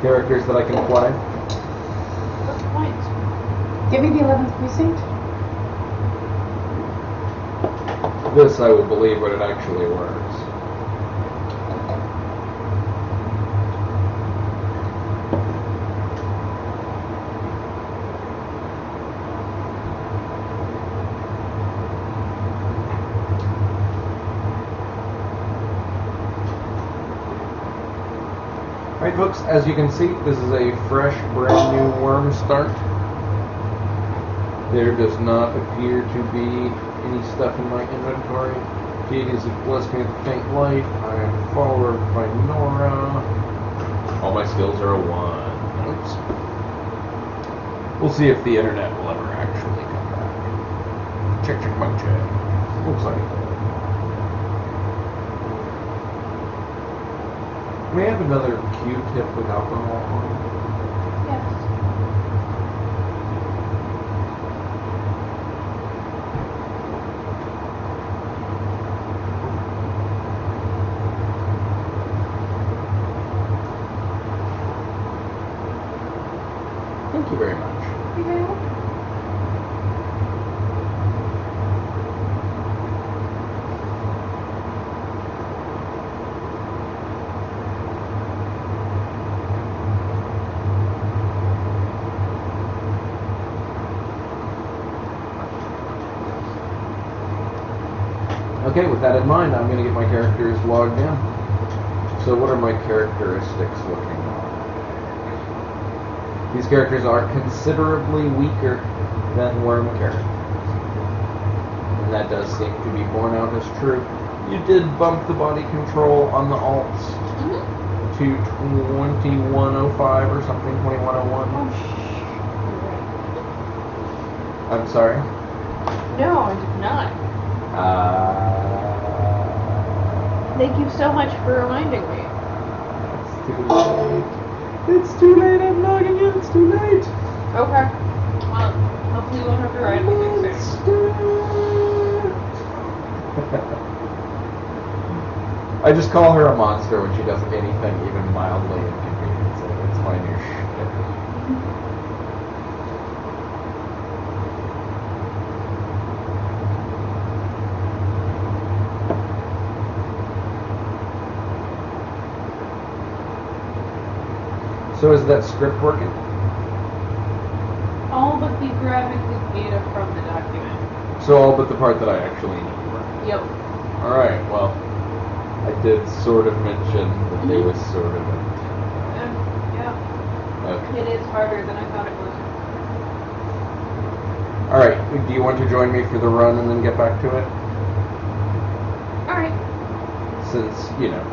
characters that I can play. What's the point? Give me the 11th precinct. This, I will believe, when it actually works. Alright folks, as you can see, this is a fresh, brand new Wurm Start. There does not appear to be any stuff in my inventory. Gigas have blessed me with faint light. I am followed by Nora. All my skills are a 1. Oops. We'll see if the internet will ever actually come back. Check, check, my check. Looks like it. May I have another Q-tip with alcohol on it? Yes. Thank you very much. You very welcome. Okay, with that in mind, I'm going to get my characters logged in. So what are my characteristics looking like? These characters are considerably weaker than Wurm characters. And that does seem to be borne out as true. You did bump the body control on the alts to 2105 or something, 2101. Oh, I'm sorry? no, I did not. Thank you so much for reminding me. It's too late. It's too late, I'm logging in, it's too late. Okay. Well, hopefully you won't have to write anything soon. I just call her a monster when she does anything even mildly inconveniencing. It's my new shit. So is that script working? All but the grabbing the data from the document. So all but the part that I actually need to work. Yep. Alright, well, I did sort of mention that there was sort of a... Yeah. Okay. It is harder than I thought it was. Alright, do you want to join me for the run and then get back to it? Alright. Since, you know,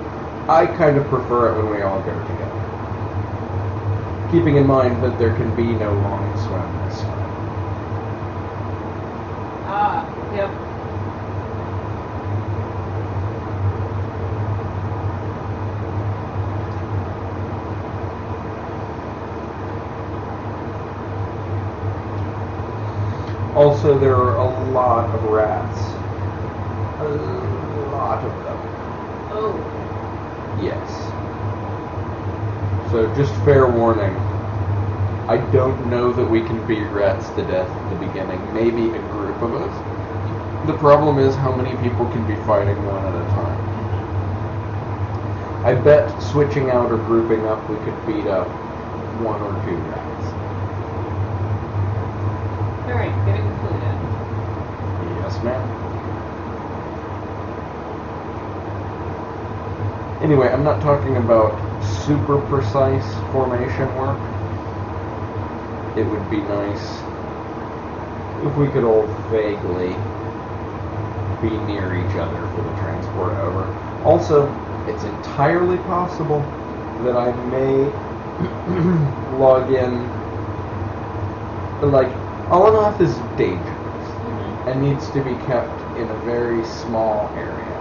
I kind of prefer it when we all go together. Keeping in mind that there can be no long swim this time. Yep. Also, there are a lot of rats. A lot of them. Oh. Yes. So just fair warning. I don't know that we can beat rats to death at the beginning. Maybe a group of us. The problem is how many people can be fighting one at a time. I bet switching out or grouping up we could beat up 1 or 2 rats. Alright, getting concluded. Yes, ma'am. Anyway, I'm not talking about super precise formation work. It would be nice if we could all vaguely be near each other for the transport over. Also, it's entirely possible that I may log in, like, Alanoth is dangerous and needs to be kept in a very small area.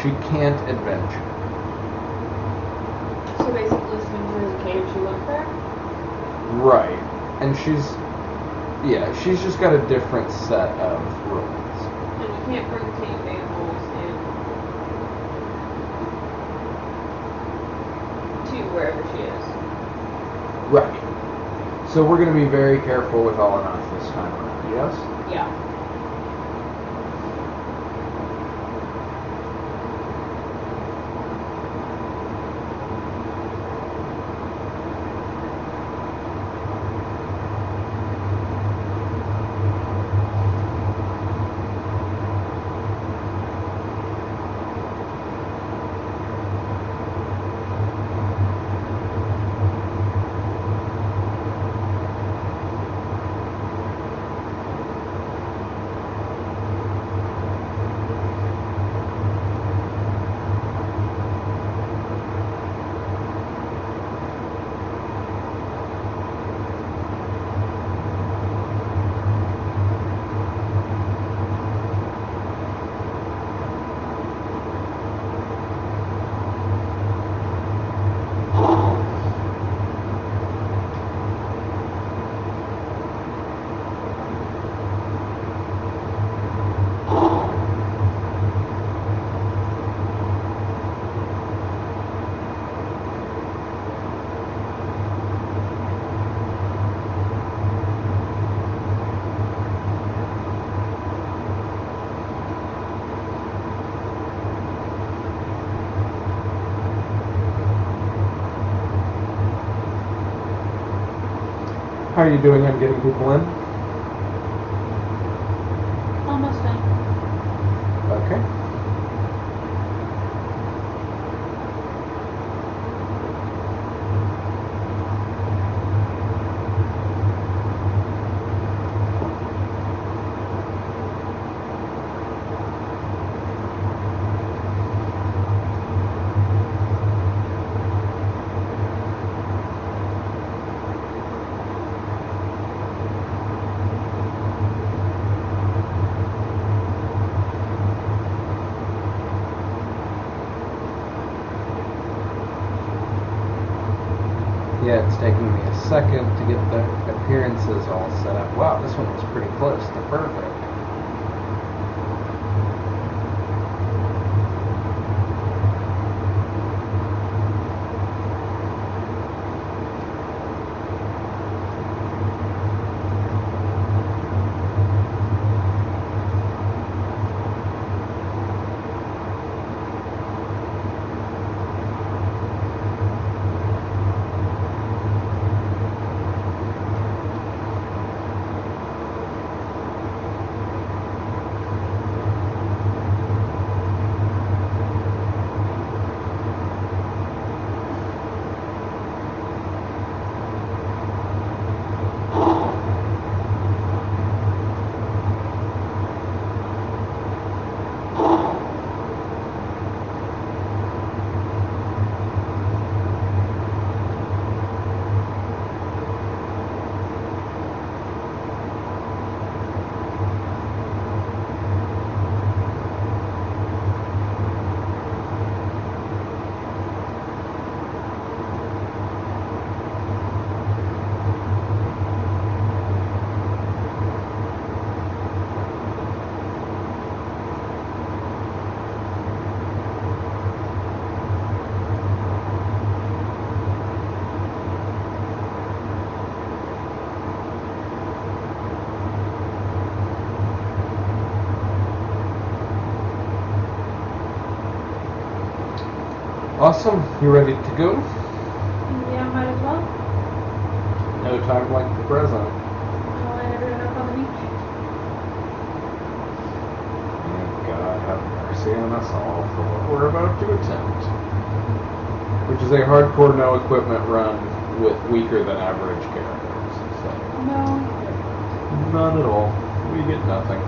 She can't adventure. So basically, as soon as there's a cave, she looks there? Right. And she's just got a different set of rules. And you can't bring tame animals in to wherever she is. Right. So we're going to be very careful with all enough this time around, yes? Yeah. How are you doing on getting people in? Almost done. Okay. Yeah, it's taking me a second to get the appearances all set up. Wow, this one was pretty close to perfect. Awesome. You ready to go? Yeah, might as well. No time like the present. I'll let everyone up on the beach. May God have mercy on us all for what we're about to attempt. Which is a hardcore no equipment run with weaker than average characters. So, No. none at all. We get nothing.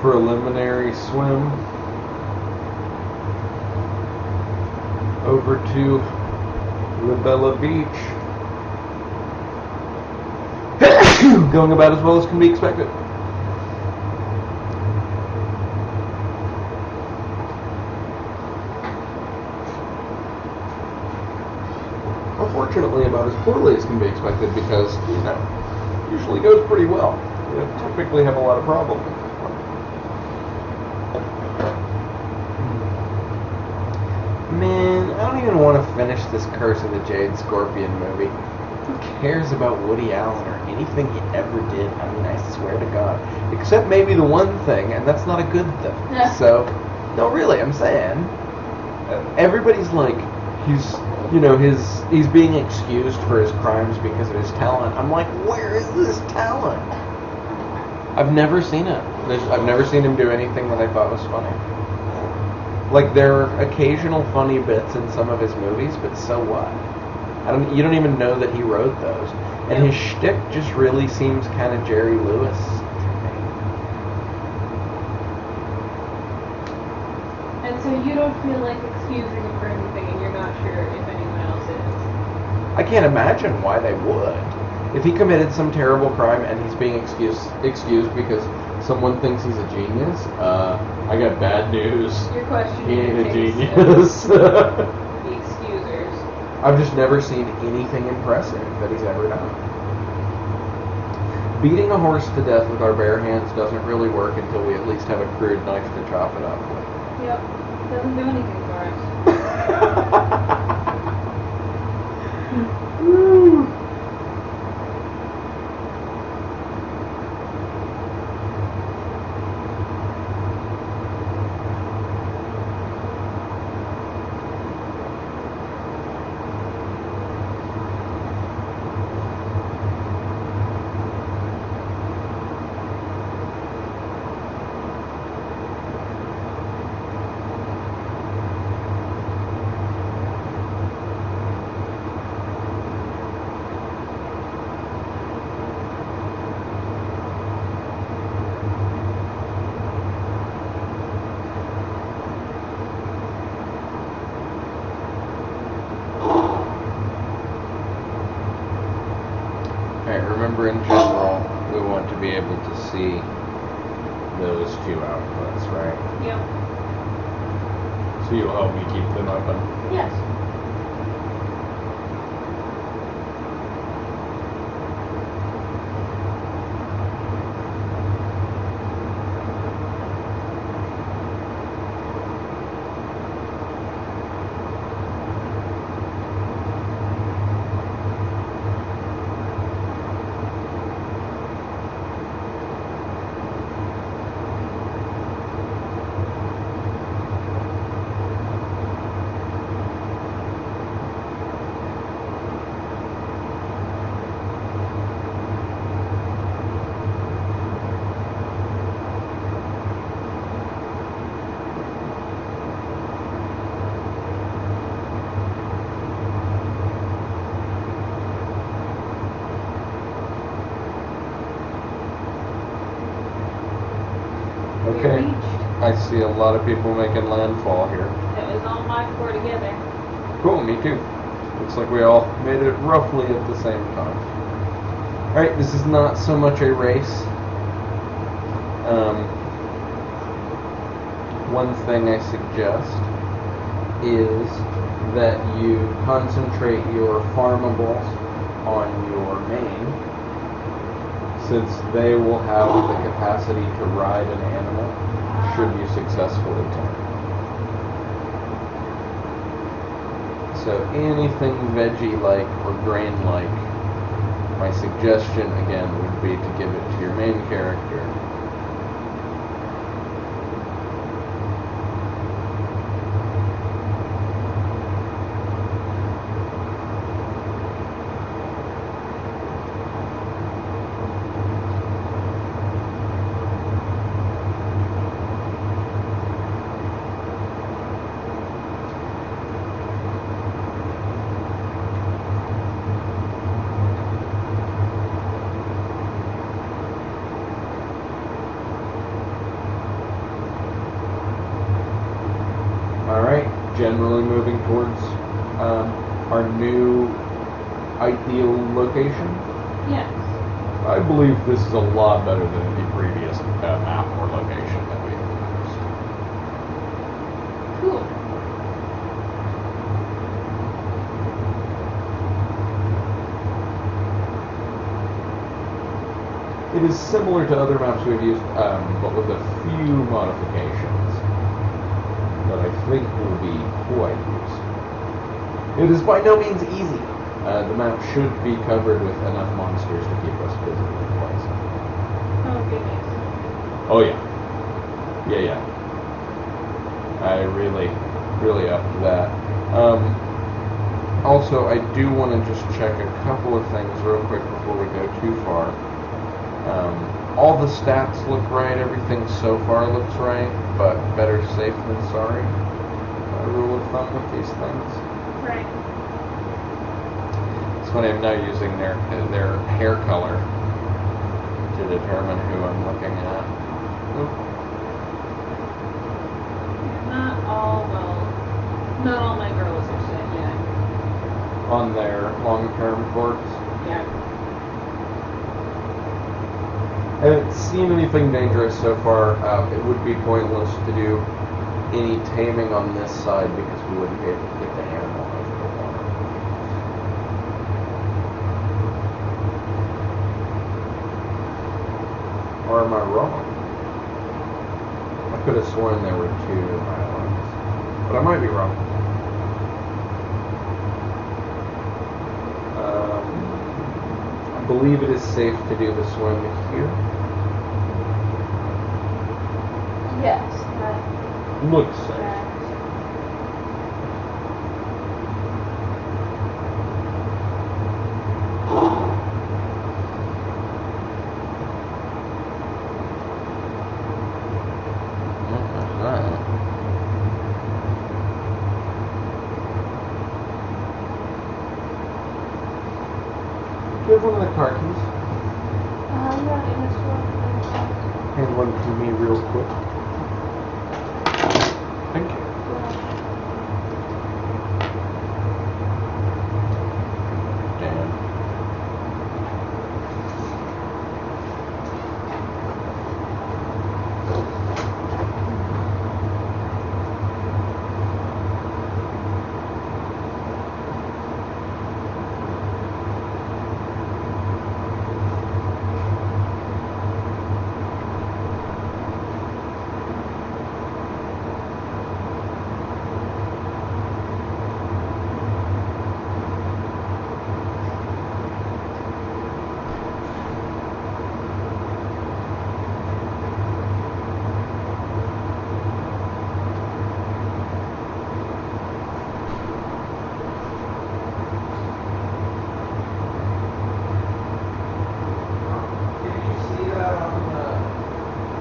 preliminary swim over to Labella Beach. Going about as well as can be expected. Unfortunately, about as poorly as can be expected because, usually goes pretty well. We typically have a lot of problems with this one. Man, I don't even want to finish this Curse of the Jade Scorpion movie. Who cares about Woody Allen or anything he ever did? I mean, I swear to God. Except maybe the one thing, and that's not a good thing. Yeah. So, no, really, I'm saying, everybody's like, he's being excused for his crimes because of his talent. I'm like, where is this talent? I've never seen it. I've never seen him do anything that I thought was funny. Like, there are occasional funny bits in some of his movies, but so what? You don't even know that he wrote those. And his shtick just really seems kind of Jerry Lewis to me. And so you don't feel like excusing him for anything, and you're not sure if anyone else is. I can't imagine why they would. If he committed some terrible crime and he's being excused because someone thinks he's a genius, I got bad news. You're questioning He ain't the a case genius. of the excusers. I've just never seen anything impressive that he's ever done. Beating a horse to death with our bare hands doesn't really work until we at least have a crude knife to chop it up with. Yep. Doesn't do anything for us. Woo. Remember, in general, we want to be able to see those two outputs, right? Yep. So you'll help me keep them open. Yes. Okay. I see a lot of people making landfall here. That was all my four together. Cool, me too. Looks like we all made it roughly at the same time. Alright, this is not so much a race. One thing I suggest is that you concentrate your farmables on your main, since they will have the capacity to ride an animal should you successfully turn. So anything veggie-like or grain-like, my suggestion again would be to give it to your main character. generally moving towards our new ideal location. Yes. I believe this is a lot better than any previous map or location that we have used. Cool. It is similar to other maps we've used, but with a few modifications that I think will be quite useful. It is by no means easy. The map should be covered with enough monsters to keep us busy with places. Oh, goodness. Oh yeah. Yeah. I really up to that. Also, I do want to just check a couple of things real quick before we go too far. All the stats look right, everything so far looks right, but better safe than sorry. My rule of thumb with these things. Right. It's funny, I'm now using their hair color to determine who I'm looking at. Oop. Not all my girls are set yet. On their long-term course. Yeah. I haven't seen anything dangerous so far. It would be pointless to do any taming on this side because we wouldn't be able to get the animal over the water. Or am I wrong? I could have sworn there were 2 islands, but I might be wrong. I believe it is safe to do the swim here. Yes. That, Looks safe. Do you have one of the car keys? yeah, in this one. Hand one to me real quick. Thank you. Dan.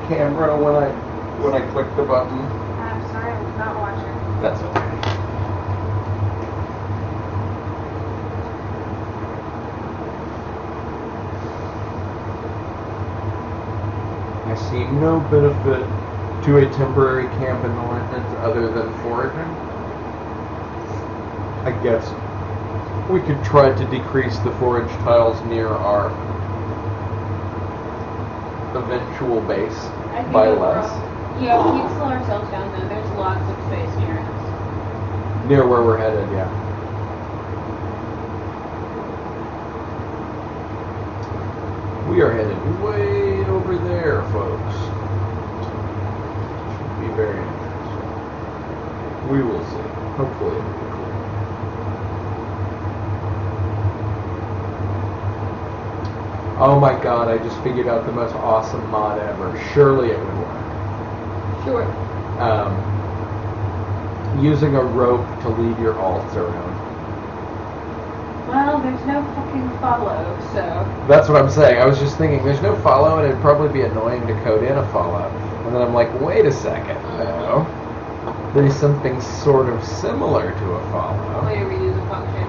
Camera when I click the button. I'm sorry, I was not watching. That's okay. I see no benefit to a temporary camp in the lands other than foraging. I guess we could try to decrease the forage tiles near our eventual base I think by overall- less. Yeah, we need to slow ourselves down though. There's lots of space near us. Near where we're headed, yeah. We are headed way over there, folks. Should be very interesting. We will see. Hopefully it'll be cool. Oh my god, I just figured out the most awesome mod ever. Surely it would work. Sure. Using a rope to lead your alts around. Well, there's no fucking follow, so. That's what I'm saying. I was just thinking, there's no follow, and it'd probably be annoying to code in a follow. And then I'm like, wait a second, no. There's something sort of similar to a follow. Way to reuse a function.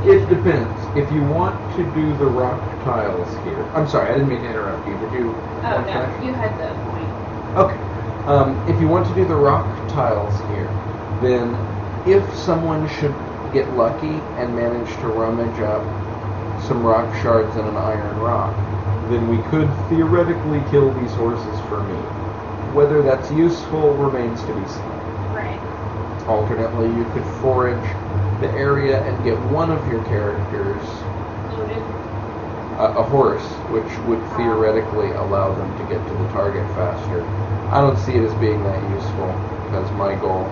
It depends. If you want to do the rock tiles here, I'm sorry, I didn't mean to interrupt you. Did you? Oh, want to no, finish? you had the point. Okay. If you want to do the rock tiles here, then if someone should get lucky and manage to rummage up some rock shards and an iron rock, then we could theoretically kill these horses for meat. Whether that's useful remains to be seen. Right. Alternately, you could forage the area and get one of your characters Loaded. a horse, which would theoretically allow them to get to the target faster. I don't see it as being that useful, because my goal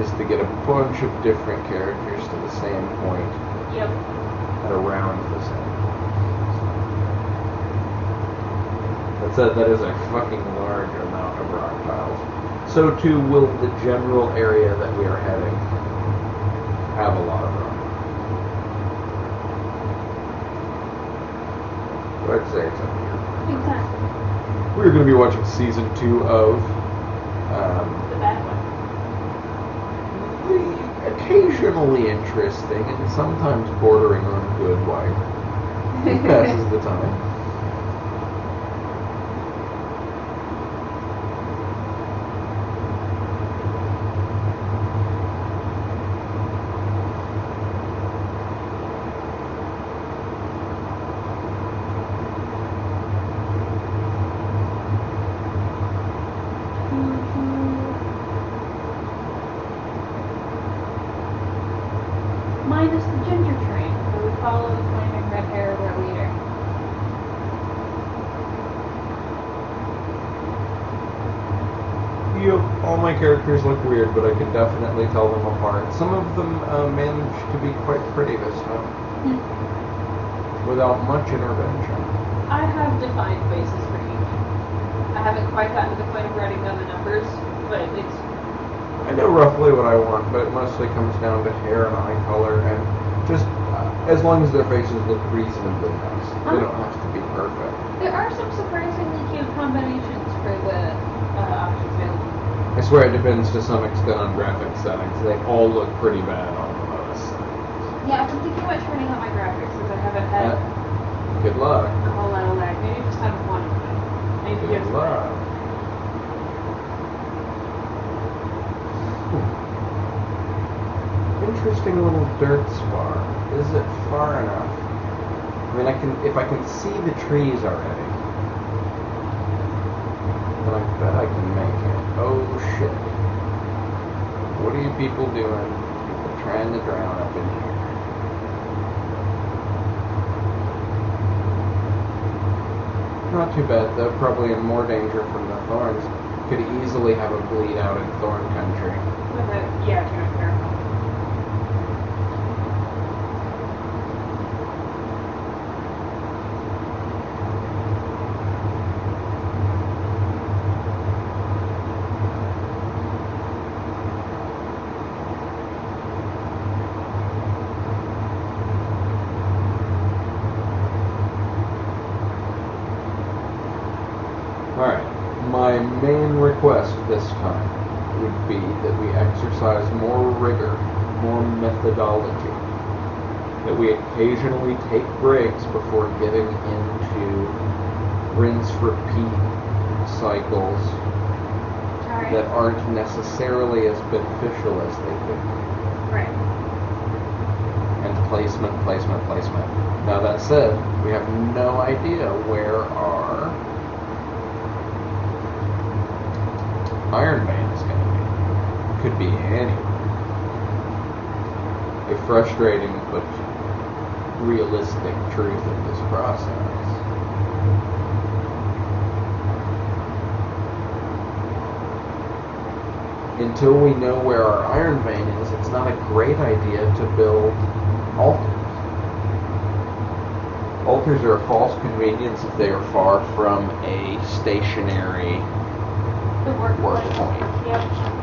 is to get a bunch of different characters to the same point Yep. at around the same point. That said, that is a fucking large amount of rock tiles. So too will the general area that we are heading have a lot of rock. So I'd say it's up here. Exactly. We're going to be watching season 2 of The bad one. the occasionally interesting and sometimes bordering on good wife. It passes the time. Minus the ginger train, where we follow the flaming red hair of our leader. All my characters look weird, but I can definitely tell them apart. Some of them manage to be quite pretty this time, without much intervention. I have defined faces for each. I haven't quite gotten to the point of writing down the numbers, but it's I know roughly what I want, but it mostly comes down to hair and eye color, and just as long as their faces look reasonably nice. They don't have to be perfect. there are some surprisingly cute combinations for the options available. I swear it depends to some extent on graphic settings. They all look pretty bad on most settings. Yeah, I've been thinking about turning on my graphics because I haven't had Good luck. a whole lot of lag. Maybe just have one of them. Maybe Good just luck. Interesting little dirt spar. Is it far enough? I mean, if I can see the trees already, then I bet I can make it. Oh shit. What are you people doing? People trying to drown up in here. Not too bad though, probably in more danger from the thorns. Could easily have a bleed out in thorn country. with it. Yeah, if you're not careful. Alright, my main request this time would be that we exercise more rigor, more methodology. That we occasionally take breaks before getting into rinse-repeat cycles Alright. that aren't necessarily as beneficial as they could be. Right. And placement. Now that said, we have no idea where our Iron Man is going to be. Could be anywhere. A frustrating but realistic truth of this process. Until we know where our Iron Vein is, it's not a great idea to build altars. Altars are a false convenience if they are far from a stationary The work point. Yep.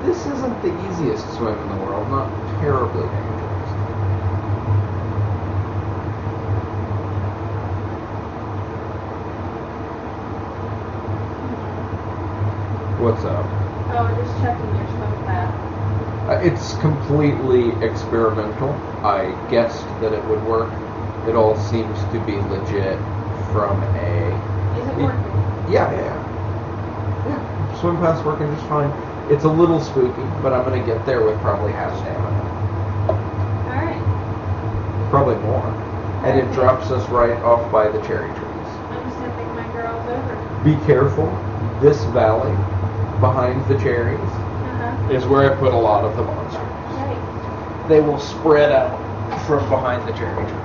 This isn't the easiest swim in the world, not terribly dangerous. What's up? Oh, just checking your swim path. It's completely experimental. I guessed that it would work. It all seems to be legit from a... Is it working? Yeah. Swim path's working just fine. It's a little spooky, but I'm going to get there with probably half stamina. Alright. Probably more. And it drops us right off by the cherry trees. I'm just gonna think my girl's over. Be careful. This valley behind the cherries is where I put a lot of the monsters. Right. They will spread out from behind the cherry trees.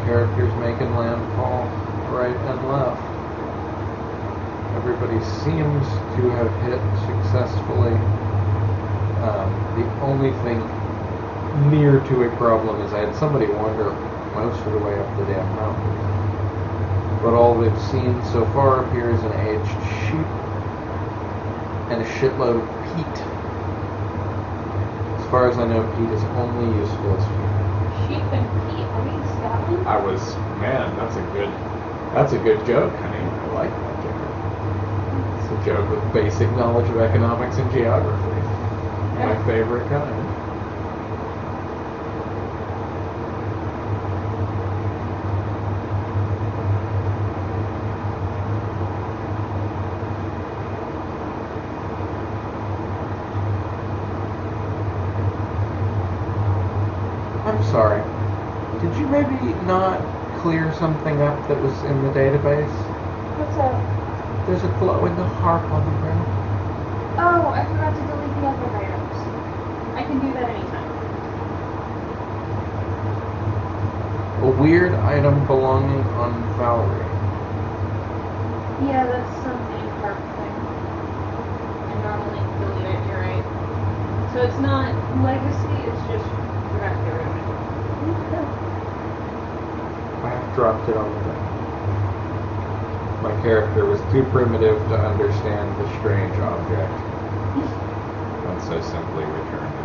Characters making landfall right and left. Everybody seems to have hit successfully. The only thing near to a problem is I had somebody wander most of the way up the damn mountain. But all they've seen so far appears an aged sheep and a shitload of peat. As far as I know, peat is only useful as fuel. Sheep and peat, are we in Scotland? That's a good joke, honey. I like that joke. It's a joke with basic knowledge of economics and geography. My favorite kind. I'm sorry. Did you maybe not clear something up that was in the database? What's up? There's a glowing harp on the ground. Oh, I forgot to delete the other items. I can do that anytime. A weird item belonging on Valerie. Yeah, that's some name harp thing. I normally delete it, you're right. So it's not legacy, it's just forgot to get rid of it. I have dropped it on the ground. My character was too primitive to understand the strange object, and so simply returned it.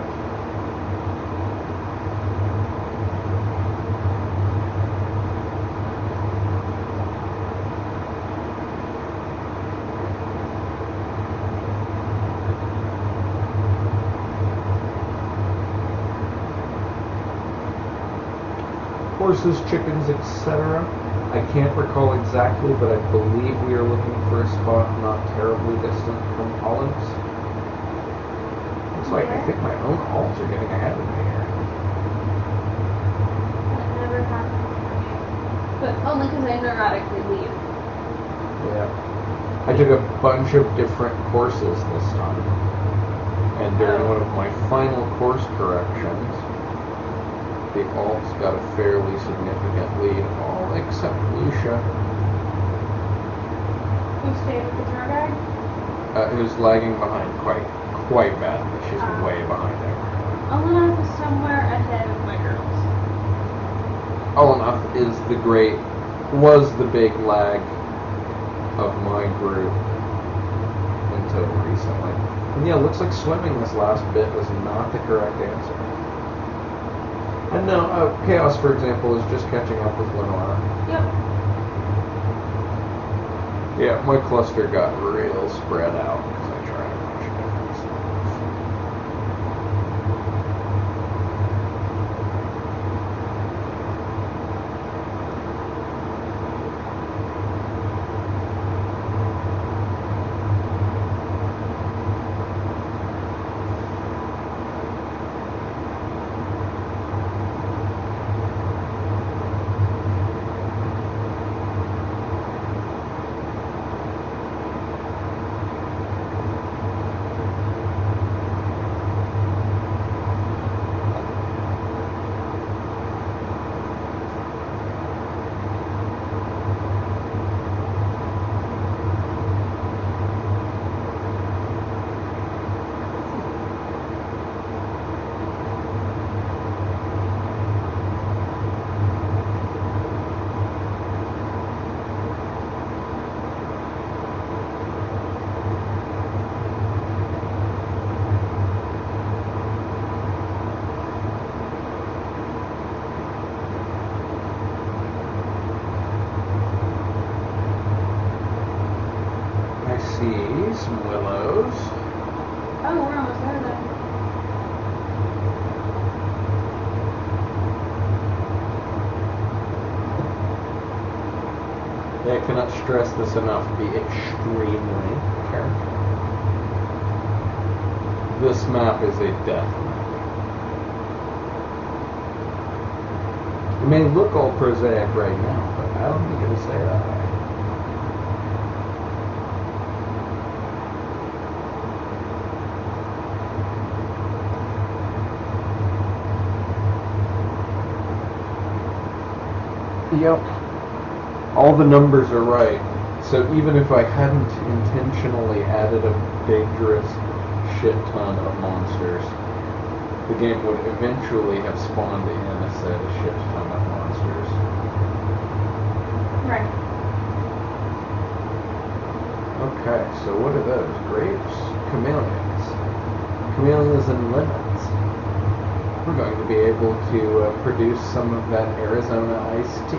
Horses, chickens, etc. I can't recall exactly, but I believe we are looking for a spot not terribly distant from Olives. Looks like I think my own alts are getting ahead of me here. That never happened for me. But only because I neurotically leave. Yeah. I took a bunch of different courses this time. And during one of my final course corrections, the alts got a fairly significant lead, all except Lucia. Who stayed with the tour guide? Who's lagging behind quite badly. She's way behind everyone. Olaf is somewhere ahead of my girls. Olaf was the big lag of my group until recently. And yeah, looks like swimming this last bit was not the correct answer. And no, Chaos, for example, is just catching up with Lenora. Yep. Yeah, my cluster got real spread out because I tried a bunch of different stuff. stress this enough, be extremely careful. This map is a death map. It may look all prosaic right now, but I don't think it'll stay that way. Yep. All the numbers are right. So even if I hadn't intentionally added a dangerous shit ton of monsters, the game would eventually have spawned in a set of shit ton of monsters. Right. Okay, so what are those? Grapes? Chameleons. Chameleons and lemons. We're going to be able to produce some of that Arizona iced tea.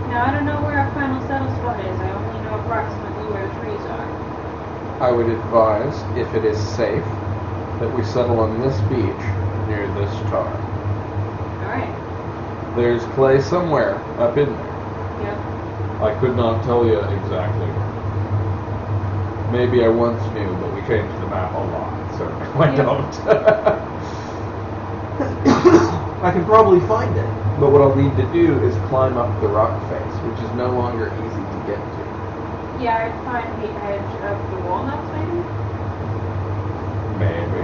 Now, I don't know where our final settle spot is. I only know approximately where the trees are. I would advise, if it is safe, that we settle on this beach near this tar. Alright. There's clay somewhere up in there. Yep. I could not tell you exactly where. Maybe I once knew, but we changed the map a lot, so I Yeah. don't. I can probably find it, but what I'll need to do is climb up the rock face, which is no longer easy to get to. Yeah, I'd find the edge of the walnuts, maybe? Maybe.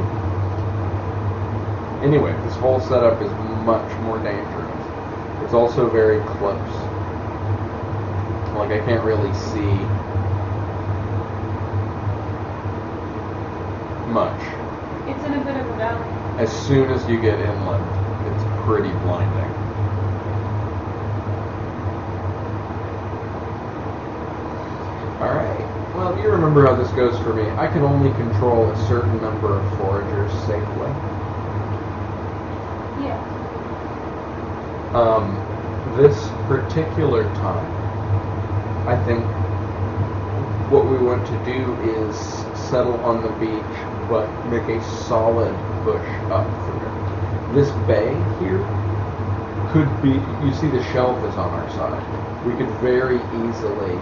Anyway, this whole setup is much more dangerous. It's also very close. Like, I can't really see much. It's in a bit of a valley. As soon as you get inland, it's pretty blinding. Alright, well, you remember how this goes for me. I can only control a certain number of foragers safely. Yeah. This particular time, I think what we want to do is settle on the beach, but make a solid push up through it. This bay here could be, you see the shelf is on our side. We could very easily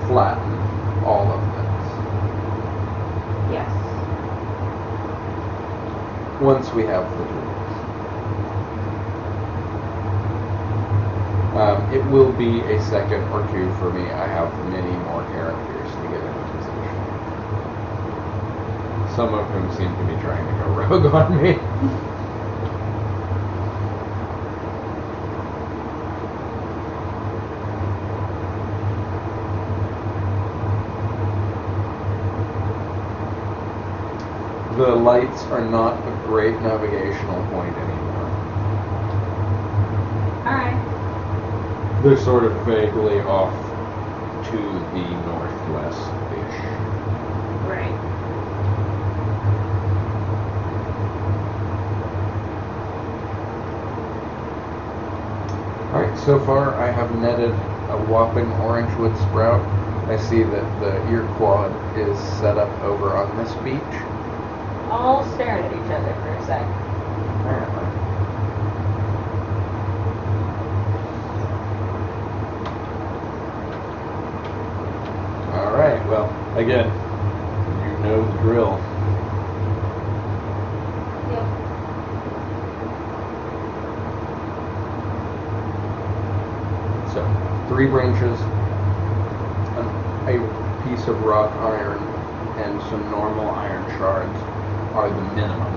flatten all of this Yes. once we have the tools. It will be a second or two for me. I have many more characters to get into position. Some of whom seem to be trying to go rogue on me. The lights are not a great navigational point anymore. Alright. They're sort of vaguely off to the northwest-ish. Right. Alright, so far I have netted a whopping orangewood sprout. I see that the ear quad is set up over on this beach. All staring at each other for a sec. Apparently. Alright, well, again, you know the drill. Yep. So, 3 branches, a piece of rock iron, and some normal iron shards are the minimum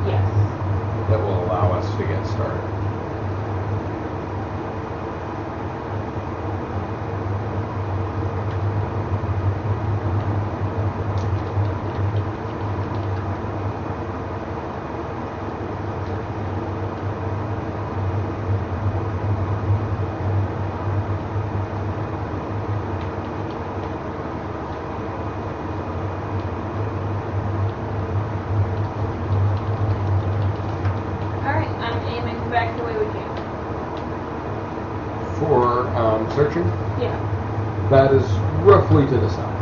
Yes. that will allow us to get started. Alright, I'm aiming back the way we came. For searching, Yeah. That is roughly to the south.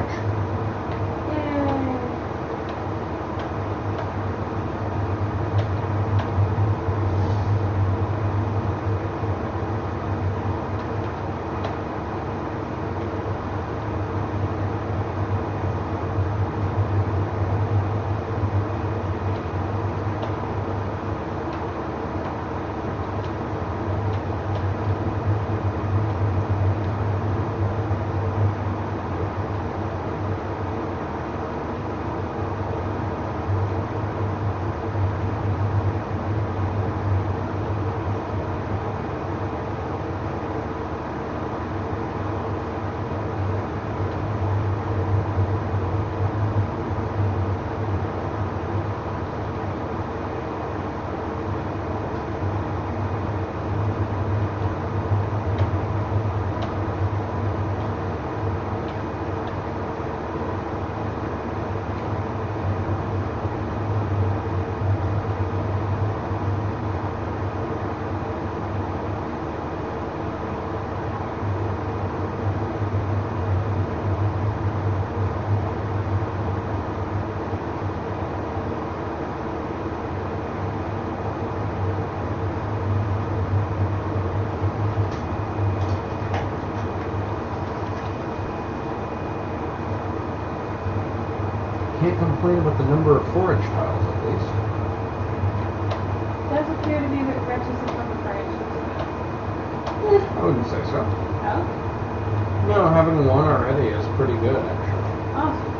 branch. Yay. Can't complain about the number of forage tiles, at least. Does appear to be that branches from the branches. I wouldn't say so. Oh, No, having one already is pretty good, actually. awesome.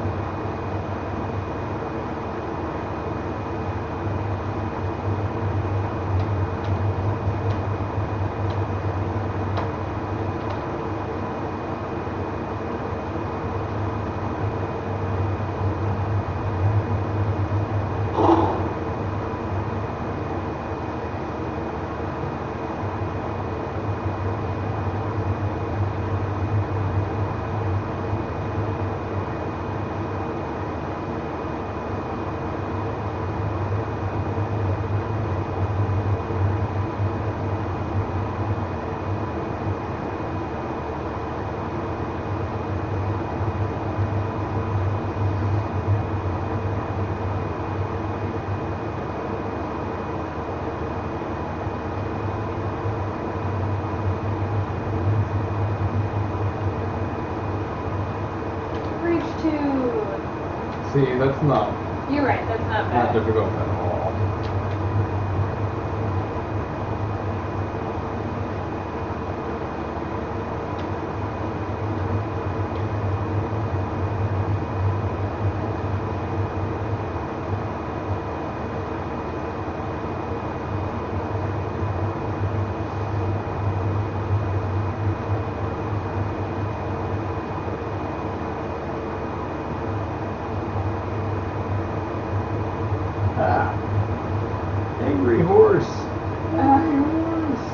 Bridge 2. See, that's not You're right, that's not bad. difficult at all. Ah. Angry horse. Angry horse.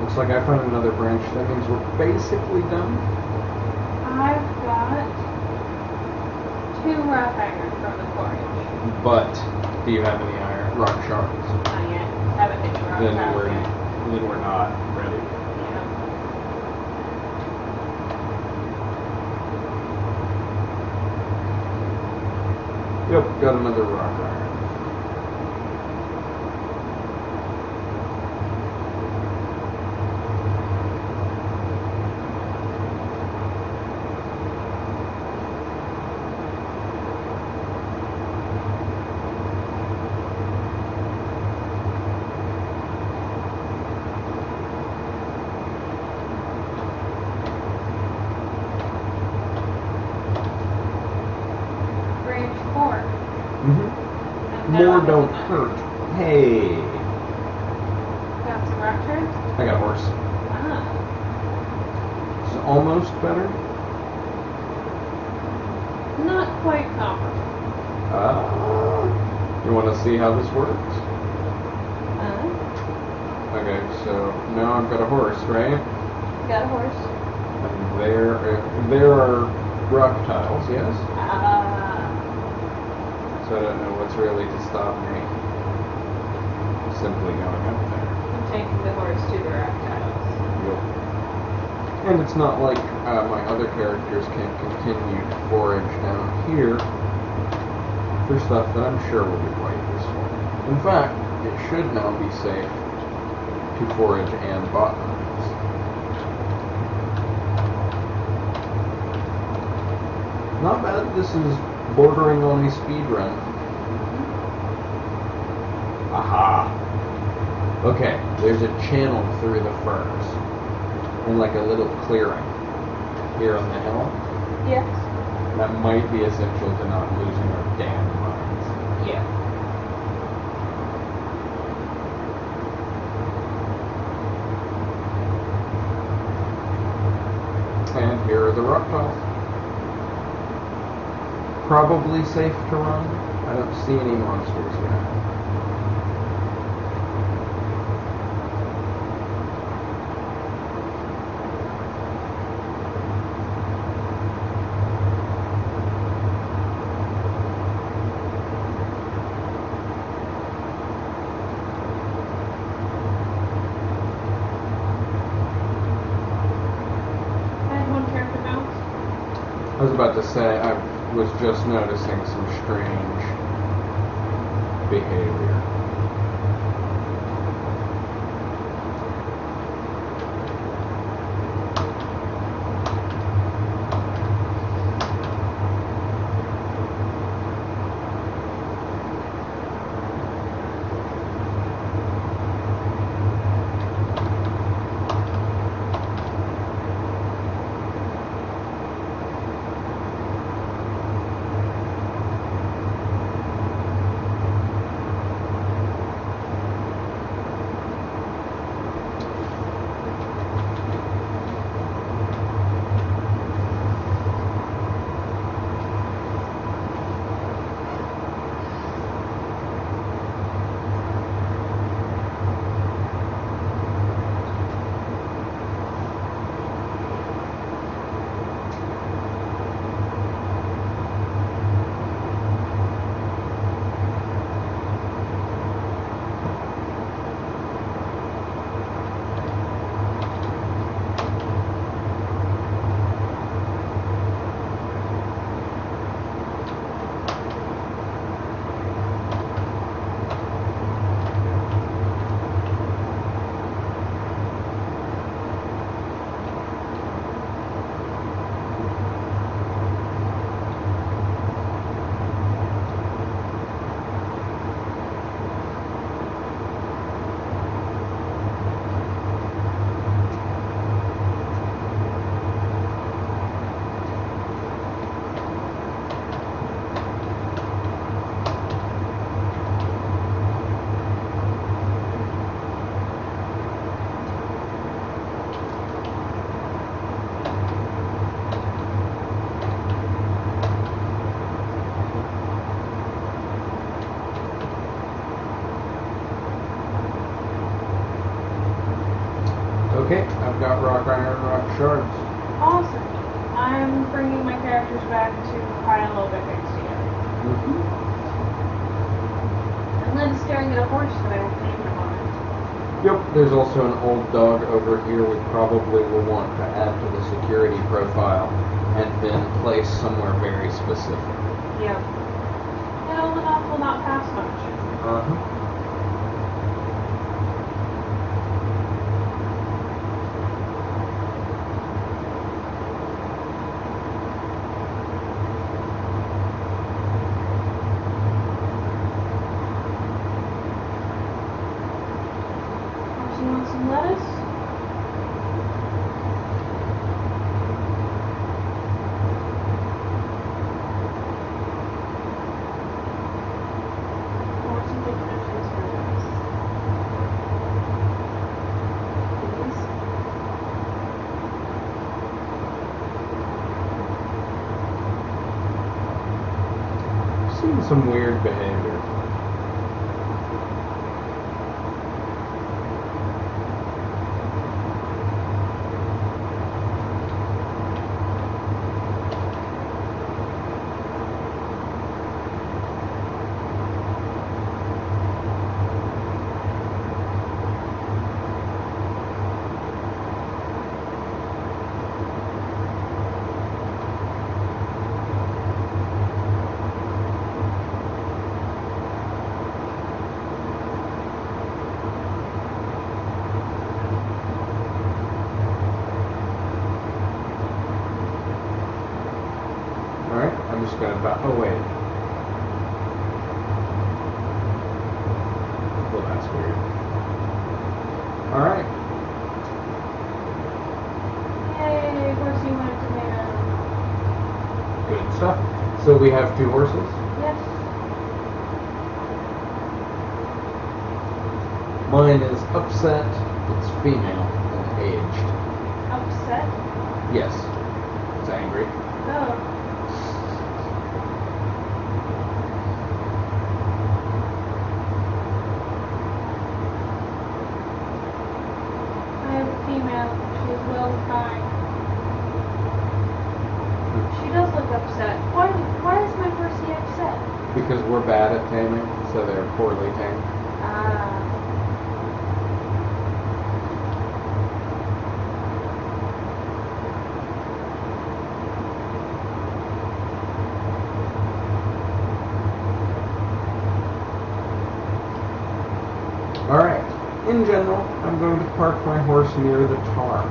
Looks like I found another branch. That means we're basically done. I've got 2 rock iron from the forage. But do you have any iron rock shards? Not yet. Haven't hit the rock Then tiles we're yet. not ready. Yeah. Yep, got another rock iron. Bridge 4. Mm-hmm. And that More one don't isn't hurt. Hey. Got some rock shards? I got a horse. Ah. It's almost better. Not quite comparable. You want to see how this works? Uh, I Okay, so now I've got a horse, right? You got a horse. And there are rock tiles, yes? So I don't know what's really to stop me simply going up there. I'm taking the horse to the reptiles. Yep. And it's not like my other characters can continue to forage down here for stuff that I'm sure will be quite useful. In fact, it should now be safe to forage and botanize. Not bad. This is bordering on a speed run. Aha! Okay, there's a channel through the firs. In like a little clearing. Here on the hill. Yes. That might be essential to not losing our damn minds. Yeah. And here are the rock tiles. Probably safe to run. I don't see any monsters yet. I had one character bounce. I was about to say, I was just noticing some strange behavior. Okay, I've got rock iron, rock shards. Awesome. I'm bringing my characters back to pile a little bit things together. And then staring at a horse that I will name in a moment. Yep, there's also an old dog over here we probably will want to add to the security profile and then place somewhere very specific. Yep. Well, enough will not pass much. Uh-huh. You want some lettuce? Or some different vegetables. Please. Seen some weird behavior. about. Oh wait. Well, that's weird. All right. Yay, horsey wanted tomato. Good stuff. So we have 2 horses. Yes. Mine is upset. It's female and aged. Upset? Yes. It's angry. Oh. I have a female. She is well defined. She does look upset. Why is my horsey upset? Because we're bad at taming, so they're poorly tamed. Ah. Alright. In general, I'm going to park my horse near the tarn.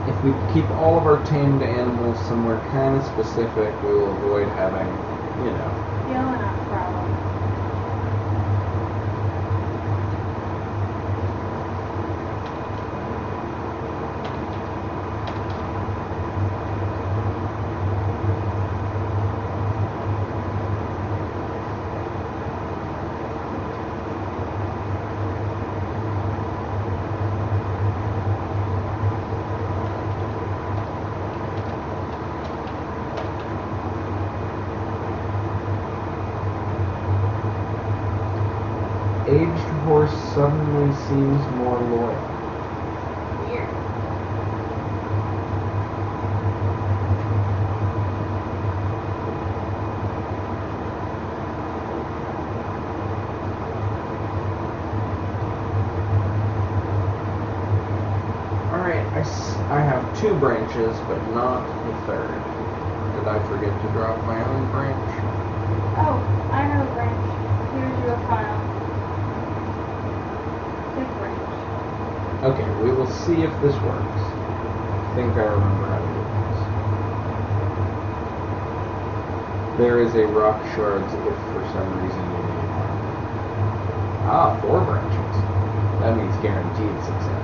If we keep all of our tamed animals somewhere kind of specific, we will avoid having, you know. Yelling at problem. Aged horse suddenly seems more loyal. Weird. Alright, I have 2 branches, but not the 3rd. Did I forget to drop my own branch? Oh, I have a branch. Here's your pile. Big branch. Okay, we will see if this works. I think I remember how to do this. There is a rock shards if for some reason you need one. Ah, 4 branches. That means guaranteed success.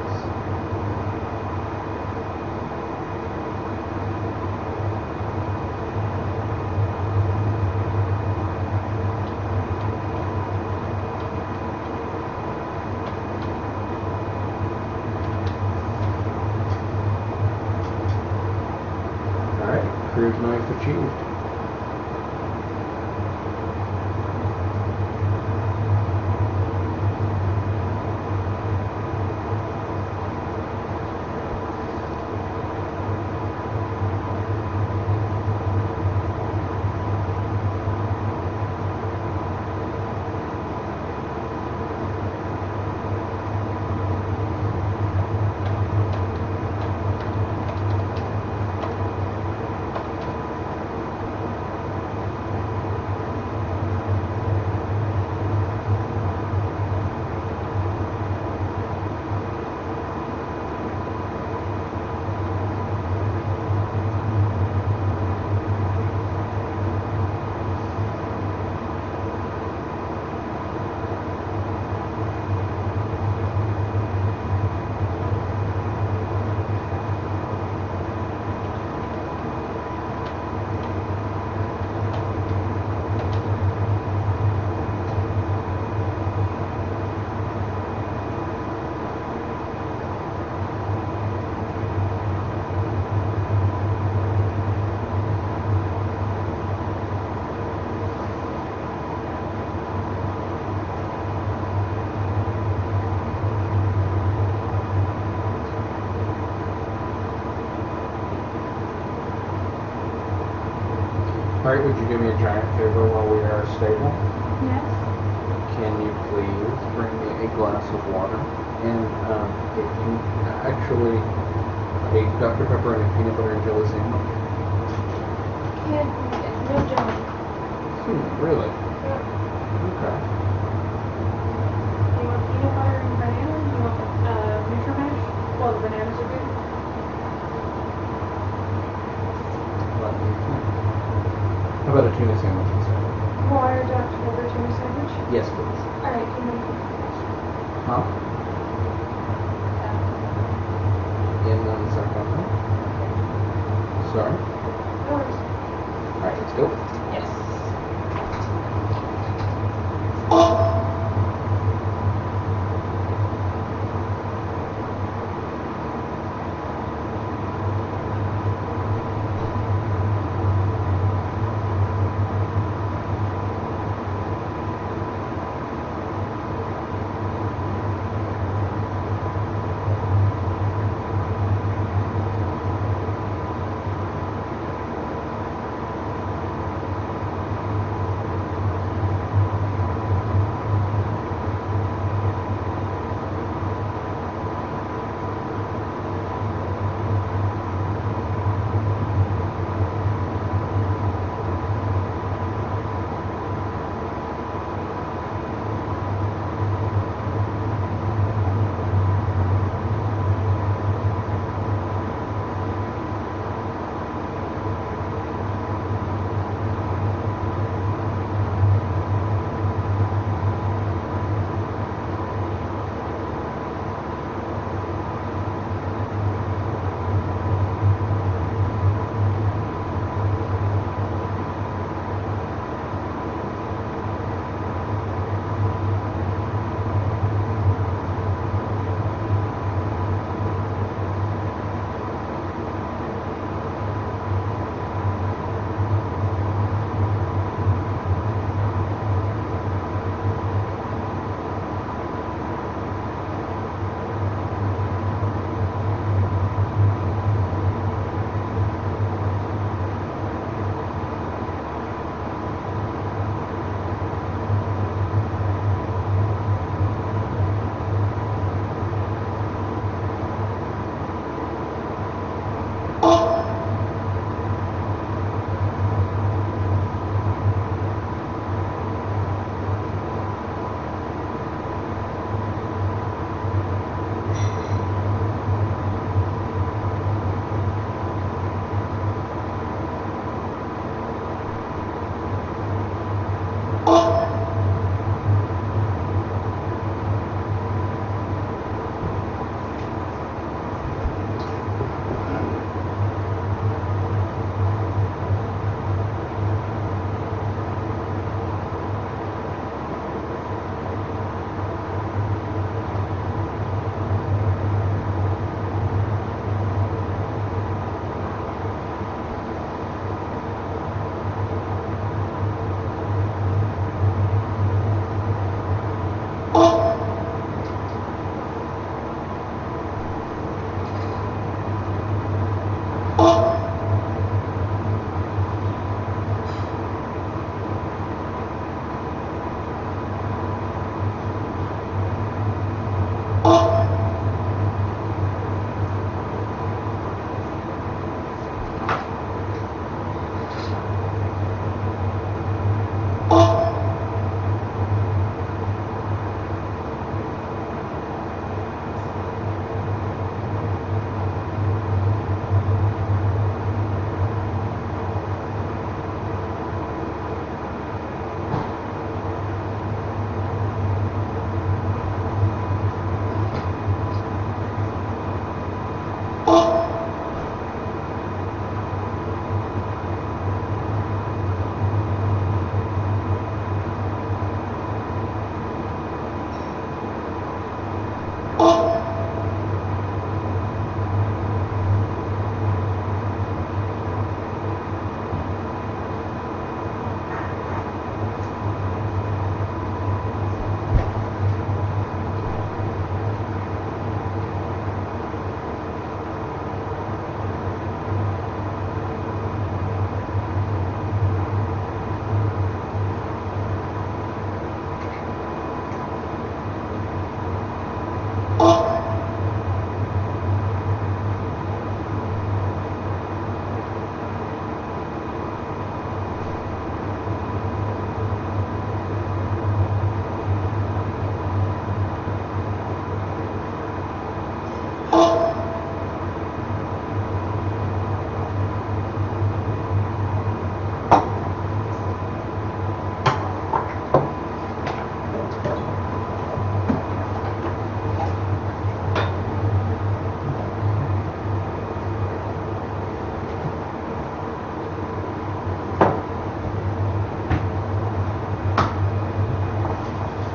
Cruise knife achieved. Alright, would you do me a giant favor while we are stable? Yes. Can you please bring me a glass of water? And if you actually a Dr. Pepper and a peanut butter and jelly sandwich? Can't read it. No jelly. Really? Yep. Okay. Do you want peanut butter and banana? Do you want Nutri Mash? Well, the bananas are good. Let me think. about a tuna sandwich instead? Water Dr. Pepper tuna sandwich. Yes, please. Alright, can you make it? Huh? In 1 second. Sorry. No worries. Alright, let's go. Yes.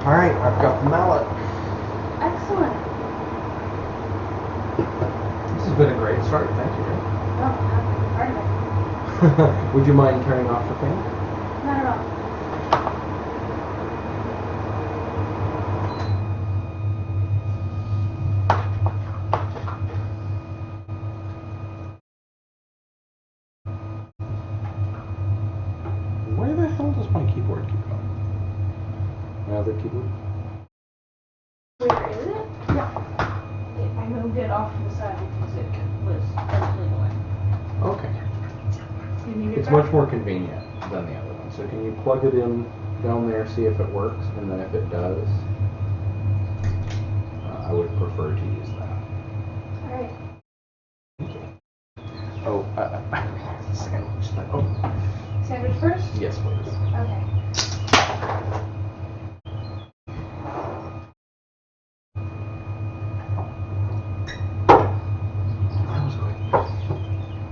Alright, I've got the mallet. Excellent. This has been a great start, thank you. Oh, part of it. Would you mind turning off the fan? Not at all. Where the hell does my keyboard keep going? My other keyboard? Where is it? Yeah. I moved it off to the side because it was totally away. Okay. You need it It's back? much more convenient than the other one. So can you plug it in down there, see if it works, and then if it does, I would prefer to use that. Alright. Thank you. Oh, sandwich. Oh, Sandwich first? yes, please. Okay. That was quick.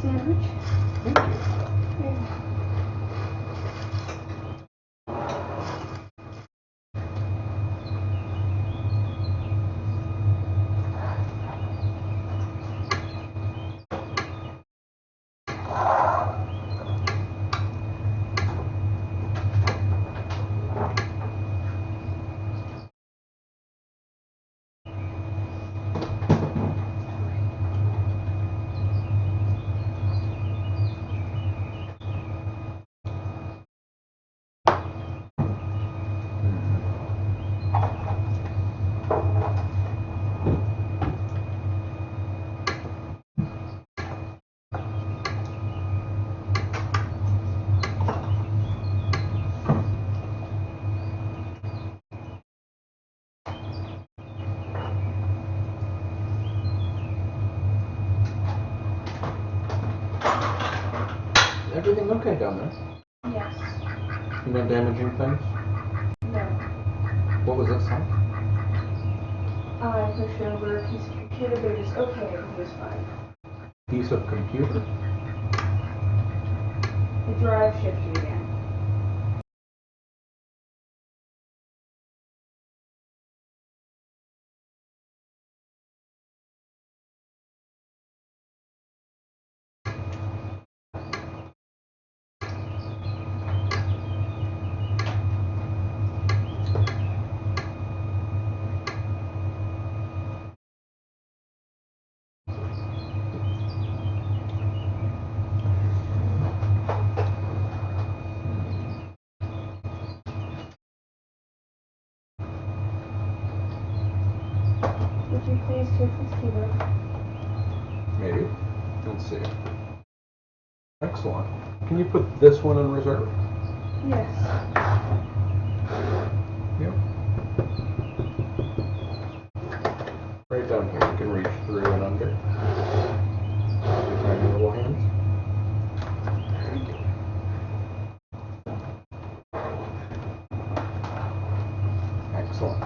Sandwich? Thank you. Everything okay down there? Yes. No damaging things? No. What was that sound? I pushed over a piece of computer, but it was okay. It was fine. Piece of computer? The drive shifted again. Would you please take this keyboard? Maybe. Let's see. Excellent. Can you put this one in reserve? Yes. Yep. Right down here. You can reach through and under. Your tiny little hands. Thank you. Excellent.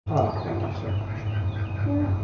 Oh, thank you so much. Yeah.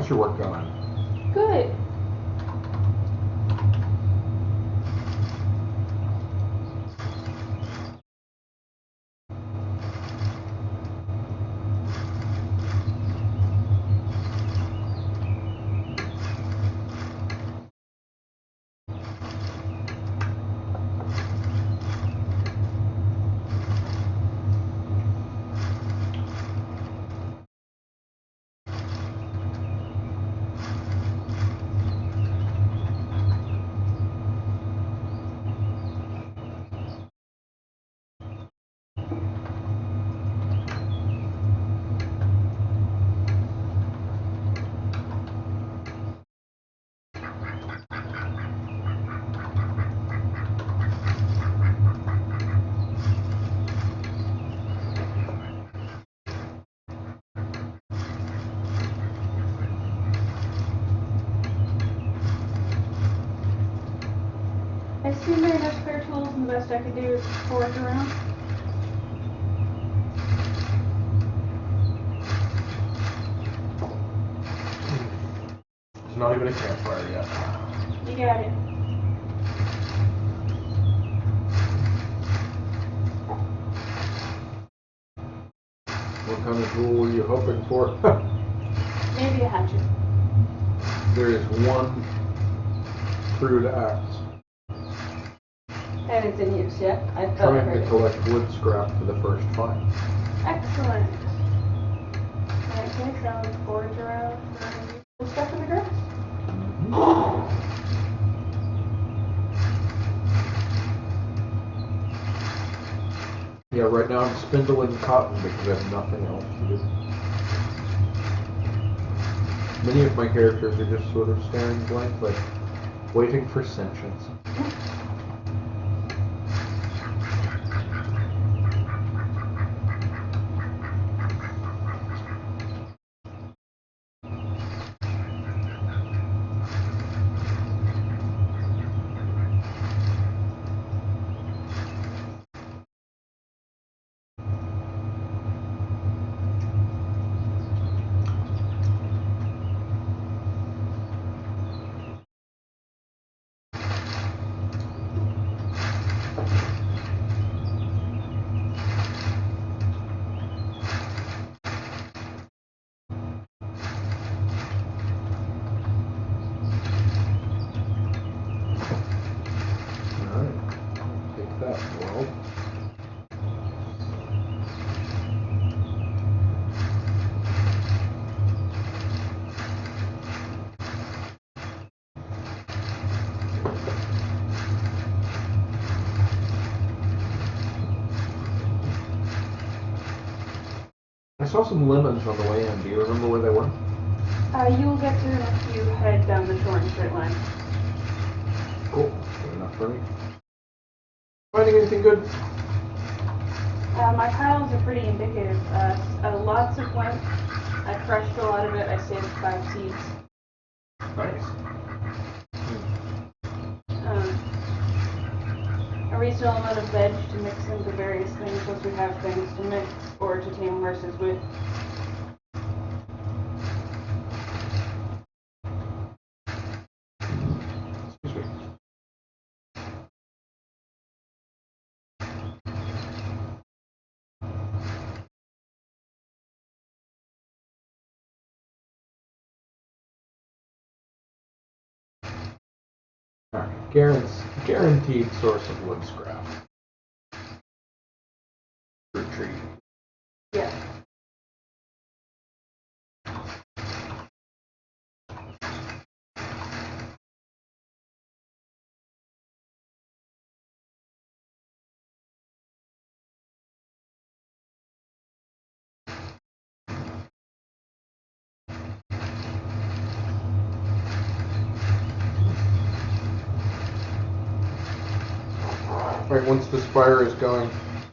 How's your work going? Good. I assume there are no spare tools, and the best I could do is forage around. There's not even a campfire yet. You got it. What kind of tool were you hoping for? Maybe a hatchet. There is one crude axe. And it's in use, yeah? I thought I Trying heard to it. collect wood scrap for the first find. Excellent. Okay, so I'll forage around for useful stuff in the grass. Yeah, right now I'm spindling cotton because I have nothing else to do. Many of my characters are just sort of staring blank, like waiting for sentience. Take that, world. I saw some lemons on the way in. Do you remember where they were? You will get to them if you head down the shore in a straight line. Cool. Good enough for me. Finding anything good? My piles are pretty indicative. Lots of went. I crushed a lot of it. I saved 5 seeds. Nice. A reasonable amount of veg to mix into various things once we have things to mix or to tame horses with. Excuse me. Alright, guaranteed source of wood scrap. Retreat. Yeah. Alright, once this fire is going,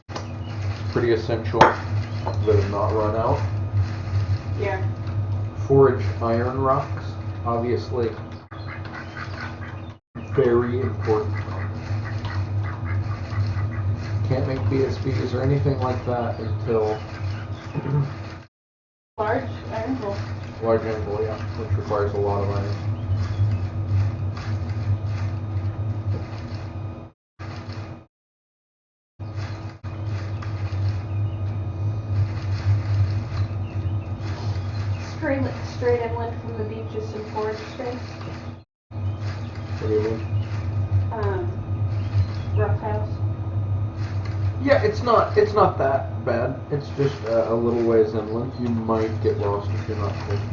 it's pretty essential that it not run out. Yeah. Forage iron rocks, obviously. Very important. Can't make BSBs or anything like that until Large iron hole. Large anvil, yeah, which requires a lot of iron. Straight inland from the beach is some forest space. What do you mean? Rough house. Yeah, it's not that bad. It's just a little ways inland. You might get lost if you're not careful.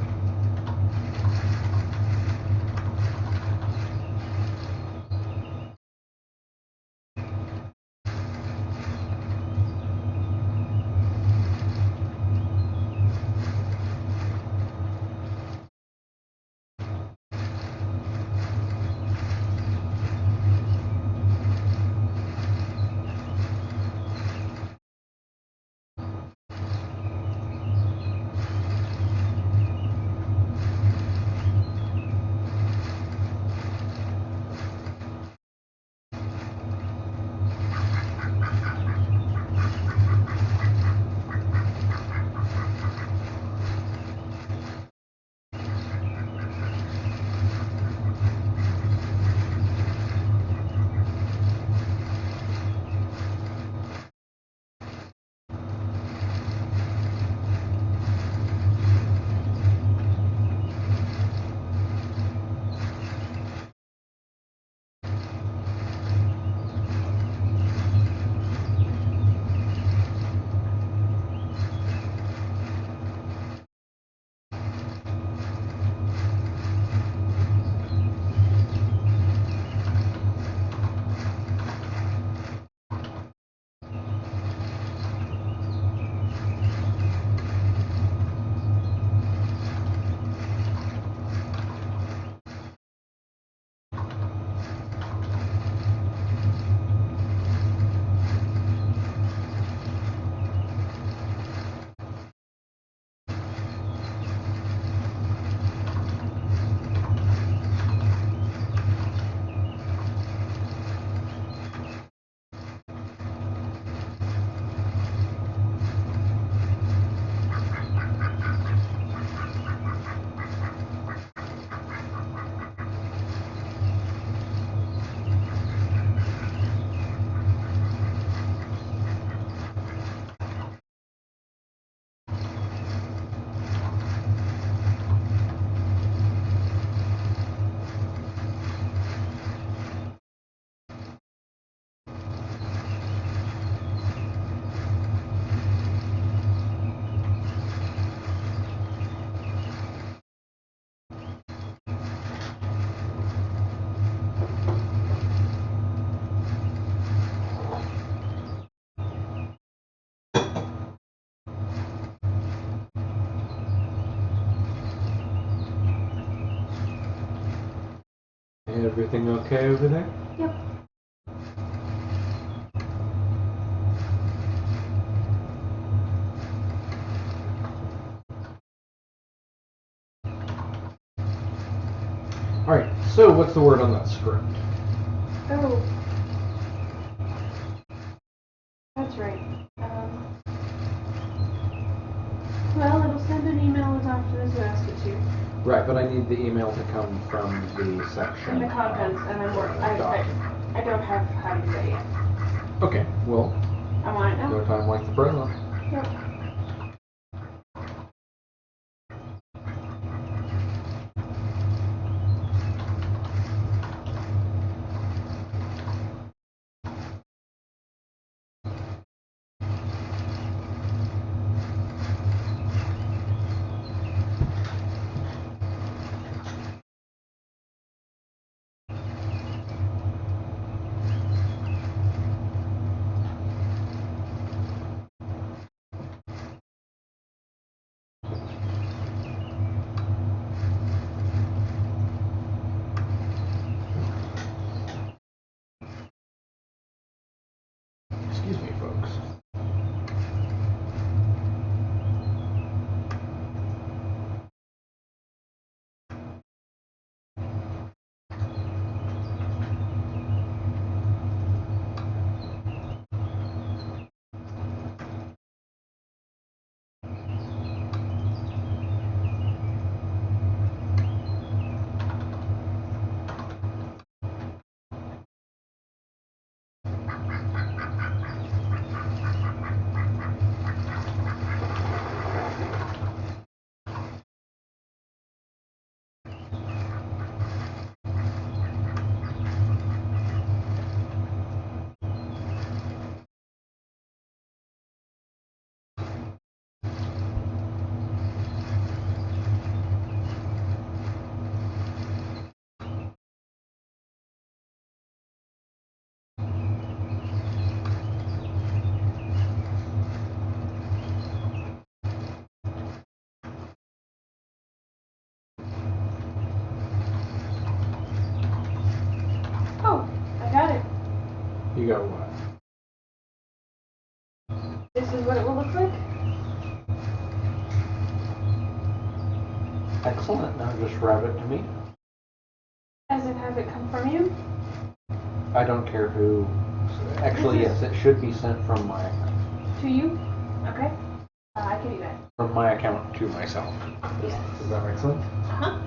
Everything okay over there? Yep. Alright, so what's the word on that script? Oh. That's right. Well, it'll send an email as often as you ask it to. Right, but I need the email to come from the section. And the contents, and I don't have how to do that yet. Okay, well, I want it now. no time like the present. Yep. got what? This is what it will look like. Excellent. Now just wrap it to me. As in, have it come from you? I don't care who. Actually, yes, it should be sent from my account. To you? Okay. I can do that. From my account to myself. Does that make sense? Uh-huh.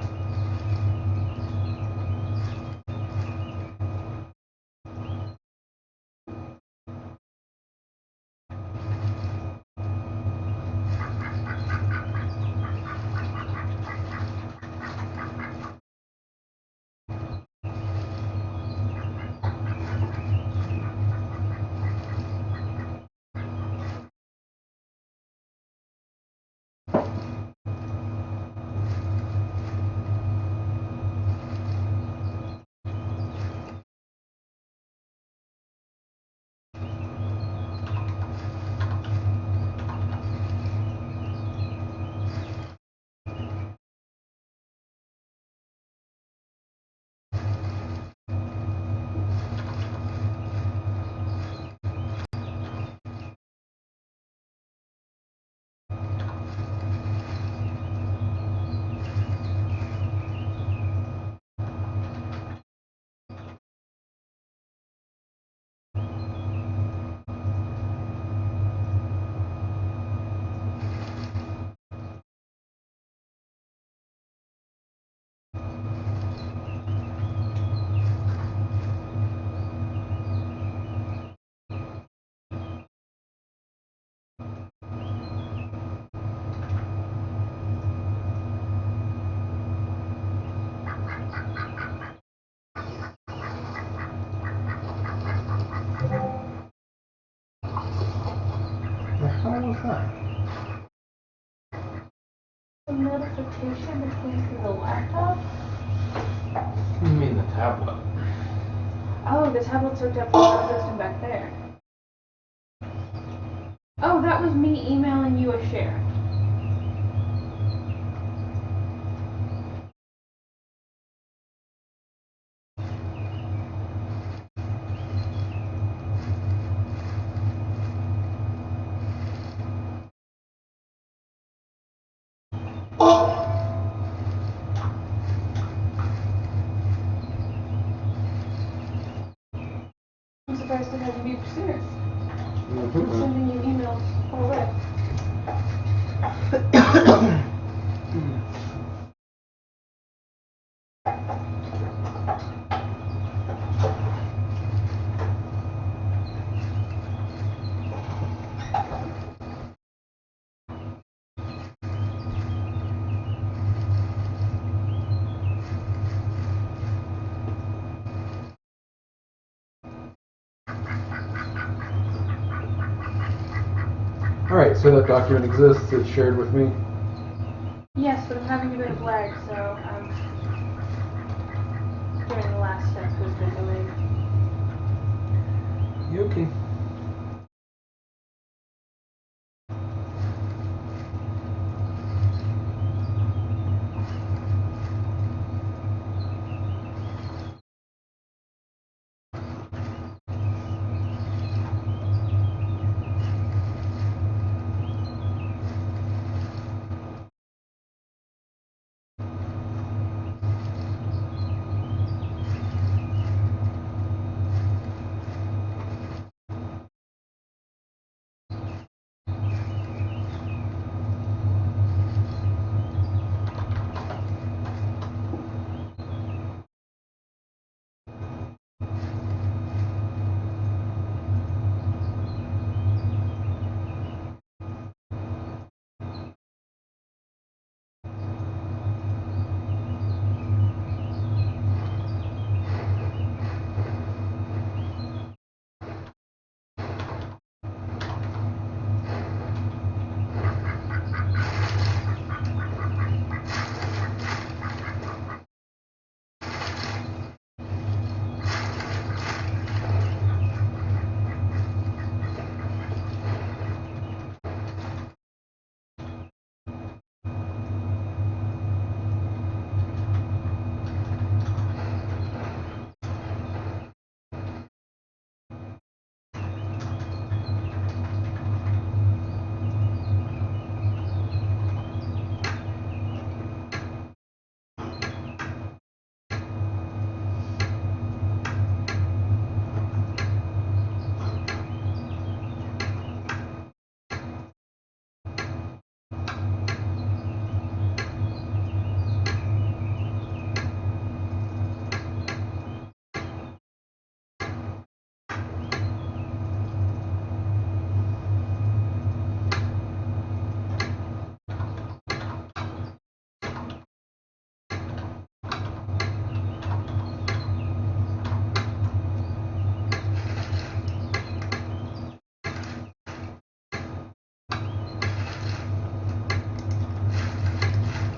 The hell was that? The notification that came through the laptop? You mean the tablet? Oh, the tablet's hooked up to the system back there. Oh, that was me emailing you a share. I'm surprised it hasn't been sooner. I'm sending you emails already. Alright, so that document exists, it's shared with me. Yes, but I'm having a bit of lag, so doing the last step has been delayed. You okay?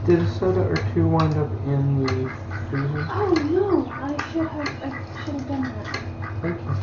Did a soda or two wind up in the freezer? Oh no, I should have done that. Thank you.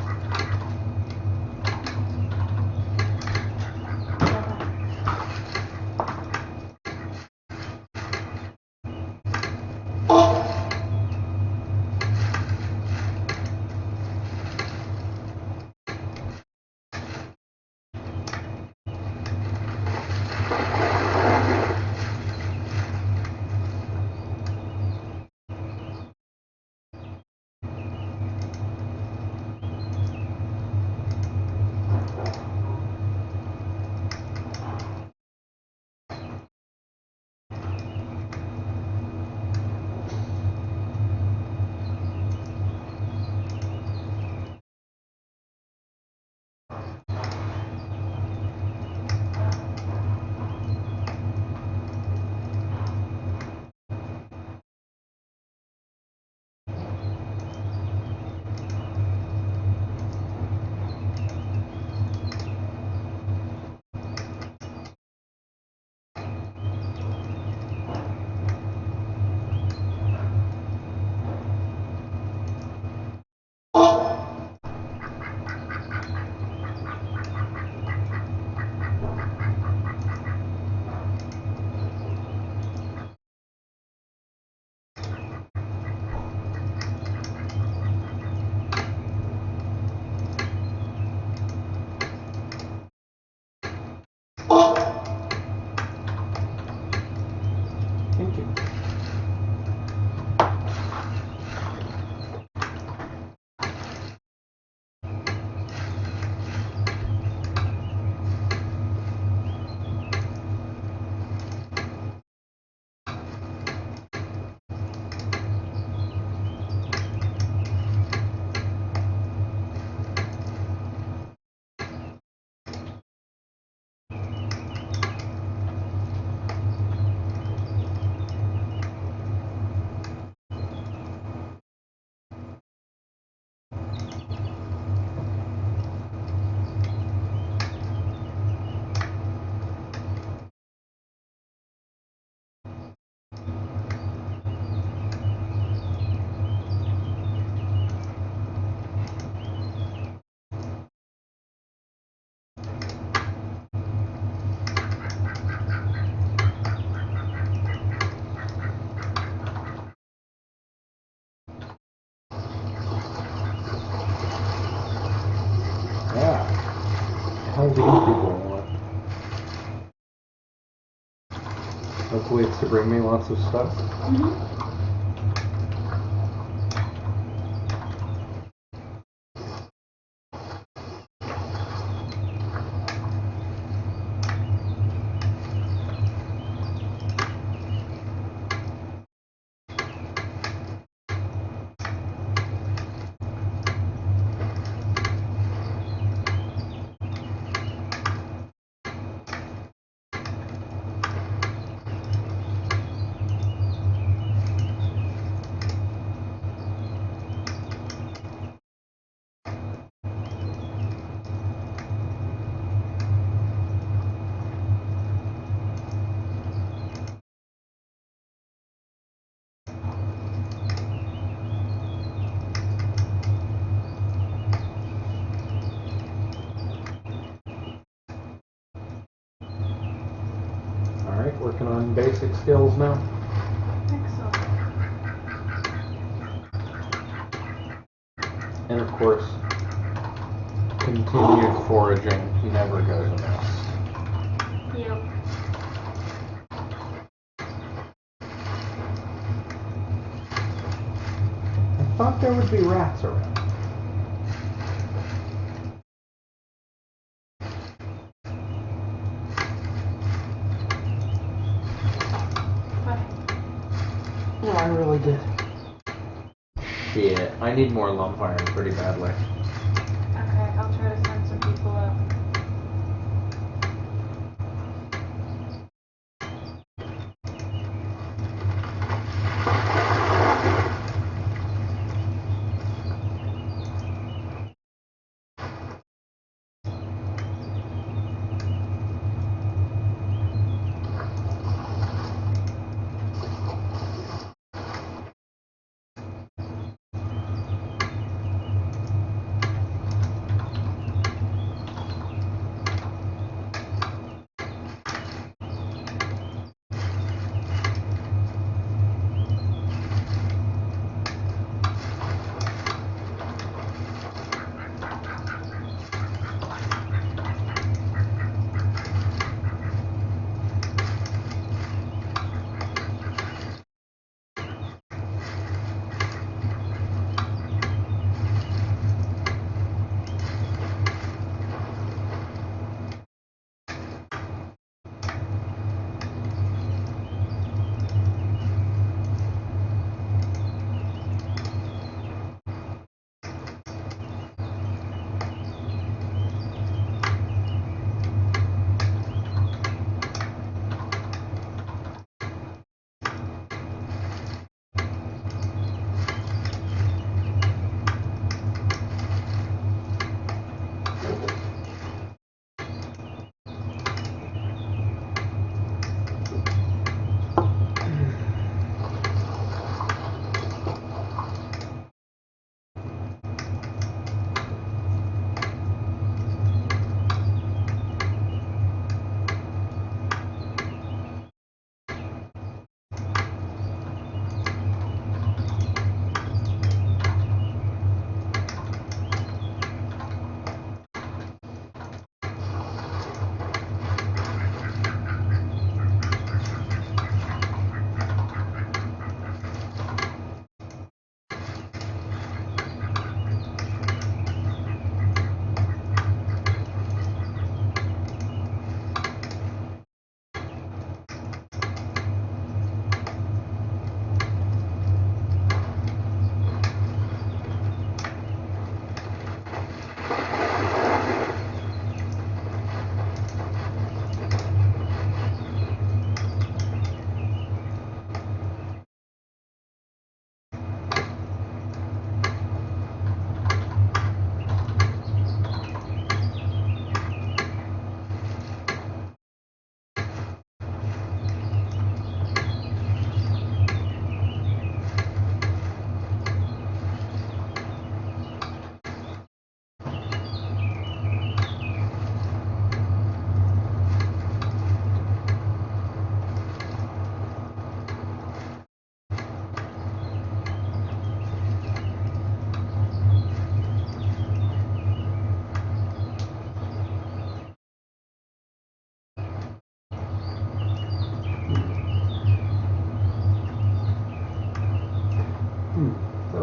Thank you. Yeah. How do these people want? Hopefully it's to bring me lots of stuff. Alright, working on basic skills now. Excellent. And of course, continued foraging never goes amiss. Yep. I thought there would be rats around. No, I really did. Shit, I need more lump iron pretty badly. Okay, I'll try to send some people up.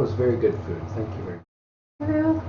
was very good food. Thank you very much. Hello.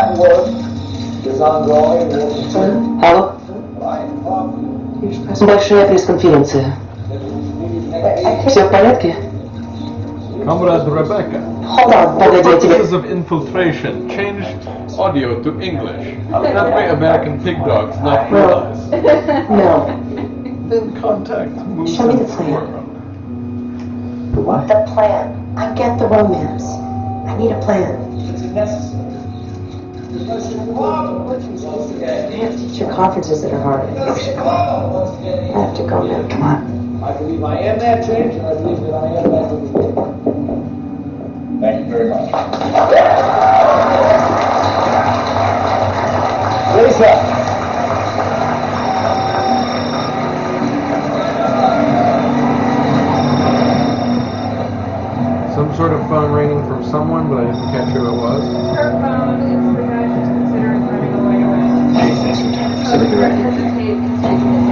That work is ongoing. Алло? Большая пресс-конференция. Все в порядке? Comrade Rebecca. Hold on, погоди, я тебе... Purposes of infiltration. Change audio to English. That way American pig dogs not realize. No. Then contact moves Show me the and plan. Wurm. The what? The plan. I get the romance. I need a plan. Is it necessary? I have teacher conferences that are hard. I have to go now. Come on. I believe I am that change, and I believe that I am that relief. Thank you very much. Lisa! Some sort of phone ringing from someone, but I didn't catch who it was. Her phone is the guy she's considering running away with. Hey, thanks for time. So don't hesitate in taking this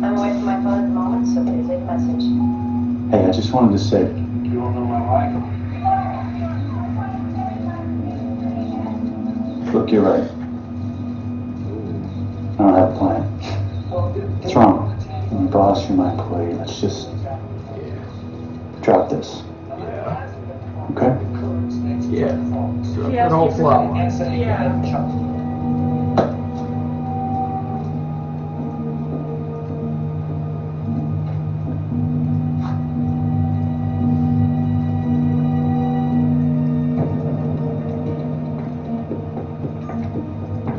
I'm away from my phone at the moment, so please leave a message. Hey, I just wanted to say, You don't know my wife? look, you're right. I don't have a plan. What's wrong? You're my boss, you're my employee. Let's just drop this, Yeah. okay? Yeah. She The asked whole you for plot something. line. Yeah.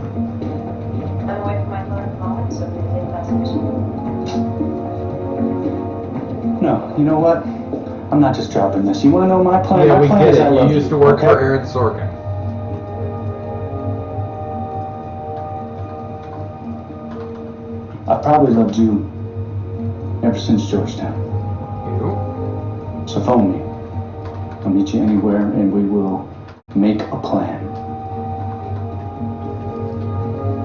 I'm away from my phone at the moment, so please leave a message. No, you know what? I'm not just dropping this. You want to know my plan? Yeah, My we plan get is I it. love You used to work okay? for Aaron Sorkin. I probably loved you ever since Georgetown. You? So phone me. I'll meet you anywhere and we will make a plan.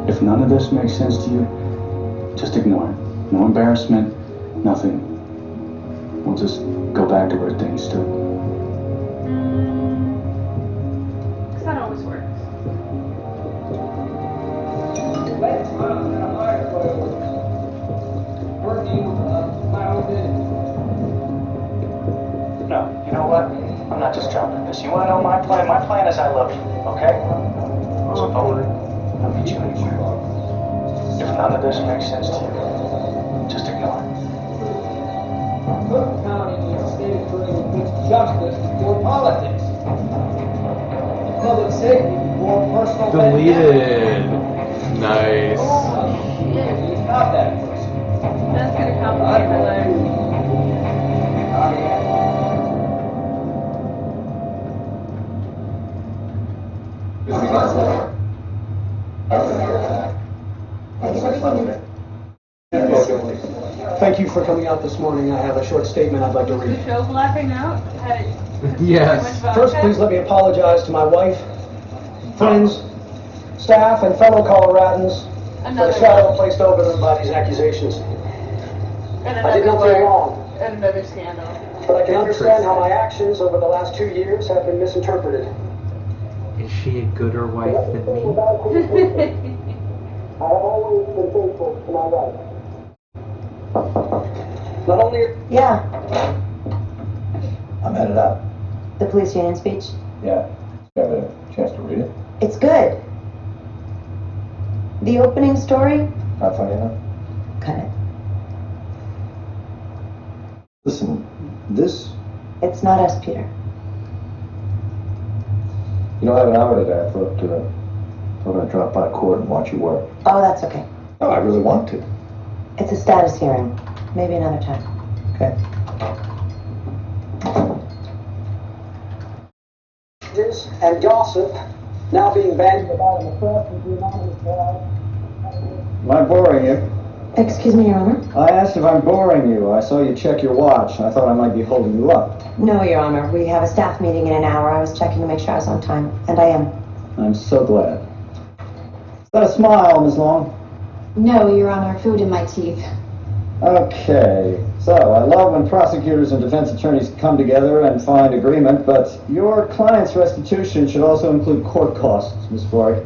If none of this makes sense to you, just ignore it. No embarrassment, nothing. We'll just go back to where things stood. Because that always works. Let's run in a microwave. Working loud No, you know what? I'm not just dropping this. You want to know my plan? My plan is I love you, okay? So phone me. I'll meet you anywhere. If none of this makes sense to you, just ignore it. Cook County is a state where puts justice before politics. Public safety before personal Deleted. Nice. He's not that person. That's going to complicate her life. Thank you for coming out this morning. I have a short statement I'd like to The read. show blacking out had it too much Yes. vodka. First, please let me apologize to my wife, friends, staff, and fellow Coloradans for the Another shadow one. placed over them by these accusations. And I did another nothing one. wrong, And another scandal. but I can understand how my actions over the last 2 years have been misinterpreted. Is she a gooder wife than me? I have always been faithful to my wife. Not only Yeah, I'm headed out. the police union speech. Yeah. You have a chance to read it? It's good. The opening story? Not funny enough? Cut it. Listen, this, It's not us, Peter. you know, I have an hour today. I thought we're going to drop by court and watch you work. Oh, that's okay. No, I really want to. It's a status hearing. Maybe another time. Okay. and gossip now being bandied about in the press with the anonymous blog. Am I boring you? Excuse me, Your Honor? I asked if I'm boring you. I saw you check your watch. I thought I might be holding you up. No, Your Honor. We have a staff meeting in an hour. I was checking to make sure I was on time, and I am. I'm so glad. Is that a smile, Ms. Long? No, Your Honor, food in my teeth. Okay. So, I love when prosecutors and defense attorneys come together and find agreement, but your client's restitution should also include court costs, Miss Flory.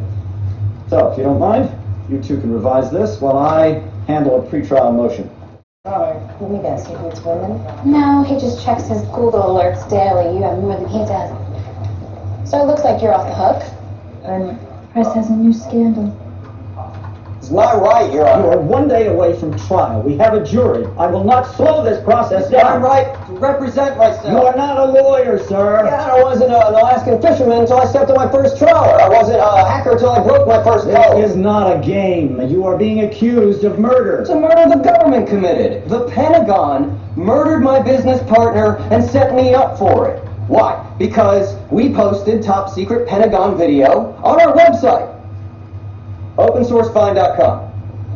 So, if you don't mind, you two can revise this while I handle a pretrial motion. Let me guess, he hates women? No, he just checks his Google alerts daily. You have more than he does. So it looks like you're off the hook. And Press has a new scandal. It's not right, Your You Honor. are 1 day away from trial. We have a jury. I will not slow this process It's down. my right to represent myself. You are not a lawyer, sir. Yeah, I wasn't an Alaskan fisherman until I stepped on my first trawler. I wasn't a hacker until I broke my first code. This is not a game. You are being accused of murder. It's a murder the government committed. The Pentagon murdered my business partner and set me up for it. Why? Because we posted top secret Pentagon video on our website, opensourcefind.com.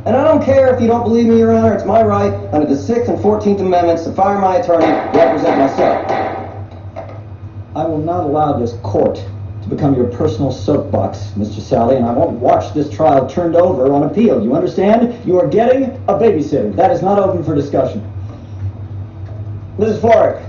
And I don't care if you don't believe me, Your Honor, it's my right under the 6th and 14th Amendments to fire my attorney, represent myself. I will not allow this court to become your personal soapbox, Mr. Sally, and I won't watch this trial turned over on appeal. You understand? You are getting a babysitter. That is not open for discussion. Mrs. Florrick,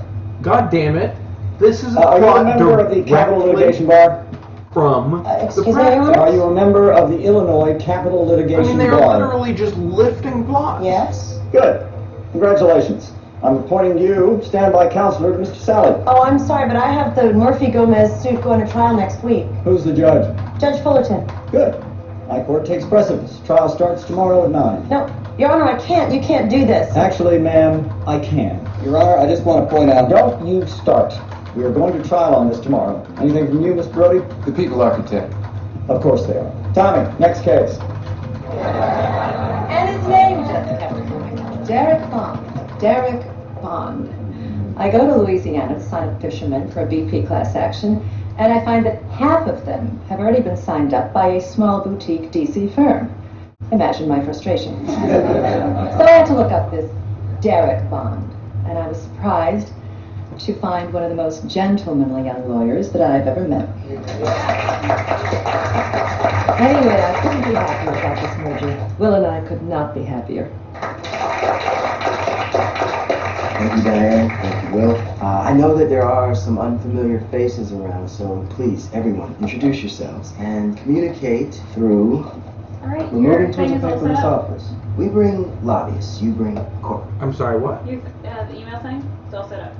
God damn it. This is a are you a plot member of the Capital directly Litigation Bar? from excuse the me, Your practice. Honor? Are you a member of the Illinois Capital I Litigation mean, they are Bar? literally just lifting plots. yes? Good. Congratulations. I'm appointing you standby counselor to Mr. Sally. Oh, I'm sorry, but I have the Murphy-Gomez suit going to trial next week. Who's the judge? Judge Fullerton. Good. My court takes precedence. Trial starts tomorrow at 9. No, Your Honor, I can't. You can't do this. Actually, ma'am, I can. Your Honor, I just want to point out... Don't you start. We are going to trial on this tomorrow. Anything from you, Miss Brody? The people architect. Of course they are. Tommy, next case. And his name, Jessica. Derek Bond. Derek Bond. I go to Louisiana to sign up fishermen for a BP class action, and I find that half of them have already been signed up by a small boutique DC firm. Imagine my frustration. So I had to look up this Derek Bond, and I was surprised to find one of the most gentlemanly young lawyers that I've ever met. Anyway, I couldn't be happier about this merger. Will and I could not be happier. Thank you, Diane. Thank you, Will. I know that there are some unfamiliar faces around, so please, everyone, introduce yourselves and communicate through Alright, we're your moving towards thing a is all paperless set up. office. We bring lobbyists, you bring corporate. I'm sorry, what? Your, the email thing, it's all set up.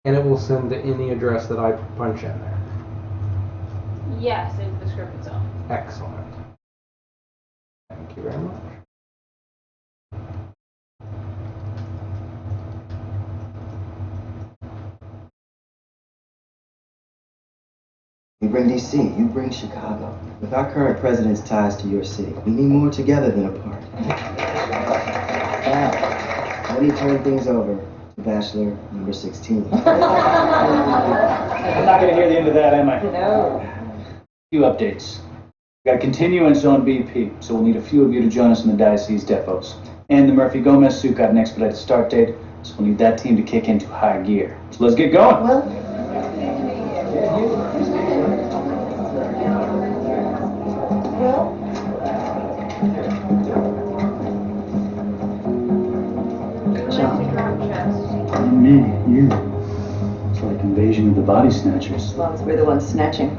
And it will send to any address that I punch in there. Yes, it's the script itself. Excellent. Thank you very much. We bring DC, you bring Chicago. With our current president's ties to your city, we need more together than apart. Now, let me turn things over to Bachelor number 16. I'm not going to hear the end of that, am I? No. Few updates. We got a continuance on BP, so we'll need a few of you to join us in the diocese depots. And the Murphy-Gomez suit got an expedited start date, so we'll need that team to kick into high gear. So let's get going. Well, You. It's like invasion of the body snatchers. As long as we're the ones snatching.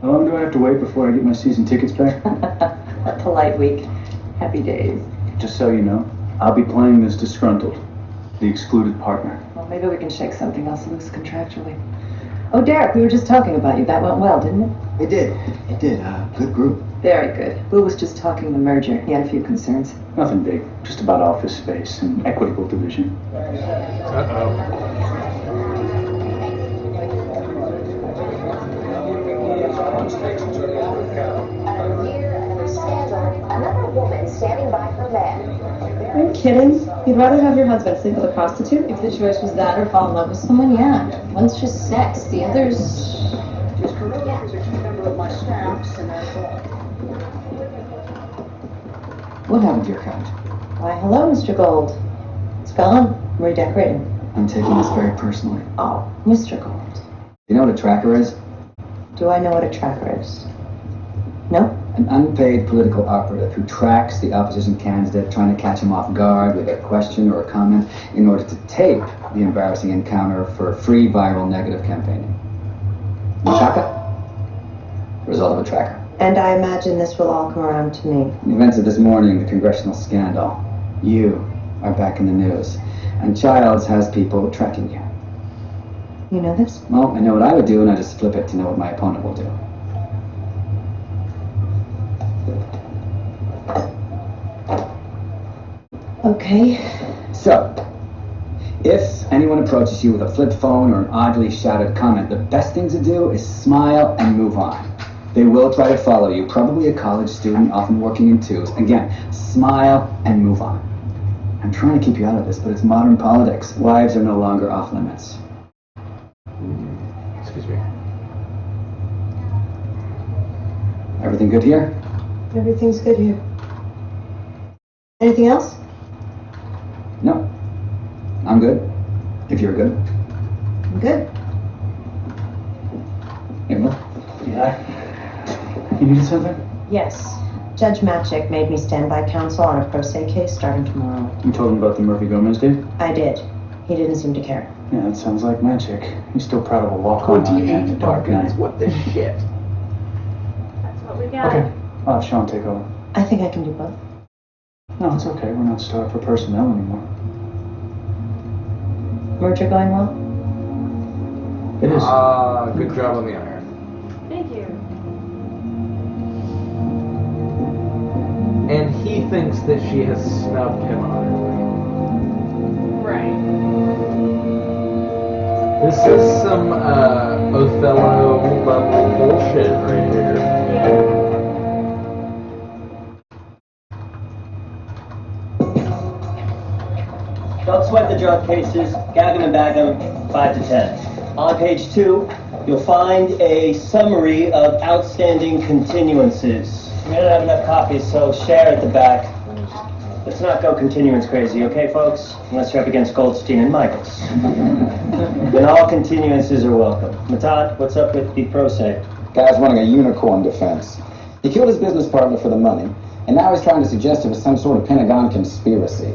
How long do I have to wait before I get my season tickets back? A polite week. Happy days. Just so you know, I'll be playing this disgruntled, the excluded partner. Well, maybe we can shake something else loose contractually. Oh, Derek, we were just talking about you. That went well, didn't it? It did. It did. Good group. Very good. Will was just talking the merger. He had a few concerns. Nothing big, just about office space and equitable division. Another woman standing by her man. Are you kidding? You'd rather have your husband sleep with a prostitute? If the choice was that or fall in love with someone, yeah. One's just sex, the other's... What happened to your couch? Why, hello, Mr. Gold. It's gone. I'm redecorating. I'm taking this very personally. Oh, Mr. Gold. You know what a tracker is? Do I know what a tracker is? No? An unpaid political operative who tracks the opposition candidate, trying to catch him off guard with a question or a comment in order to tape the embarrassing encounter for free viral negative campaigning. Machaka? Result of a tracker. And I imagine this will all come around to me. The events of this morning, the congressional scandal. You are back in the news. And Childs has people tracking you. You know this? Well, I know what I would do, and I just flip it to know what my opponent will do. Okay. So, if anyone approaches you with a flip phone or an oddly shouted comment, the best thing to do is smile and move on. They will try to follow you, probably a college student, often working in twos. Again, smile and move on. I'm trying to keep you out of this, but it's modern politics. Wives are no longer off limits. Excuse me. Everything good here? Everything's good here. Anything else? No. I'm good. If you're good. I'm good. Emma? Yeah? You needed something? Yes. Judge Matchik made me standby counsel on a pro se case starting tomorrow. You told him about the Murphy Gomez dude? I did. He didn't seem to care. Yeah, that sounds like magic. He's still proud of a walk-on on in the dark night. What the shit? That's what we got. Okay, I'll have Sean take over. I think I can do both. No, it's okay. We're not starved for personnel anymore. Merger going well? It is. Good job on the iron. Thank you. And he thinks that she has snubbed him utterly. Right. This is some Othello level bullshit right here. Yeah. Don't sweat the drug cases. Gag them and bag them 5 to 10. On page 2, you'll find a summary of outstanding continuances. We don't have enough copies, so share at the back. Let's not go continuance crazy, okay, folks? Unless you're up against Goldstein and Michaels. Then all continuances are welcome. Matan, what's up with the pro se? Guy's running a unicorn defense. He killed his business partner for the money, and now he's trying to suggest it was some sort of Pentagon conspiracy.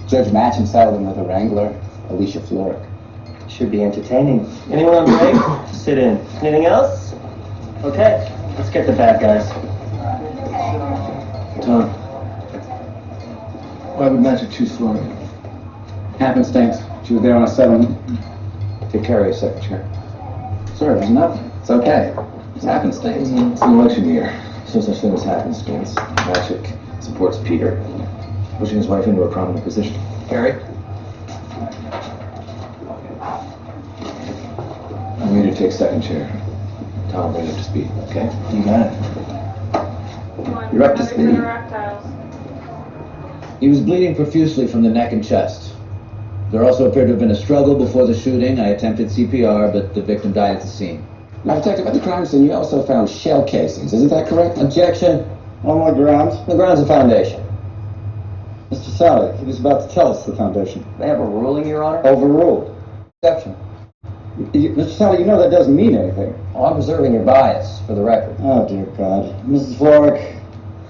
Judge Matcham saddled him with a wrangler, Alicia Floric. Should be entertaining. Anyone on break? Sit in. Anything else? Okay, let's get the bad guys. Tom, why would Magic choose Florida? Happenstance. She was there on a settlement. Take care of your secretary. Sir, there's nothing. It's okay. It's happenstance. It's an election year. There's no such thing as happenstance. Magic supports Peter, pushing his wife into a prominent position. Harry? I'm ready to take second chair. Tom, bring up to speed, okay? You got it. Come on, You're up to another speed. set of rock tiles. He was bleeding profusely from the neck and chest. There also appeared to have been a struggle before the shooting. I attempted CPR, but the victim died at the scene. Now, Detective, at the crime scene, you also found shell casings. Isn't that correct? Objection. On what grounds? The grounds of foundation. Mr. Sally, he was about to tell us the foundation. They have a ruling, Your Honor? Overruled. Exception. Mr. Sally, you know that doesn't mean anything. Oh, I'm preserving your bias, for the record. Oh, dear God. Mrs. Floric.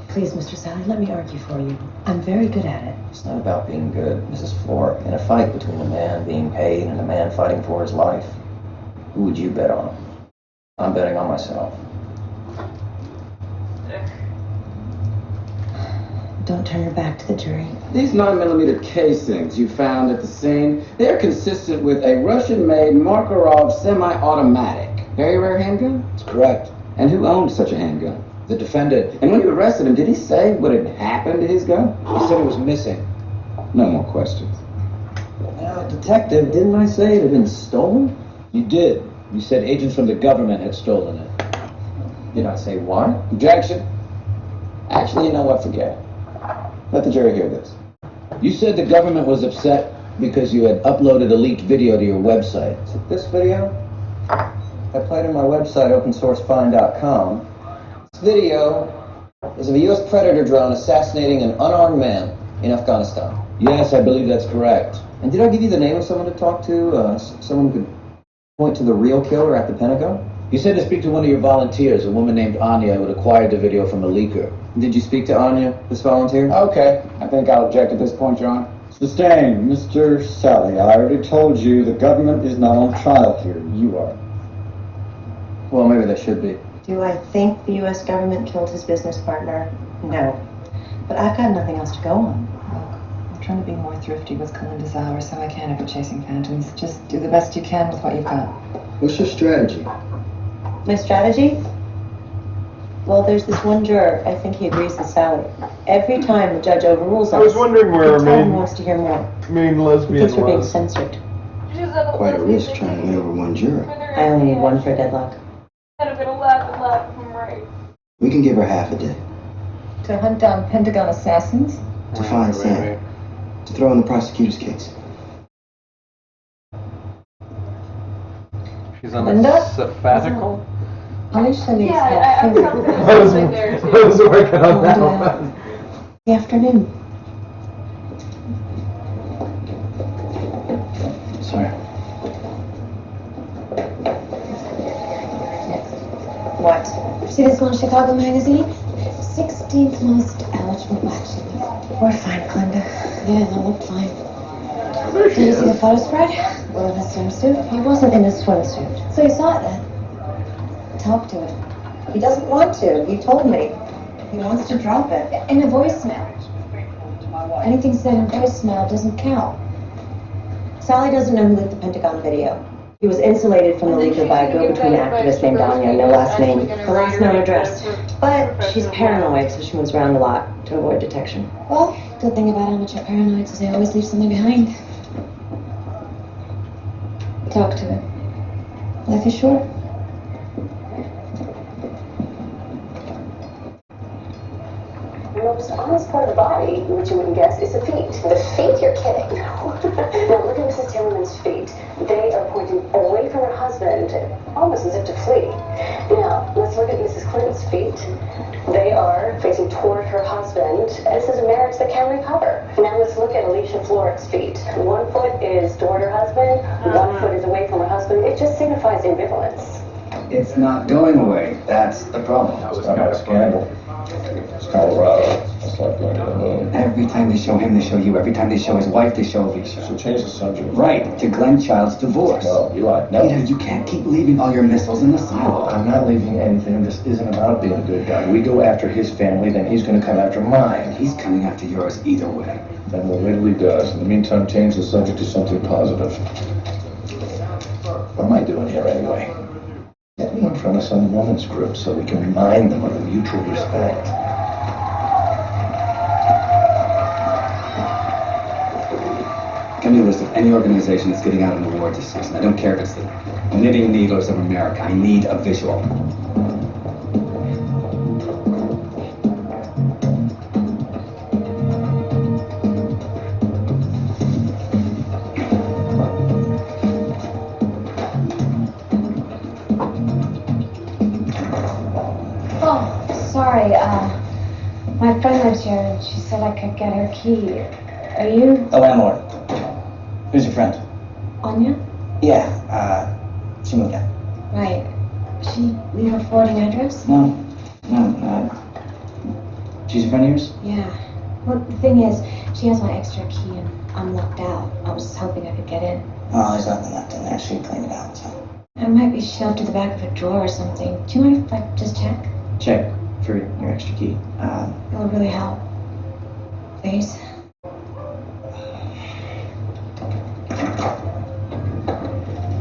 Please, Mr. Sally, let me argue for you. I'm very good at it. It's not about being good, Mrs. Floric. In a fight between a man being paid and a man fighting for his life, who would you bet on? I'm betting on myself. Don't turn your back to the jury. These 9mm casings you found at the scene, they're consistent with a Russian-made Makarov semi-automatic. Very rare handgun? That's correct. And who owned such a handgun? The defendant. And when you arrested him, did he say what had happened to his gun? He said it was missing. No more questions. Now, Detective, didn't I say it had been stolen? You did. You said agents from the government had stolen it. Did I say why? Objection. Actually, you know what? Forget it. Let the jury hear this. You said the government was upset because you had uploaded a leaked video to your website. Is it this video? I played on my website, opensourcefind.com. This video is of a U.S. Predator drone assassinating an unarmed man in Afghanistan. Yes, I believe that's correct. And did I give you the name of someone to talk to? Someone who could point to the real killer at the Pentagon? You said to speak to one of your volunteers, a woman named Anya who had acquired the video from a leaker. Did you speak to Anya, this volunteer? Okay, I think I'll object at this point, Your Honor. Sustained. Mr. Sally, I already told you the government is not on trial here. You are. Well, maybe they should be. Do I think the U.S. government killed his business partner? No. But I've got nothing else to go on. Look, I'm trying to be more thrifty with Calinda's hours so I can if we're chasing phantoms. Just do the best you can with what you've got. What's your strategy? My strategy? Well, there's this one juror. I think he agrees with Sally. Every time the judge overrules us, I was wondering where he wants to hear more. main He lesbian thinks we're being was. censored. Quite a risk trying to win over one juror. I only need one for deadlock. I'm gonna laugh and laugh if I'm right. We can give her half a day. To hunt down Pentagon assassins? To find Sam. To throw in the prosecutor's case. She's on Linda? a sabbatical? Alicia needs Yeah, I'm help. something I was there too. working on that one. The afternoon. Sorry. What? See this one Chicago magazine? 16th most eligible bachelor. We're fine, Glenda. Yeah, they looked fine. There she Did you see the is. photo spread? Well, in a swimsuit? He wasn't in a swimsuit. So you saw it then? Talk to it. He doesn't want to. He told me. He wants to drop it. In a voicemail. Anything said in voicemail doesn't count. Sally doesn't know who leaked the Pentagon video. He was insulated from the leaker by a go-between activist named Anya, no last name, her last known address. But she's paranoid, so she moves around a lot to avoid detection. Well, good thing about amateur paranoids is they always leave something behind. Talk to it. Life is short. The most honest part of the body, which you wouldn't guess, is the feet. The feet? You're kidding. Now look at Mrs. Timmerman's feet. They are pointing away from her husband, almost as if to flee. Now, let's look at Mrs. Clinton's feet. They are facing toward her husband. This is a marriage that can recover. Now let's look at Alicia Florrick's feet. One foot is toward her husband, one foot is away from her husband. It just signifies ambivalence. It's not going away. That's the problem. It's not a scandal. It's Colorado. It's like going to the moon. Every time they show him, they show you. Every time they show his wife, they show Alicia. So change the subject. Right, to Glenn Child's divorce. No, Eli, no. Peter, you can't keep leaving all your missiles in the silo. I'm not leaving anything. This isn't about being a good guy. We go after his family, then he's going to come after mine. He's coming after yours either way. Then we'll wait till he does. In the meantime, change the subject to something positive. What am I doing here anyway? Get me in front of some women's group so we can remind them of the mutual respect. Give me a list of any organization that's getting out an award this season. I don't care if it's the Knitting Needlers of America. I need a visual. Oh, sorry. My friend lives here and she said I could get her key. Are you The landlord. Who's your friend? Anya? Yeah, she moved out. Right. She leave her forwarding address? No, she's a friend of yours? Yeah. Well, the thing is, she has my extra key and I'm locked out. I was hoping I could get in. Oh, there's nothing left in there. She cleaned it out, so. It might be shoved to the back of a drawer or something. Do you mind if I just check? Check for your extra key. It would really help. Please.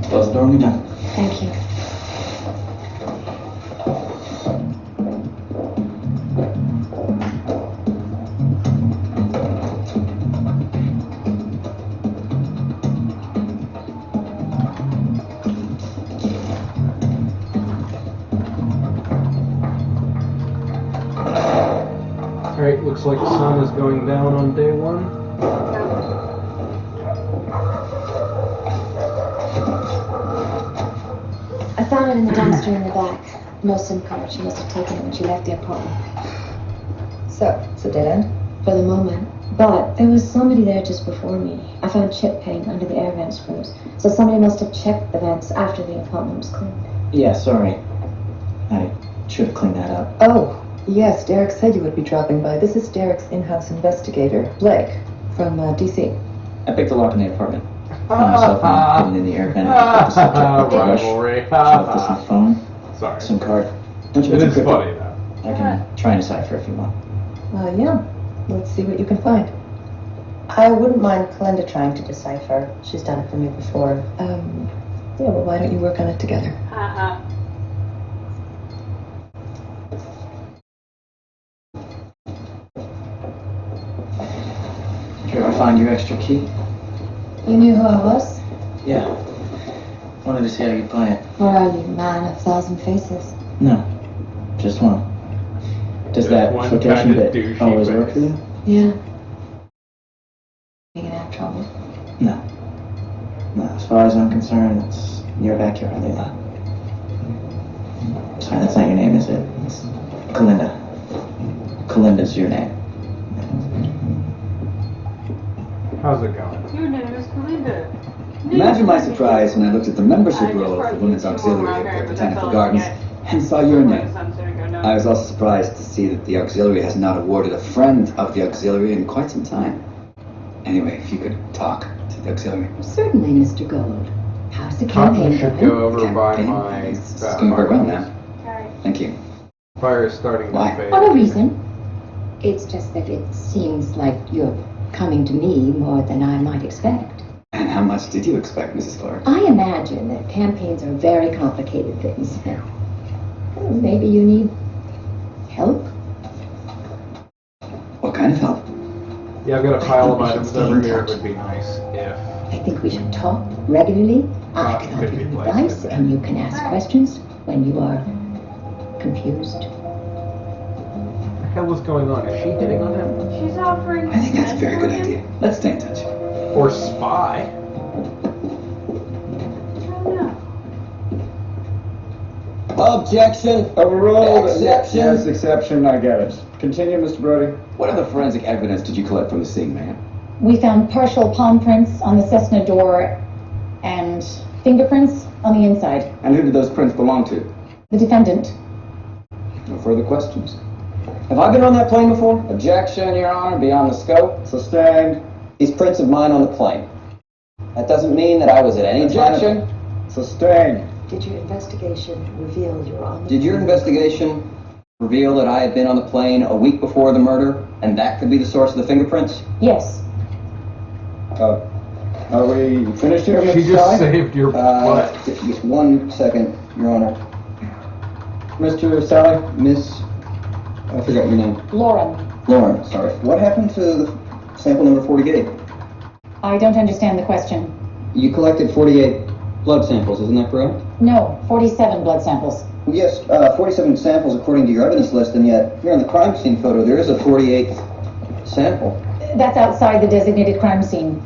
Close the door when you're done. Thank you. Alright, looks like the sun is going down on day one. I found it in the dumpster in the back. No SIM card. She must have taken it when she left the apartment. So, it's a dead end? For the moment. But there was somebody there just before me. I found chip paint under the air vent screws. So somebody must have checked the vents after the apartment was cleaned. Yeah, sorry. I should have cleaned that up. Oh, yes, Derek said you would be dropping by. This is Derek's in-house investigator, Blake, from D.C. I picked a lock in the apartment. Found myself hidden in the air vent of the subject of the rush. Rivalry. Shoved this on the phone. Sorry. SIM card. Don't you It think is it's funny though. I can try and decipher if you want. Yeah. Let's see what you can find. I wouldn't mind Kalinda trying to decipher. She's done it for me before. Yeah, well, why don't you work on it together? Haha. Did you ever find your extra key? You knew who I was? Yeah. Wanted to see how you play it. Or are you man of 1,000 faces? No. Just one. Does Just that one flotation kinda bit douchey always face. work for you? Yeah. You gonna have trouble? No. No, as far as I'm concerned, it's your backyard, Leela. Sorry, that's not your name, is it? It's Kalinda. Kalinda's your name. How's it going? Your name is Kalinda. Imagine my surprise when I looked at the membership roll of the Women's Auxiliary at the Botanical Gardens and saw your name. I was also surprised to see that the auxiliary has not awarded a friend of the auxiliary in quite some time. Anyway, if you could talk to the auxiliary. Certainly, Mr. Gold. How's the Cotton campaign should going? go over by Campaign? my It's going very well now. Thank you. Fire is starting Why? to fade. For no reason. It's just that it seems like you're coming to me more than I might expect. And how much did you expect, Mrs. Clark? I imagine that campaigns are very complicated things. Maybe you need help? What kind of help? Yeah, I've got a pile of items over here. It would be nice if I think we should talk regularly. I can could offer be you placed advice, in and you can ask questions when you are confused. What the hell is going on? Is she hitting on him? She's offering. I think that's a very good idea. Let's stay in touch. Or spy? Objection. Overruled. Exception. Yes, exception. I get it. Continue, Mr. Brody. What other forensic evidence did you collect from the scene, ma'am? We found partial palm prints on the Cessna door and fingerprints on the inside. And who did those prints belong to? The defendant. No further questions. Have I been on that plane before? Objection, Your Honor, beyond the scope. Sustained. These prints of mine on the plane. That doesn't mean that I was at any Objection. time. Sustained. Did your investigation reveal you were on the Did your investigation reveal that I had been on the plane a week before the murder, and that could be the source of the fingerprints? Yes. Are we finished here, Mr. She just Sally? saved your butt. Just 1 second, Your Honor. Mr. Sally? Miss, I forgot your name. Lauren. Lauren, sorry. What happened to the sample number 48? I don't understand the question. You collected 48 blood samples, isn't that correct? No, 47 blood samples. Yes, 47 samples according to your evidence list, and yet here on the crime scene photo there is a 48th sample. That's outside the designated crime scene.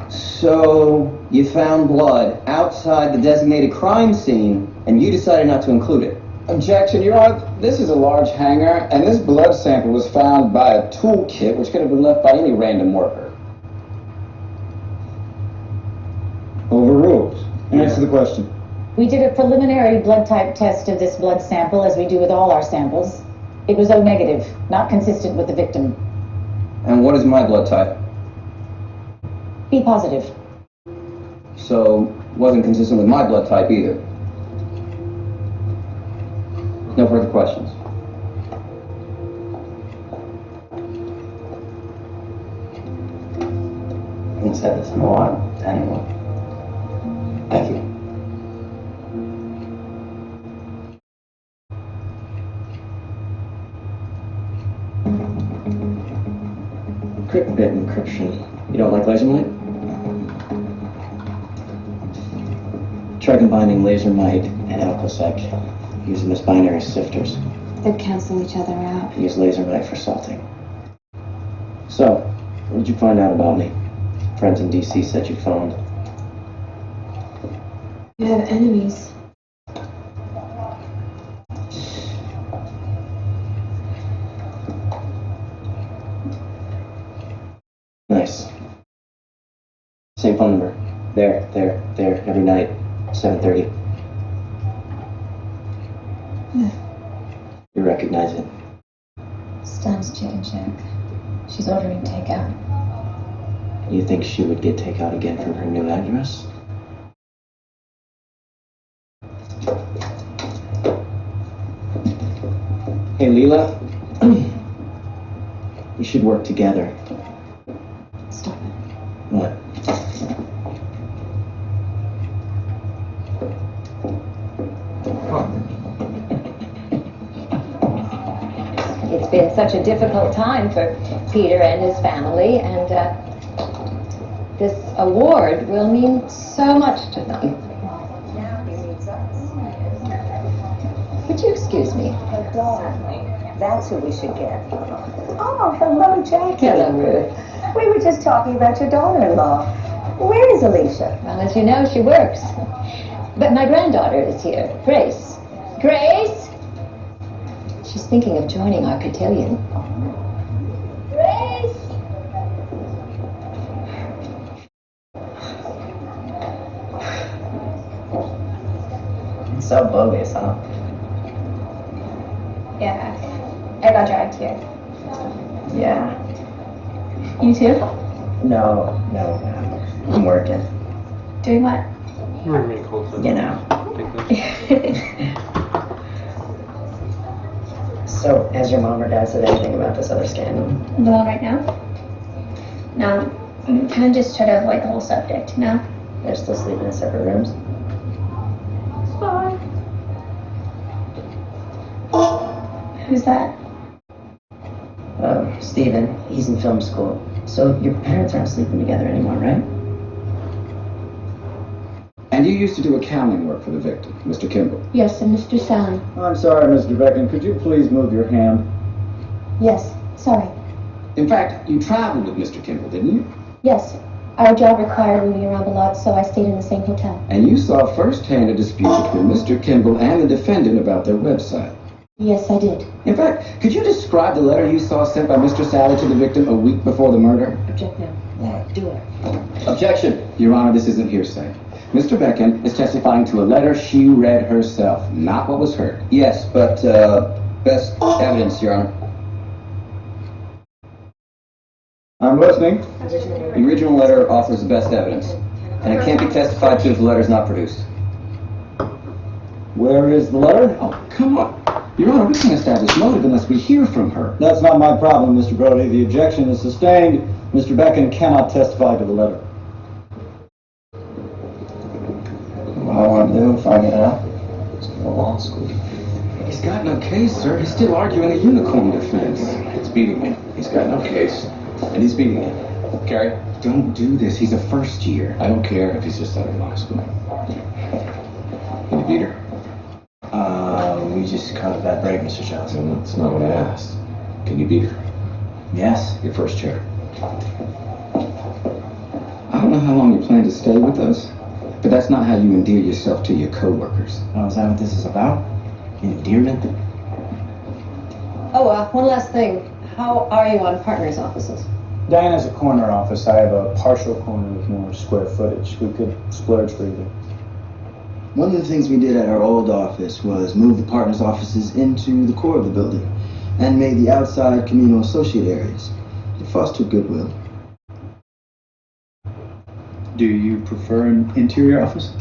So you found blood outside the designated crime scene, and you decided not to include it. Objection, Your Honor. This is a large hangar, and this blood sample was found by a toolkit which could have been left by any random worker. Overruled. Answer the question. We did a preliminary blood type test of this blood sample, as we do with all our samples. It was O negative, not consistent with the victim. And what is my blood type? B positive. So wasn't consistent with my blood type either. No further questions. I haven't said this in a while to anyone. Thank you. Crypt bit encryption. You don't like laser light? Try combining laser might and AlcoSec using this binary sifters. They'd cancel each other out. Use laser might for salting. So, what did you find out about me? Friends in DC said you phoned. You have enemies. Nice. Same phone number. There, every night, 7:30. You recognize it? Stan's change, Jack. She's ordering takeout. You think she would get takeout again from her new address? Hey, Leela. We should work together. Stop it. What? It's been such a difficult time for Peter and his family, and this award will mean so much to them. Now he needs us. Would you excuse me? Her daughter. That's who we should get. Oh, hello, Jackie. Hello, Ruth. We were just talking about your daughter-in-law. Where is Alicia? Well, as you know, she works. But my granddaughter is here, Grace. Grace! She's thinking of joining our cotillion. Grace! So bogus, huh? Yeah. I got dragged here. Yeah. You too? No. I'm working. Doing what? You remain close. You know. So, has your mom or dad said anything about this other scandal? The one right now? No. I'm kind of just try to avoid the whole subject, you know? They're still sleeping in separate rooms? Bye. Who's that? Steven. He's in film school. So, your parents aren't sleeping together anymore, right? And you used to do accounting work for the victim, Mr. Kimball. Yes, and Mr. Sally. I'm sorry, Mr. Becken. Could you please move your hand? Yes, sorry. In fact, you traveled with Mr. Kimball, didn't you? Yes, our job required moving around a lot, so I stayed in the same hotel. And you saw firsthand a dispute between Mr. Kimball and the defendant about their website. Yes, I did. In fact, could you describe the letter you saw sent by Mr. Sally to the victim a week before the murder? Object now. Yeah, do it. Objection! Your Honor, this isn't hearsay. Mr. Becken is testifying to a letter she read herself, not what was heard. Yes, but, best evidence, Your Honor. I'm listening. The original letter offers the best evidence, and it can't be testified to if the letter is not produced. Where is the letter? Oh, come on. Your Honor, we can't establish motive unless we hear from her. That's not my problem, Mr. Brody. The objection is sustained. Mr. Becken cannot testify to the letter. What I want to do, find it out. Let's go to law school. He's got no case, sir. He's still arguing a unicorn defense. It's beating me. He's got no case. And he's beating me. Carrie? Don't do this. He's a first year. I don't care if he's just out of law school. Can you beat her? We just caught a bad break, Mr. Johnson. That's not what I asked. Can you beat her? Yes. Your first chair. I don't know how long you plan to stay with us, but that's not how you endear yourself to your coworkers. Oh, is that what this is about? Endearment? Oh, one last thing. How are you on partners' offices? Diana's a corner office. I have a partial corner with more square footage. We could splurge for either. One of the things we did at our old office was move the partners' offices into the core of the building and made the outside communal associate areas. It fostered goodwill. Do you prefer an interior office?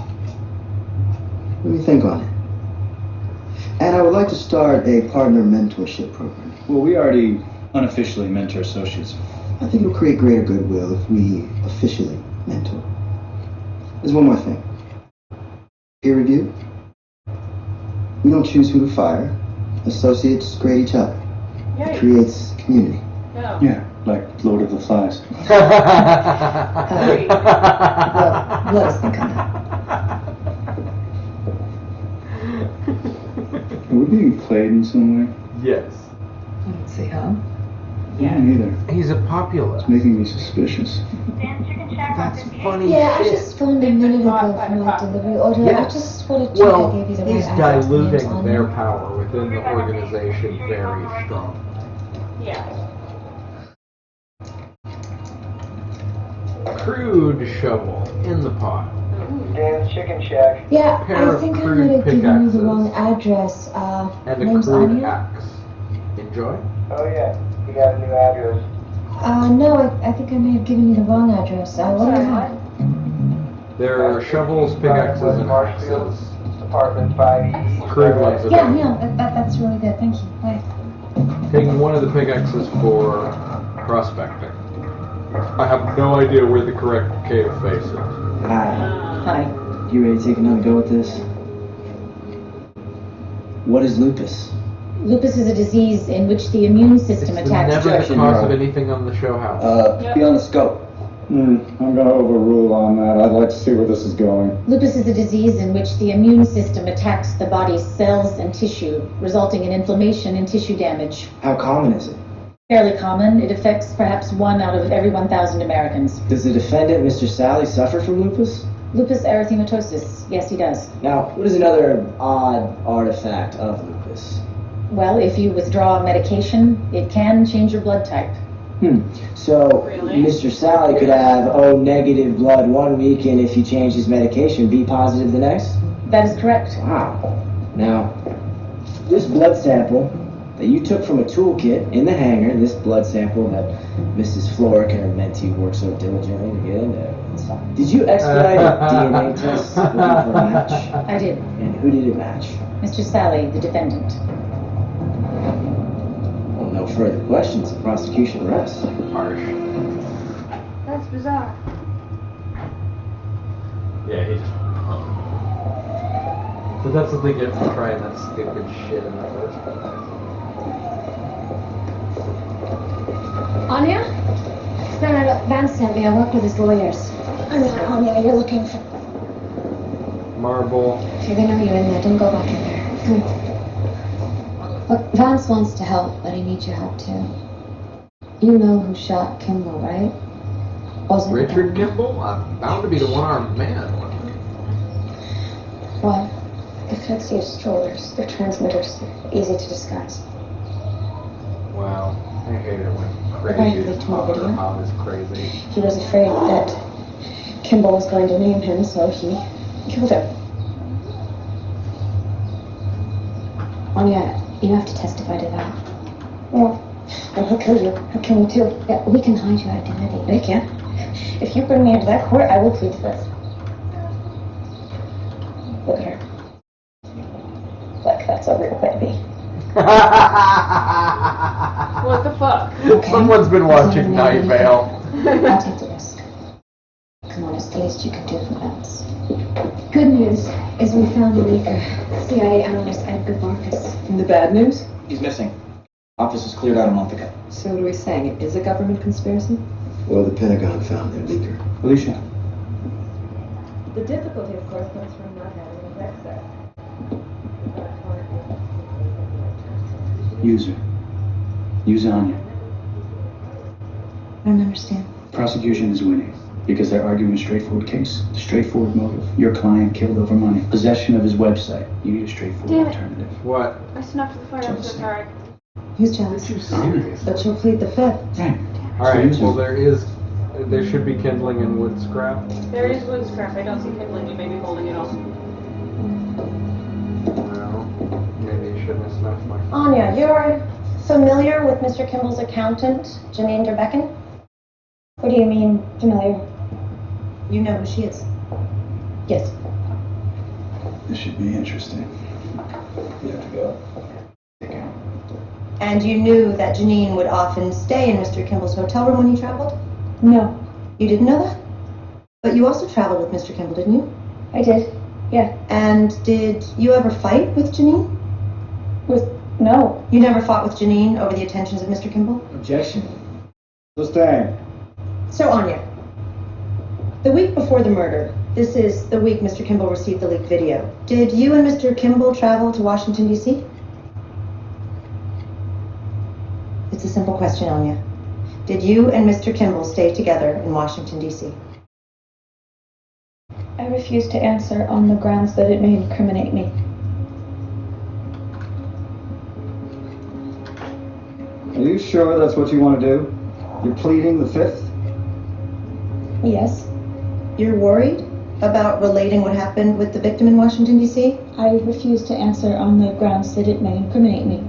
Let me think on it. And I would like to start a partner mentorship program. Well, we already unofficially mentor associates. I think it'll create greater goodwill if we officially mentor. There's one more thing. Peer review. We don't choose who to fire. Associates grade each other. It creates community. No. Yeah, like Lord of the Flies. Well, let us think on that. Are we being played in some way? Yes. I don't see how. Yeah, neither. He's a populist. It's making me suspicious. That's funny Yeah, I shit. just phoned a minute ago from my delivery order. Yes. I just wanted to check I gave you the He's right address and names diluting on their them. power within the organization very strong. Yeah. Crude shovel in the pot. Dan's Chicken Shack. Yeah, Pair I of think I crude might have given you the pickaxes. wrong address. And a name's crude Anya? axe. Enjoy? Oh yeah, you got a new address. No, I think I may have given you the wrong address. What do you have? There are shovels, pickaxes, and Marshfield, axes. apartment 5E. Crude ones. Yeah, that's really good. Thank you. Bye. Taking one of the pickaxes for prospecting. I have no idea where the correct cave face is. Hi. Hi. You ready to take another go at this? What is lupus? Lupus is a disease in which the immune system It's attacks. never the cause of anything on the show house. Be on the scope. I'm gonna overrule on that. I'd like to see where this is going. Lupus is a disease in which the immune system attacks the body's cells and tissue, resulting in inflammation and tissue damage. How common is it? Fairly common. It affects perhaps 1 out of every 1,000 Americans. Does the defendant, Mr. Sally, suffer from lupus? Lupus erythematosus. Yes, he does. Now, what is another odd artifact of lupus? Well, if you withdraw medication, it can change your blood type. So, Mr. Sally could have O negative blood 1 week, and if he changed his medication, B positive the next? That is correct. Wow. Now, this blood sample that you took from a toolkit in the hangar, this blood sample that Mrs. Floric and her mentee worked so diligently to get in there. Did you expedite a DNA test looking for a match? I did. And who did it match? Mr. Sally, the defendant. Well, no further questions. The prosecution rests. Harsh. That's bizarre. Yeah, he's But that's what they get for trying that stupid shit in the first place. Anya? Vance sent me. I work with his lawyers. I'm not Anya. You're looking for... Marble. Okay, they know you're in there. Don't go back in there. Come on. Look, Vance wants to help, but he needs your help too. You know who shot Kimball, right? Wasn't it Richard Kimball? I'm bound to be the one-armed man. What? The feds use strollers. They're transmitters. Easy to disguise. Wow. I hate it when Right, crazy they is told hot you. or hot is crazy. He was afraid that Kimball was going to name him, so he killed him. Anya, you have to testify to that. Well, he'll kill you. He'll kill me too. Yeah, we can hide your identity. They can. If you bring me into that court, I will plead to this. Look at her. Like that's a real baby. What the fuck? Okay. Someone's been watching Night Vale. I'll take the risk. Come on, it's the least you can do for Vance. Good news is we found a leaker. CIA analyst Edgar Marcus. And the bad news? He's missing. Office was cleared out a month ago. So what are we saying? It is a government conspiracy? Well, the Pentagon found their leaker. Alicia. The difficulty, of course, comes from not having a access. User. Use Anya. I don't understand. Prosecution is winning because they're arguing a straightforward case. Straightforward motive. Your client killed over money. Possession of his website. You need a straightforward Damn it. alternative. What? I snuffed the fire. I'm so sorry. Who's jealous? Serious? But she'll plead the fifth. Right. Alright, well there should be kindling and wood scrap. There is wood scrap. I don't see kindling. You may be holding it all. Well, maybe you shouldn't have snuffed my phone. Anya, you're familiar with Mr. Kimball's accountant, Janine Derbecken? What do you mean, familiar? You know who she is? Yes. This should be interesting. You have to go. And you knew that Janine would often stay in Mr. Kimball's hotel room when he traveled? No. You didn't know that? But you also traveled with Mr. Kimball, didn't you? I did, yeah. And did you ever fight with Janine? No. You never fought with Janine over the attentions of Mr. Kimball? Objection. Sustained. So, Anya, the week before the murder, this is the week Mr. Kimball received the leaked video, did you and Mr. Kimball travel to Washington, D.C.? It's a simple question, Anya. Did you and Mr. Kimball stay together in Washington, D.C.? I refuse to answer on the grounds that it may incriminate me. Are you sure that's what you want to do? You're pleading the fifth? Yes. You're worried about relating what happened with the victim in Washington, D.C.? I refuse to answer on the grounds that it may incriminate me.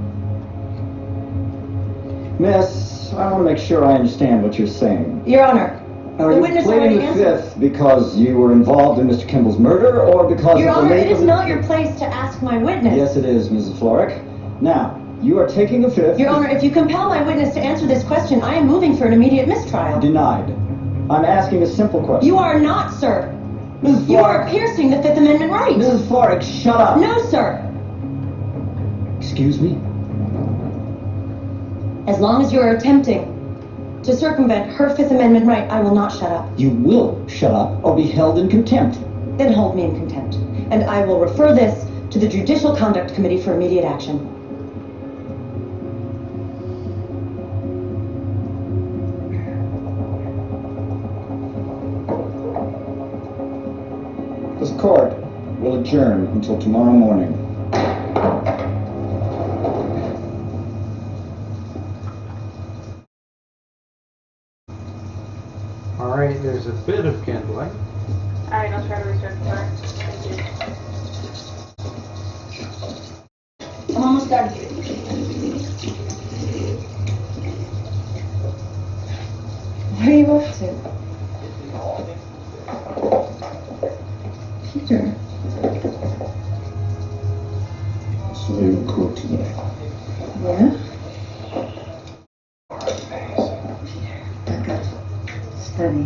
Miss, I want to make sure I understand what you're saying. Your Honor, Are the you witness pleading already the answered. fifth because you were involved in Mr. Kimball's murder, or because Your of the Honor, late it is of the- not your place to ask my witness. Yes, it is, Mrs. Florrick. Now, you are taking the fifth. Your Honor, if you compel my witness to answer this question, I am moving for an immediate mistrial. Denied. I'm asking a simple question. You are not, sir. Mrs. You are Florrick. piercing the Fifth Amendment right. Mrs. Florrick, shut up. No, sir. Excuse me? As long as you are attempting to circumvent her Fifth Amendment right, I will not shut up. You will shut up or be held in contempt. Then hold me in contempt. And I will refer this to the Judicial Conduct Committee for immediate action. This court will adjourn until tomorrow morning. Alright, there's a bit of kindling. Alright, I'll try to restart the car. Thank you. I'm almost done here. What are you up to? Peter. So they were cool today. Yeah? Study.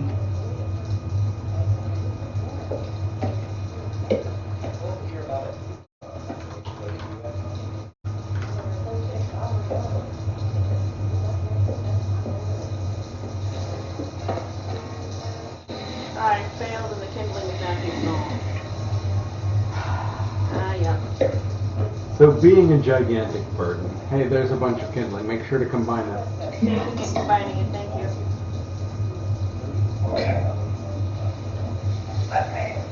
I failed and the kindling is now too small. Yeah. So being a gigantic burden. Hey, there's a bunch of kindling. Make sure to combine it. Keep combining it, thank you. Okay. Let me.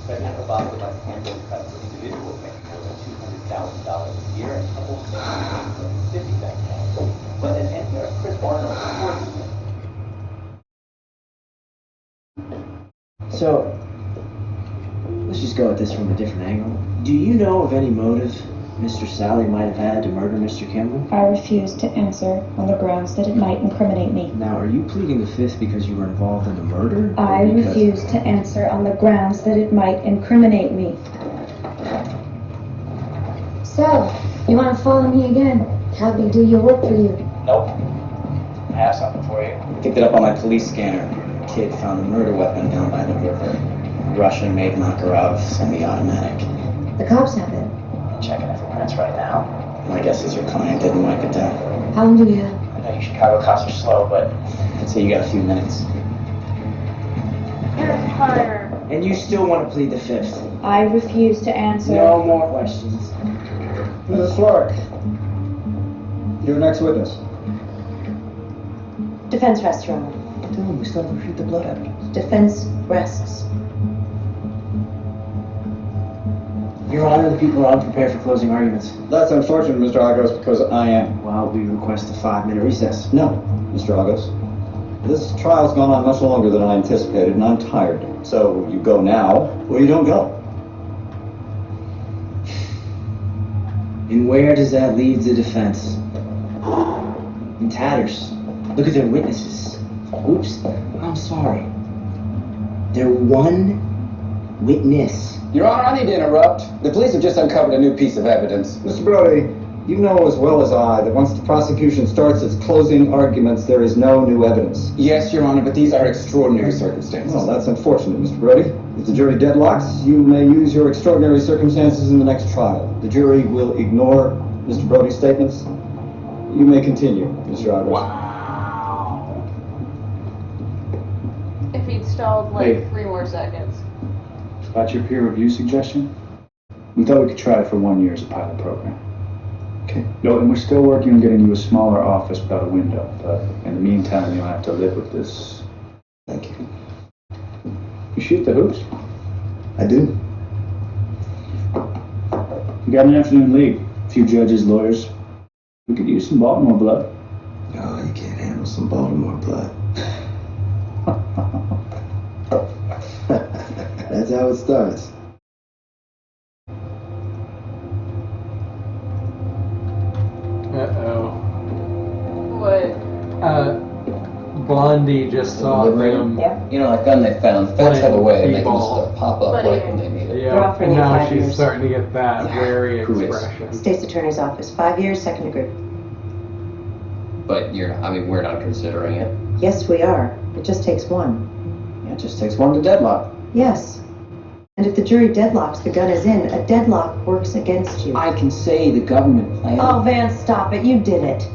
Setting up a box of like handle cuts for individuals making more than $200,000 a year and couples making $50,000. But an NPR Chris Arnold reports. So, let's just go at this from a different angle. Do you know of any motive Mr. Sally might have had to murder Mr. Kimball? I refuse to answer on the grounds that it might incriminate me. Now, are you pleading the fifth because you were involved in the murder? or I because- refuse to answer on the grounds that it might incriminate me. So, you want to follow me again? Have me do your work for you. Nope. I have something for you. Picked it up on my police scanner. A kid found a murder weapon down by the river. Russian-made Makarov semi-automatic. The cops have it. I'm checking it for prints right now. My guess is your client didn't wipe it down. How long do we have? I know you Chicago cops are slow, but I'd say you got a few minutes. You're fire. And you still want to plead the fifth? I refuse to answer. No more questions. Mrs. Florrick, your next witness. Defense rests, Your Honor. Tell him we still have to retrieve the blood evidence. Defense rests. Your Honor, the people are unprepared for closing arguments. That's unfortunate, Mr. Agos, because I am. Well, we request a 5-minute recess. No, Mr. Agos. This trial's gone on much longer than I anticipated, and I'm tired. So you go now, or you don't go. And where does that leave the defense? In tatters. Look at their witnesses. Oops, I'm sorry. They're one witness. Your Honor, I need to interrupt. The police have just uncovered a new piece of evidence. Mr. Brody, you know as well as I that once the prosecution starts its closing arguments, there is no new evidence. Yes, Your Honor, but these are extraordinary circumstances. Well, that's unfortunate, Mr. Brody. If the jury deadlocks, you may use your extraordinary circumstances in the next trial. The jury will ignore Mr. Brody's statements. You may continue, Mr. Agos. Wow. If he'd stalled like 3 more seconds. About your peer review suggestion? We thought we could try it for 1 year as a pilot program. Okay. No, and we're still working on getting you a smaller office without a window, but in the meantime, you'll have to live with this. Thank you. You shoot the hoops? I do. You got an afternoon league. A few judges, lawyers. We could use some Baltimore blood. No, you can't handle some Baltimore blood. That's how it starts. Uh-oh. What? Blondie just saw them. You know, that gun they found, feds have a way of making T-ball. stuff pop up right when they need it. They're Yeah, offering and you now 5 she's years. starting to get that wary Who is? expression. State's Attorney's Office, 5 years, second degree. But we're not considering it. Yes, we are. It just takes one. Yeah, it just takes one to deadlock. Yes. And if the jury deadlocks, the gun is in. A deadlock works against you. I can say the government planned. Oh, Van, stop it. You did it.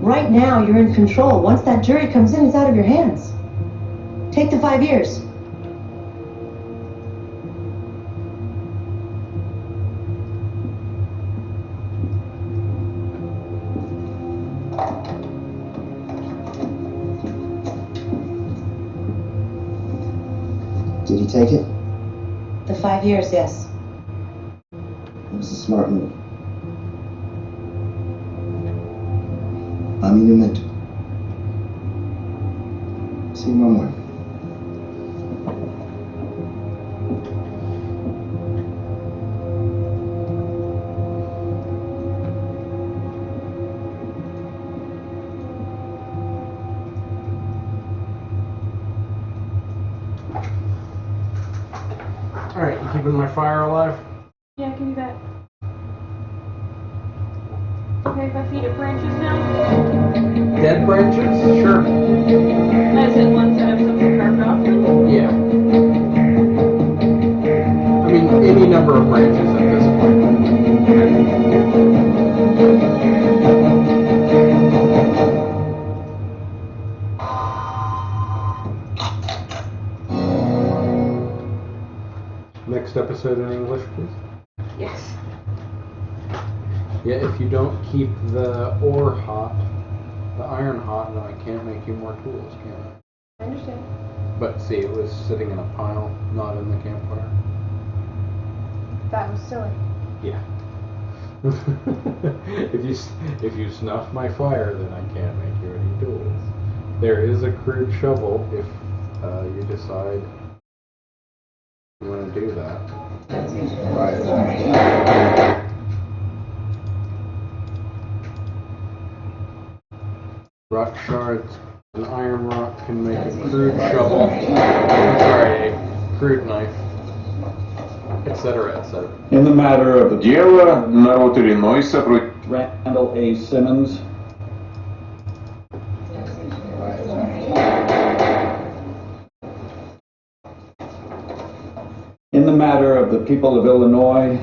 Right now, you're in control. Once that jury comes in, it's out of your hands. Take the 5 years. Did he take it? The 5 years, yes. It was a smart move. I'm your mentor. See you tomorrow morning. Alright, you keeping my fire alive? Yeah, I can do that. Okay, if I feed it branches now? Dead branches? Sure. As in ones that have something carved off them? Yeah. I mean, any number of branches at this point. Next episode in English, please. Yes. Yeah, if you don't keep the ore hot, the iron hot, then I can't make you more tools, can I? I understand. But see, it was sitting in a pile, not in the campfire. That was silly. Yeah. if you snuff my fire, then I can't make you any tools. There is a crude shovel if you decide you want to do that. Rock shards and iron rock can make a crude shovel. Sorry, a crude knife, etc., etc. In the matter of the Дело народ Иллинойса против Randall A. Simmons. In the matter of the people of Illinois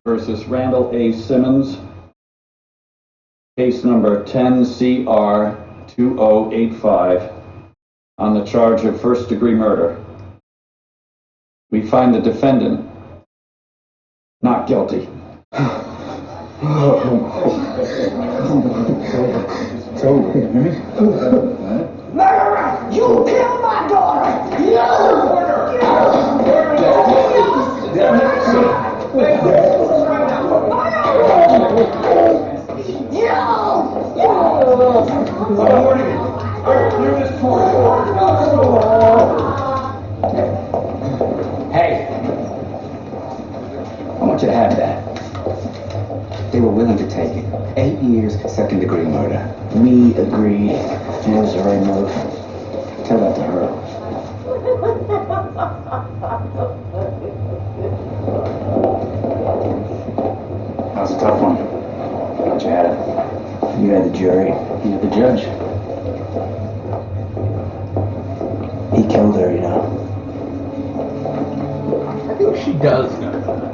versus Randall A. Simmons, case number 10CR2085, on the charge of first-degree murder, we find the defendant not guilty. Murderer! You killed my daughter! Hey, I want you to have that. They were willing to take it. 8 years, second-degree murder. We agree. It was the right move. Tell that to her. That was a tough one. But you had it. You had the jury. You had the judge. He killed her, you know. I think she does know that.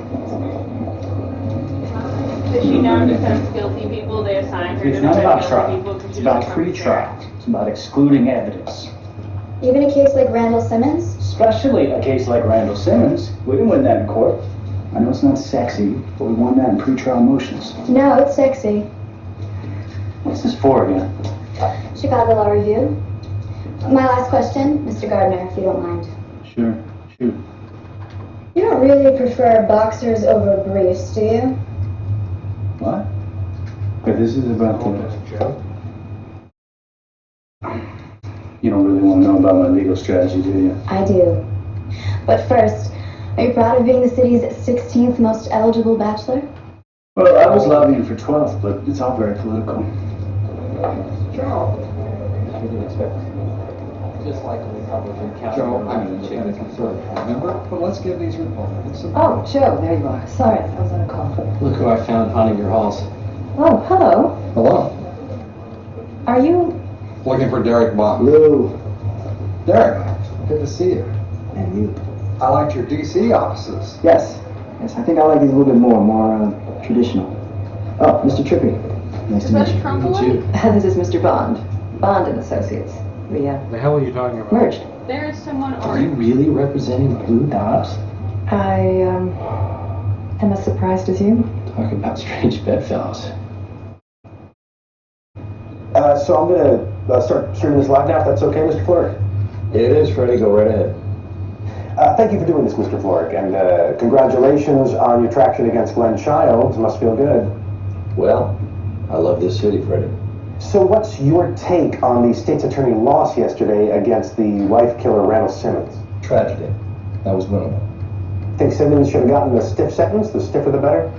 Does she know because guilty people they assign her to It's not defend about guilty trial. people because It's she about doesn't come pre-trial. It's about excluding evidence. Even a case like Randall Simmons? Especially a case like Randall Simmons. We didn't win that in court. I know it's not sexy, but we won that in pre-trial motions. No, it's sexy. What's this for again? Chicago Law Review. My last question, Mr. Gardner, if you don't mind. Sure, shoot. You don't really prefer boxers over briefs, do you? What? But this is about the... You don't really want to know about my legal strategy, do you? I do. But first, are you proud of being the city's 16th most eligible bachelor? Well, I was lobbying for 12th, but it's all very political. Joe. Just like a Republican counter. Joe, I'm going to check the conservative. Remember? But let's give these Republicans some... Oh, Joe, there you are. Sorry, I was on a call. Look who I found haunting your halls. Oh, hello. Hello. Are you... Looking for Derek Bond. Lou. Derek, good to see you. And you. I liked your D.C. offices. Yes. Yes, I think I like these a little bit more traditional. Oh, Mr. Trippy. Nice to meet you. This is Mr. Bond. Bond and Associates. We, The hell are you talking about? merged. There is someone Are you really representing Blue Dots? I, am as surprised as you. Talk about strange bedfellows. So I'm going to start streaming this live now, if that's okay, Mr. Floric? It is, Freddie. Go right ahead. Thank you for doing this, Mr. Floric, and congratulations on your traction against Glenn Childs. Must feel good. Well, I love this city, Freddie. So what's your take on the state's attorney loss yesterday against the wife killer Randall Simmons? Tragedy. That was winnable. Think Simmons should have gotten a stiff sentence? The stiffer the better?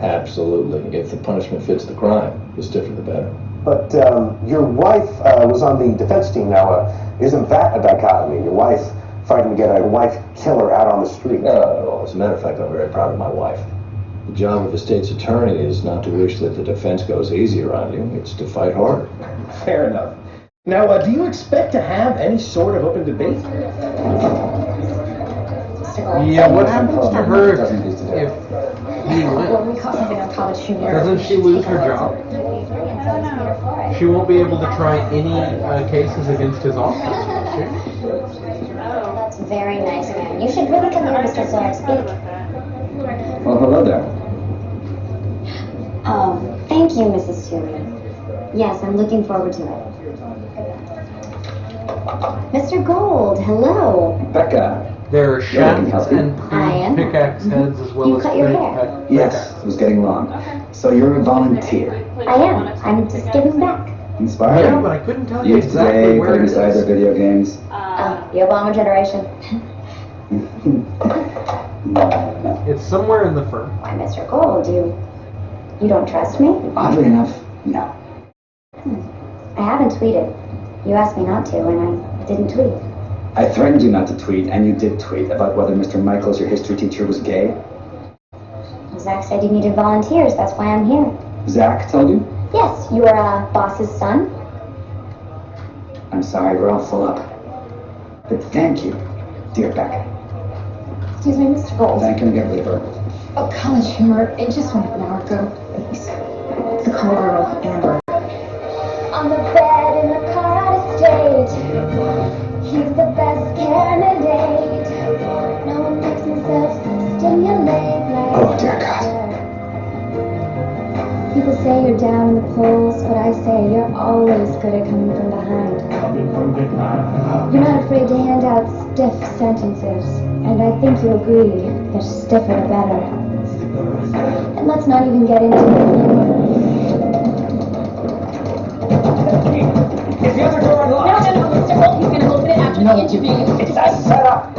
Absolutely. If the punishment fits the crime, the stiffer the better. But your wife was on the defense team now. Isn't that a dichotomy? Your wife fighting to get a wife killer out on the street? Well, as a matter of fact, I'm very proud of my wife. The job of a state's attorney is not to wish that the defense goes easier on you. It's to fight harder. Fair enough. Now, do you expect to have any sort of open debate? Yeah, what happens to her if he Well, wins? we caught something on College Humor. Doesn't she lose her job? She won't be able to try any cases against his office, will she? That's very nice, man. You should really come here, Mr. Floric. Speak. Well, hello there. Oh, thank you, Mrs. Toomey. Yes, I'm looking forward to it. Mr. Gold, hello. Becca. There are shafts and I am. pickaxe heads as well You as cut your big hair. Yes, it was getting long. So you're a volunteer. I am. I'm just giving back. Inspiring. Yeah, but I couldn't tell you Youth exactly today, where putting it aside is. their video games. The Obama generation. It's somewhere in the firm. Why, Mr. Gold, you don't trust me? Oddly enough, no. I haven't tweeted. You asked me not to, and I didn't tweet. I threatened you not to tweet, and you did tweet about whether Mr. Michaels, your history teacher, was gay. Zach said you needed volunteers. That's why I'm here. Zach told you? Yes, you are boss's son. I'm sorry, we're all full up. But thank you, dear Becca. Excuse me, Mr. Gold. Thank him and get rid of her. Oh, College Humor. It just went an hour ago. The call girl, Amber. On the bed in the car out of state. He's the best candidate. No one makes himself stimulate like Oh, dear God. People say you're down in the polls, but I say you're always good at coming from behind. You're not afraid to hand out stiff sentences, and I think you agree the stiffer the better. And let's not even get into Is the other door unlocked? No, Mr. Gold, he's gonna open it after the interview. It's a setup.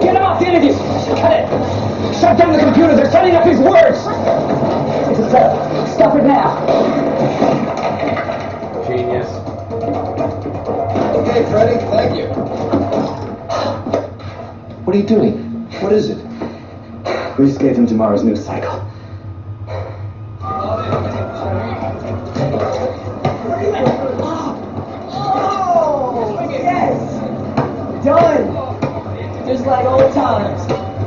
Get him off the interview. Cut it. Shut down the computer. They're setting up his words. It's a setup. Stop it now. Genius. Okay, Freddie, thank you. What are you doing? What is it? We just gave him tomorrow's news cycle. Yes! Done! Just like old times.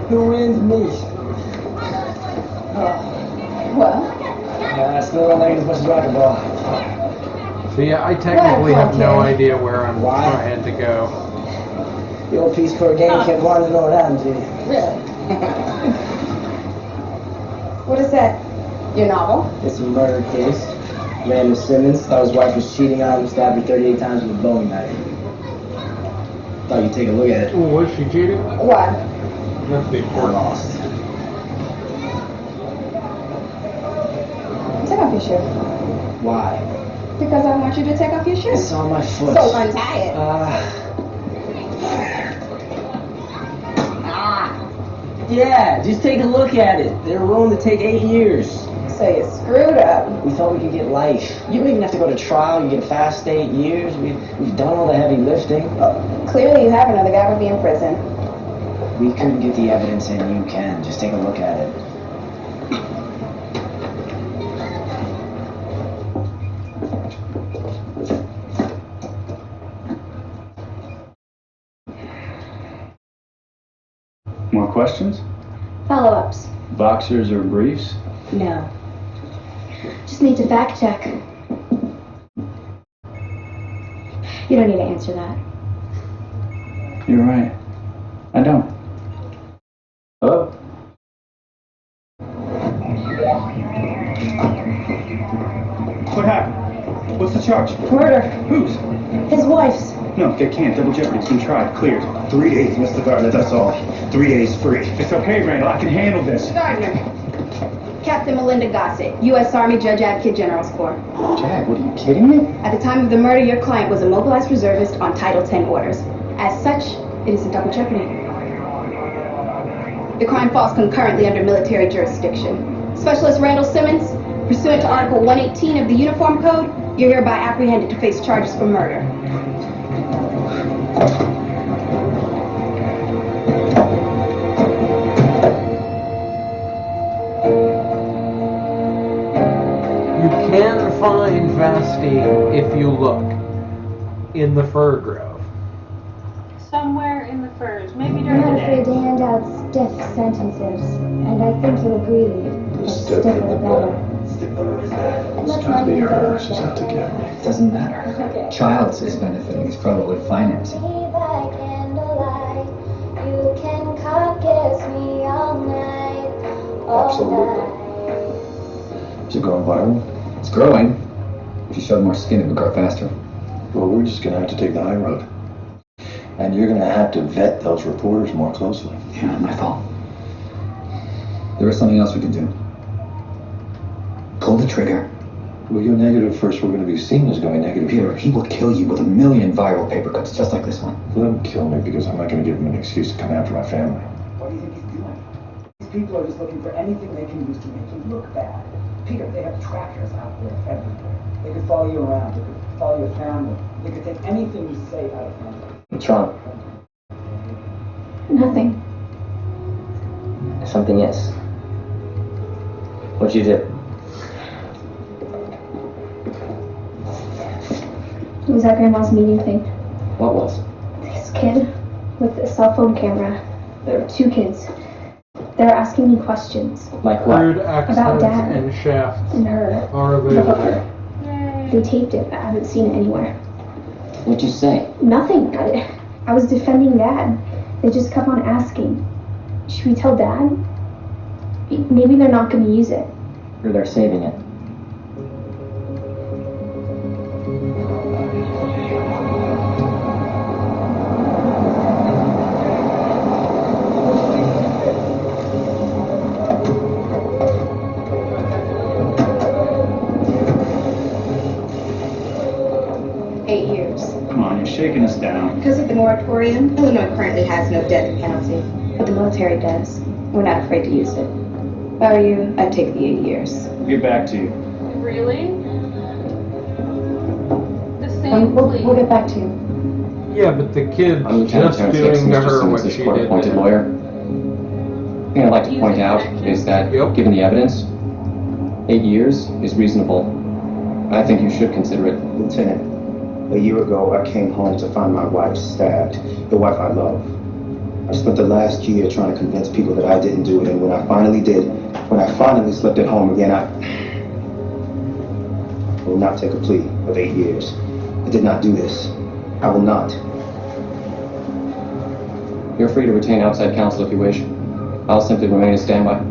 Who wins me? Well, I still don't like it as much as racquetball. So yeah, I technically have no idea where I'm Why? trying to go. The old Peace Corps game kept wanting to know what happened to you. Really? What is that? Your novel? It's a murder case. Randall Simmons thought his wife was cheating on him, stabbed her 38 times with a Bowie knife. Thought you'd take a look at it. Oh, was she cheating? Why? That's the important. Lost. Take off your shoe. Why? Because I want you to take off your shoe. It's on my foot. So untie it. Yeah, just take a look at it. They're willing to take 8 years. So you screwed up. We thought we could get life. You don't even have to go to trial. You get fast 8 years. We've done all the heavy lifting. Clearly you have another guy would be in prison. We couldn't get the evidence in. You can. Just take a look at it. More questions? Follow-ups. Boxers or briefs? No. Just need to fact check. You don't need to answer that. You're right. I don't. Hello? What happened? What's the charge? Murder. Whose? His wife's. No, they can't. Double jeopardy's been tried. Cleared. 3 days, Mr. Gardner, that's all. 3 days free. It's okay, Randall. I can handle this. Gardner. Captain Melinda Gossett, U.S. Army Judge Advocate General's Corps. Jack, what are you kidding me? At the time of the murder, your client was a mobilized reservist on Title 10 orders. As such, it is a double jeopardy. The crime falls concurrently under military jurisdiction. Specialist Randall Simmons, pursuant to Article 118 of the Uniform Code, you're hereby apprehended to face charges for murder. You can find Vasti if you look in the fir grove. Somewhere in the furs, maybe I'm during not the afraid day. to hand out stiff sentences, and I think you'll agree that stiffer the better. It's gotta be her. She's out to get me. It doesn't matter. Childs is benefiting. He's probably financing. By candlelight, you can caress me all night, Absolutely. Is it going viral? It's growing. If you showed more skin, it would grow faster. Well, we're just gonna have to take the high road. And you're gonna have to vet those reporters more closely. Yeah, not my fault. There is something else we can do. Pull the trigger. We go negative first, we're gonna be seen as going negative. Peter, he will kill you with 1,000,000 viral paper cuts just like this one. Let him kill me because I'm not gonna give him an excuse to come after my family. What do you think he's doing? These people are just looking for anything they can use to make you look bad. Peter, they have trackers out there everywhere. They could follow you around. They could follow your family. They could take anything you say out of hand. What's wrong? Nothing. Something is. What'd you do? It was at Grandma's meeting thing. What was? This kid with a cell phone camera. There were 2 kids. They were asking me questions. Like what? Crude About accents Dad. and shafts And her. are available. They taped it, but I haven't seen it anywhere. What'd you say? Nothing. I was defending Dad. They just kept on asking. Should we tell Dad? Maybe they're not going to use it. Or they're saving it. Come on, you're shaking us down. Because of the moratorium, Illinois currently has no death penalty, but the military does. We're not afraid to use it. If I were you, I'd take the 8 years. We'll get back to you. Really? The same plea? We'll get back to you. Yeah, but the kid's I'm Lieutenant just Terrence doing Dixon, to Mr. her Simmons, what this she did court-appointed to him. lawyer. The thing I'd like to point out is that, given the evidence, 8 years is reasonable. I think you should consider it. Lieutenant, a year ago I came home to find my wife stabbed, the wife I love. I spent the last year trying to convince people that I didn't do it, and when I finally did, when I finally slept at home again, I will not take a plea of 8 years. I did not do this. I will not. You're free to retain outside counsel if you wish. I'll simply remain as standby.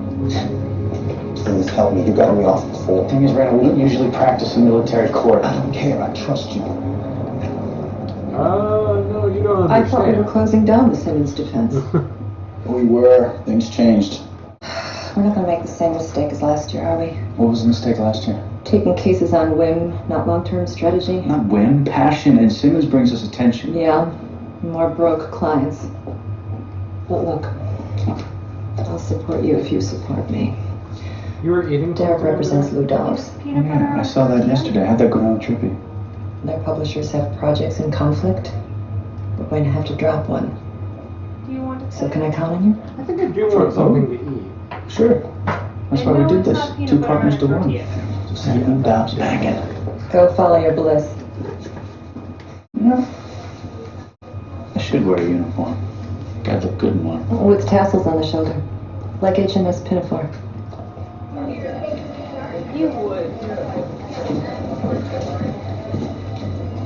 Please help me. You got me off before. The thing is, Randall, we don't usually practice in military court. I don't care. I trust you. No, you don't I thought we understand. were closing down the Simmons defense. We were. Things changed. We're not going to make the same mistake as last year, are we? What was the mistake last year? Taking cases on whim, not long-term strategy. Not whim, passion, and Simmons brings us attention. Yeah, more broke clients. But look, I'll support you if you support me. You were eating. Derek represents Lou Dollars. Yeah, I saw that yesterday. How'd that go down with Trippy? Their publishers have projects in conflict. We're going to have to drop one. Do you want to? So can I count on you? I think I do want something to eat. Sure. That's why we did this. 2 partners to 1. Just even bounce back in. Go follow your bliss. Yeah. I should wear a uniform. Gotta look good in one. With tassels on the shoulder. Like HMS Pinafore. You would.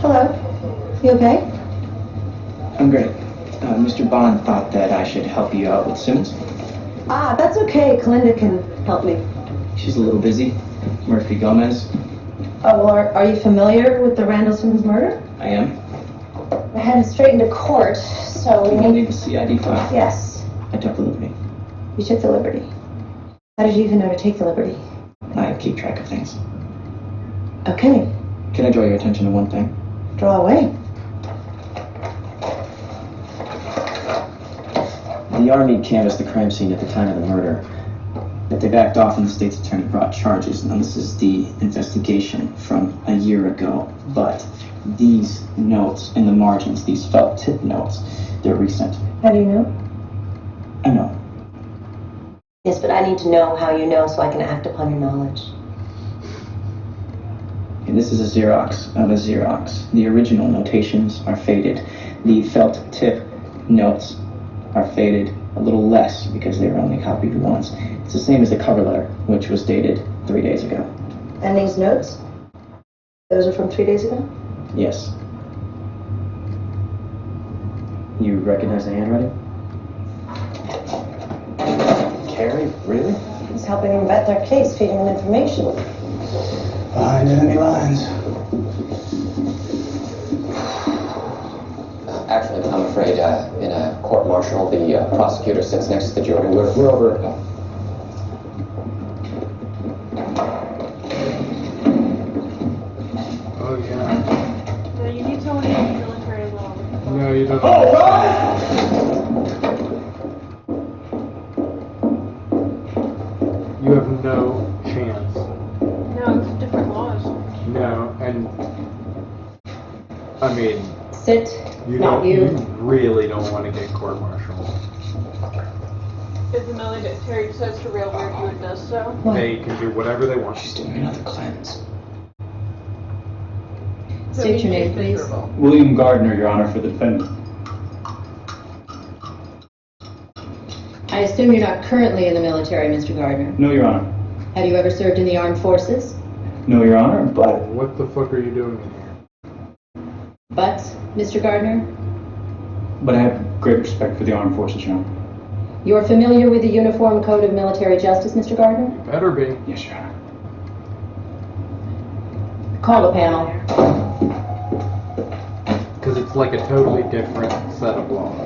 Hello. You okay? I'm great. Mr. Bond thought that I should help you out with Simmons. Ah, that's okay. Kalinda can help me. She's a little busy. Murphy Gomez. Oh, well, are you familiar with the Randall Simmons murder? I am. We're headed straight into court, so we We'll need... need the CID file. Yes. I took the liberty. You took the liberty. How did you even know to take the liberty? I keep track of things. Okay. Can I draw your attention to one thing? Draw away. The Army canvassed the crime scene at the time of the murder. But they backed off and the state's attorney brought charges. Now this is the investigation from a year ago. But these notes in the margins, these felt tip notes, they're recent. How do you know? I know. Yes, but I need to know how you know so I can act upon your knowledge. And this is a Xerox of a Xerox. The original notations are faded. The felt tip notes are faded a little less because they were only copied once. It's the same as the cover letter, which was dated 3 days ago. And these notes? Those are from 3 days ago? Yes. You recognize the handwriting? Carrie, really? He's helping them vet their case, feeding them information. Behind enemy lines. Actually, I'm afraid in a court-martial, the prosecutor sits next to the jury. We're over. Oh yeah. So you need someone in the military as well. No, you don't. You have no chance. No, it's different laws. No, and I mean, Sit. you Not don't. you. You really don't want to get court-martialed. If the military decides to railroad you, it does so. They can do whatever they want. She's doing another cleanse. State your name, please. William Gardner, Your Honor, for the defendant. I assume you're not currently in the military, Mr. Gardner. No, Your Honor. Have you ever served in the armed forces? No, Your Honor, but... What the fuck are you doing in here? But, Mr. Gardner, But I have great respect for the armed forces, Your Honor. you're familiar with the Uniform Code of Military Justice, Mr. Gardner? Better be. Yes, Your Honor. Call the panel. Because it's like a totally different set of laws.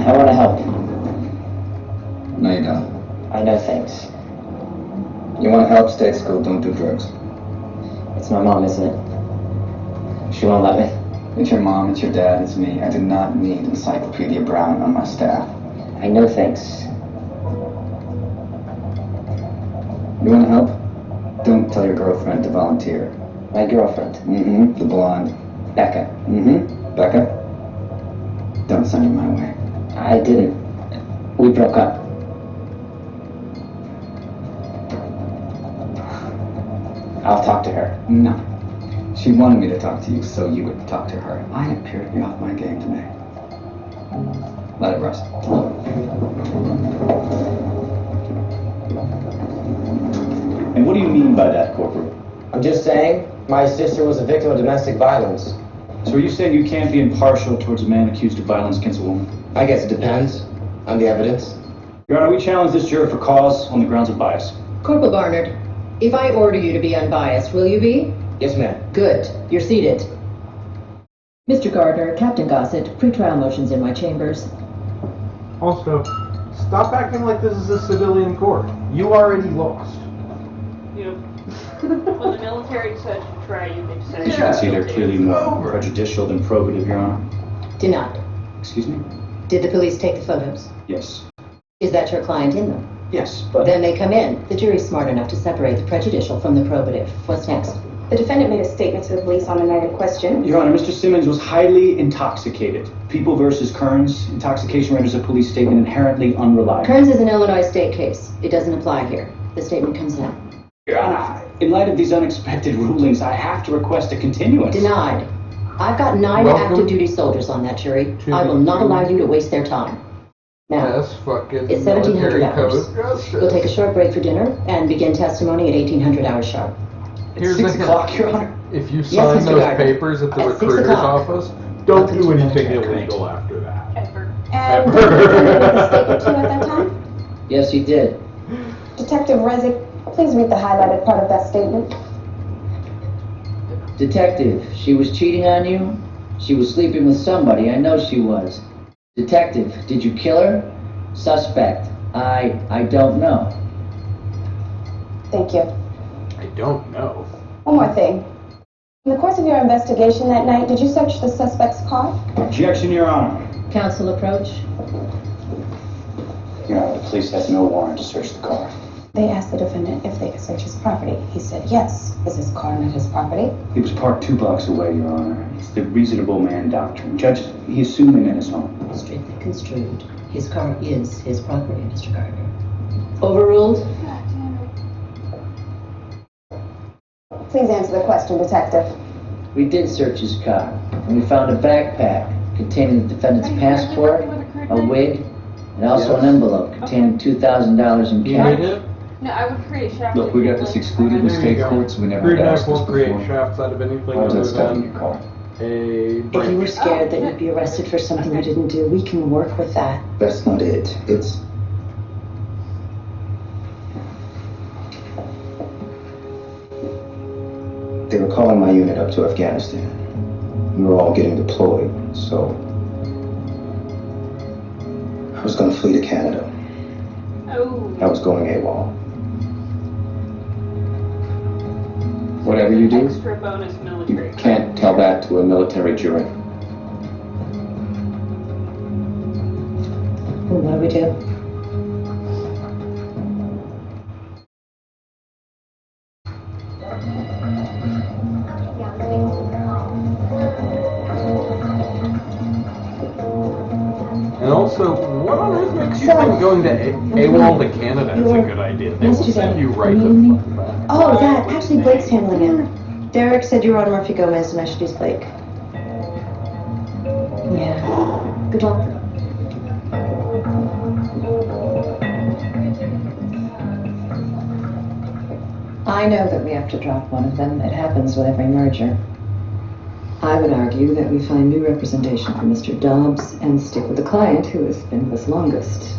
I want to help. No, you don't. I know things. You want to help, stay at school, don't do drugs. It's my mom, isn't it? She won't let me. It's your mom, it's your dad, it's me. I do not need Encyclopedia Brown on my staff. I know things. You want to help? Don't tell your girlfriend to volunteer. My girlfriend. Mm-hmm, the blonde. Becca. Mm-hmm, Becca? Don't send her my way. I didn't. We broke up. I'll talk to her. No. She wanted me to talk to you so you would talk to her. I appear to be off my game today. Let it rest. And what do you mean by that, Corporal? I'm just saying, my sister was a victim of domestic violence. So are you saying you can't be impartial towards a man accused of violence against a woman? I guess it depends on the evidence. Your Honor, we challenge this juror for cause on the grounds of bias. Corporal Barnard, if I order you to be unbiased, will you be? Yes, ma'am. Good. You're seated. Mr. Gardner, Captain Gossett, pretrial motions in my chambers. Also, stop acting like this is a civilian court. You already lost. Yep. When the military decides to try you, they decide As you can see, they're clearly more prejudicial than probative, Your Honor. Denied. Excuse me? Did the police take the photos? Yes. Is that your client in them? Yes, but... Then they come in. The jury's smart enough to separate the prejudicial from the probative. What's next? The defendant made a statement to the police on the night of question. Your Honor, Mr. Simmons was highly intoxicated. People versus Kearns. Intoxication renders a police statement inherently unreliable. Kearns is an Illinois state case. It doesn't apply here. The statement comes now. Your Honor, in light of these unexpected rulings, I have to request a continuance. Denied. I've got 9 active duty soldiers on that jury. I will not allow you to waste their time. Now, Yes, fucking it's military 1700 hours. code. We'll take a short break for dinner and begin testimony at 1800 hours sharp. Here's 6 the o'clock, Your Honor. If you Yes, sign Mr. those Gardner. papers at the At 6 recruiter's o'clock. office, don't do anything illegal after that. And did the defendant make a statement to you at that time? Yes, he did. Detective Rezick, please read the highlighted part of that statement. Detective, she was cheating on you? She was sleeping with somebody. I know she was. Detective, did you kill her? Suspect, I don't know. Thank you. I don't know. One more thing. In the course of your investigation that night, did you search the suspect's car? Objection, Your Honor. Counsel approach. Your Honor, the police had no warrant to search the car. They asked the defendant if they could search his property. He said yes. Is his car not his property? He was parked 2 blocks away, Your Honor. It's the reasonable man doctrine. Judge, he assumed him in his home. Strictly construed. His car is his property, Mr. Gardner. Overruled? Please answer the question, Detective. We did search his car, and we found a backpack containing the defendant's passport, a wig, and also an envelope containing $2,000 in cash. No, I would create a shaft. Look, we got this excluded in state court, so we never had asked this won't create before. shafts out of anything Why was other that stuff in than your car? a If you were break. scared that you'd be arrested for something you didn't do, we can work with that. That's not it. It's... They were calling my unit up to Afghanistan. We were all getting deployed, so... I was gonna flee to Canada. Oh. I was going AWOL. Whatever you do, Extra bonus military. you can't tell that to a military jury. Well, what do we do? And also, what on earth makes you think going to AWOL to Canada is a good idea? They will send you right the fuck back. Oh, that. Actually, Blake's handling it. Derek said you were on Murphy Gomez and I should use Blake. Yeah. Good luck. I know that we have to drop one of them. It happens with every merger. I would argue that we find new representation for Mr. Dobbs and stick with the client who has been with us longest.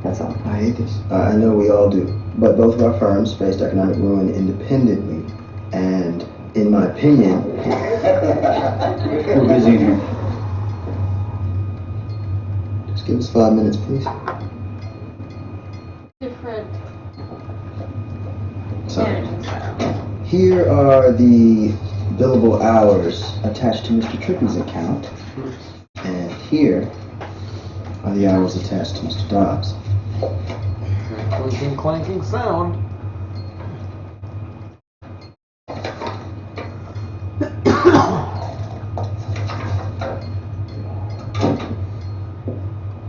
That's all. I hate this. I know we all do. But both of our firms faced economic ruin independently. And, in my opinion... We're busy here. Just give us 5 minutes, please. Different. Sorry. Here are the billable hours attached to Mr. Trippy's account. And here are the hours attached to Mr. Dobbs. Clinking, clanking sound.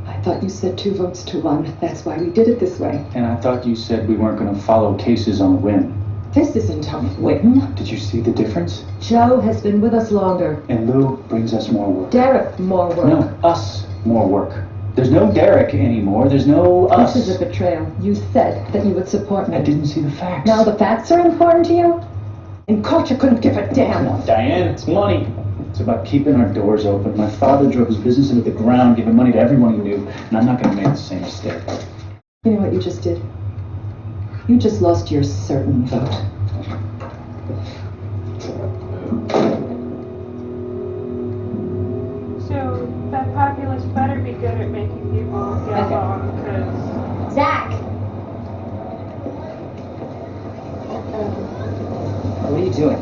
I thought you said 2 votes to 1. That's why we did it this way. And I thought you said we weren't going to follow cases on a whim. This isn't a whim. Did you see the difference? Joe has been with us longer. And Lou brings us more work. Derek, more work. No, us more work. There's no Derek anymore. There's no us. This is a betrayal. You said that you would support me. I didn't see the facts. Now the facts are important to you? In court you couldn't give a damn. Diane, it's money. It's about keeping our doors open. My father drove his business into the ground, giving money to everyone he knew, and I'm not going to make the same mistake. You know what you just did? You just lost your certain vote. So that populace better be good at making people get along, because Zach! What are you doing?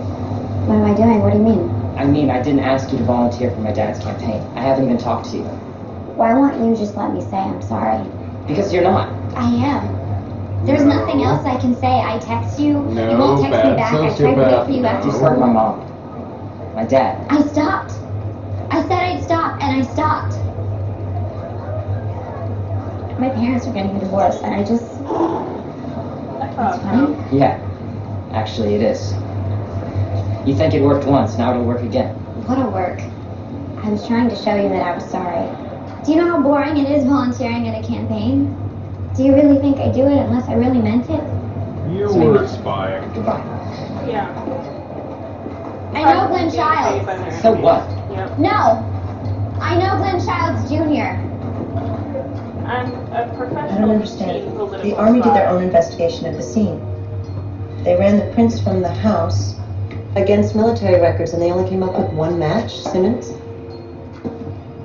What am I doing? What do you mean? I mean, I didn't ask you to volunteer for my dad's campaign. I haven't even talked to you. Why won't you just let me say I'm sorry? Because you're not. I am. There's nothing else I can say. I text you. No, You won't text me back. I tried to wait for you after You school. hurt my mom. My dad. I stopped. I said I'd stop, and I stopped. My parents are getting a divorce, and I just... It's funny. Yeah. Actually, it is. You think it worked once, now it'll work again. What'll work? I was trying to show you that I was sorry. Do you know how boring it is volunteering in a campaign? Do you really think I do it unless I really meant it? You were spying. Goodbye. yeah. I know Glenn Childs. So what? Yep. No! I know Glenn Childs Jr. I'm a I don't professional understand. political The Army did their spy. own investigation of the scene. They ran the prints from the house against military records, and they only came up with one match, Simmons.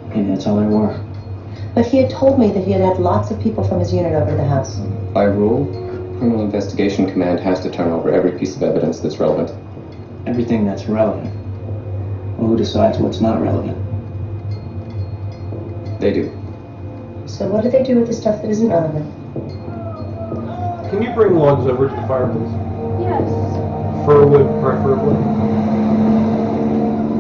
Maybe that's all there were. But he had told me that he had had lots of people from his unit over to the house. By rule, Criminal Investigation Command has to turn over every piece of evidence that's relevant. Everything that's relevant. Well, who decides what's not relevant? They do. So what do they do with the stuff that isn't relevant? Can you bring logs over to the fireplace? Yes. Furwood, preferably.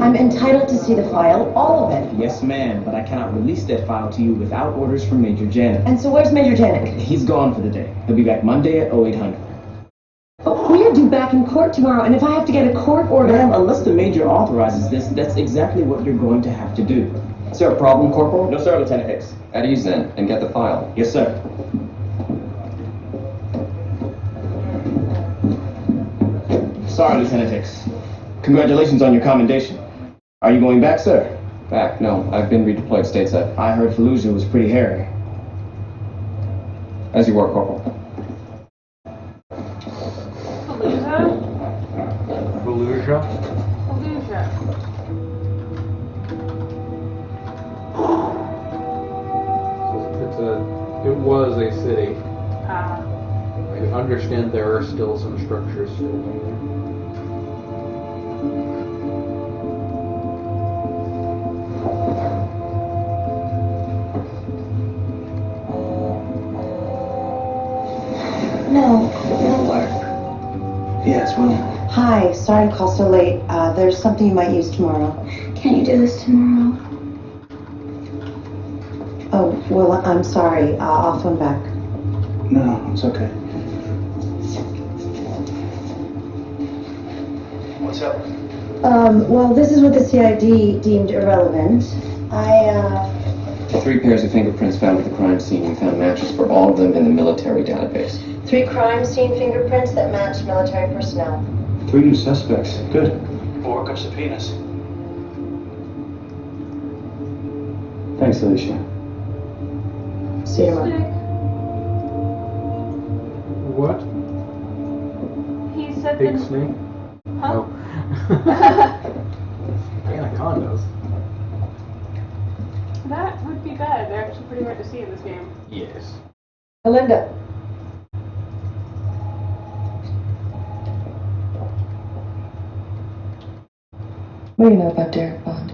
I'm entitled to see the file, all of it. Yes, ma'am, but I cannot release that file to you without orders from Major Janik. And so where's Major Janik? He's gone for the day. He'll be back Monday at 0800. But we're due back in court tomorrow, and if I have to get a court order... Ma'am, unless the Major authorizes this, that's exactly what you're going to have to do. Is there a problem, Corporal? No, sir, Lieutenant Hicks. At ease then, and get the file. Yes, sir. Sorry, Lieutenant Hicks. Congratulations on your commendation. Are you going back, sir? Back? No, I've been redeployed stateside. I heard Fallujah was pretty hairy. As you were, Corporal. Fallujah? Fallujah? Fallujah. It was a city. Ah. I understand there are still some structures standing there. No work. Yes, well... Hi, sorry to call so late. There's something you might use tomorrow. Can you do this tomorrow? Oh, well, I'm sorry. I'll phone back. No, it's okay. What's up? Well, this is what the CID deemed irrelevant. 3 pairs of fingerprints found at the crime scene. We found matches for all of them in the military database. 3 crime scene fingerprints that match military personnel. 3 new suspects. Good. We'll work up subpoenas. Thanks, Alicia. See you tomorrow. What? He said Big that... snake? Huh? Oh. Anacondas. That would be bad. They're actually pretty hard to see in this game. Yes. Melinda. What do you know about Derek Bond?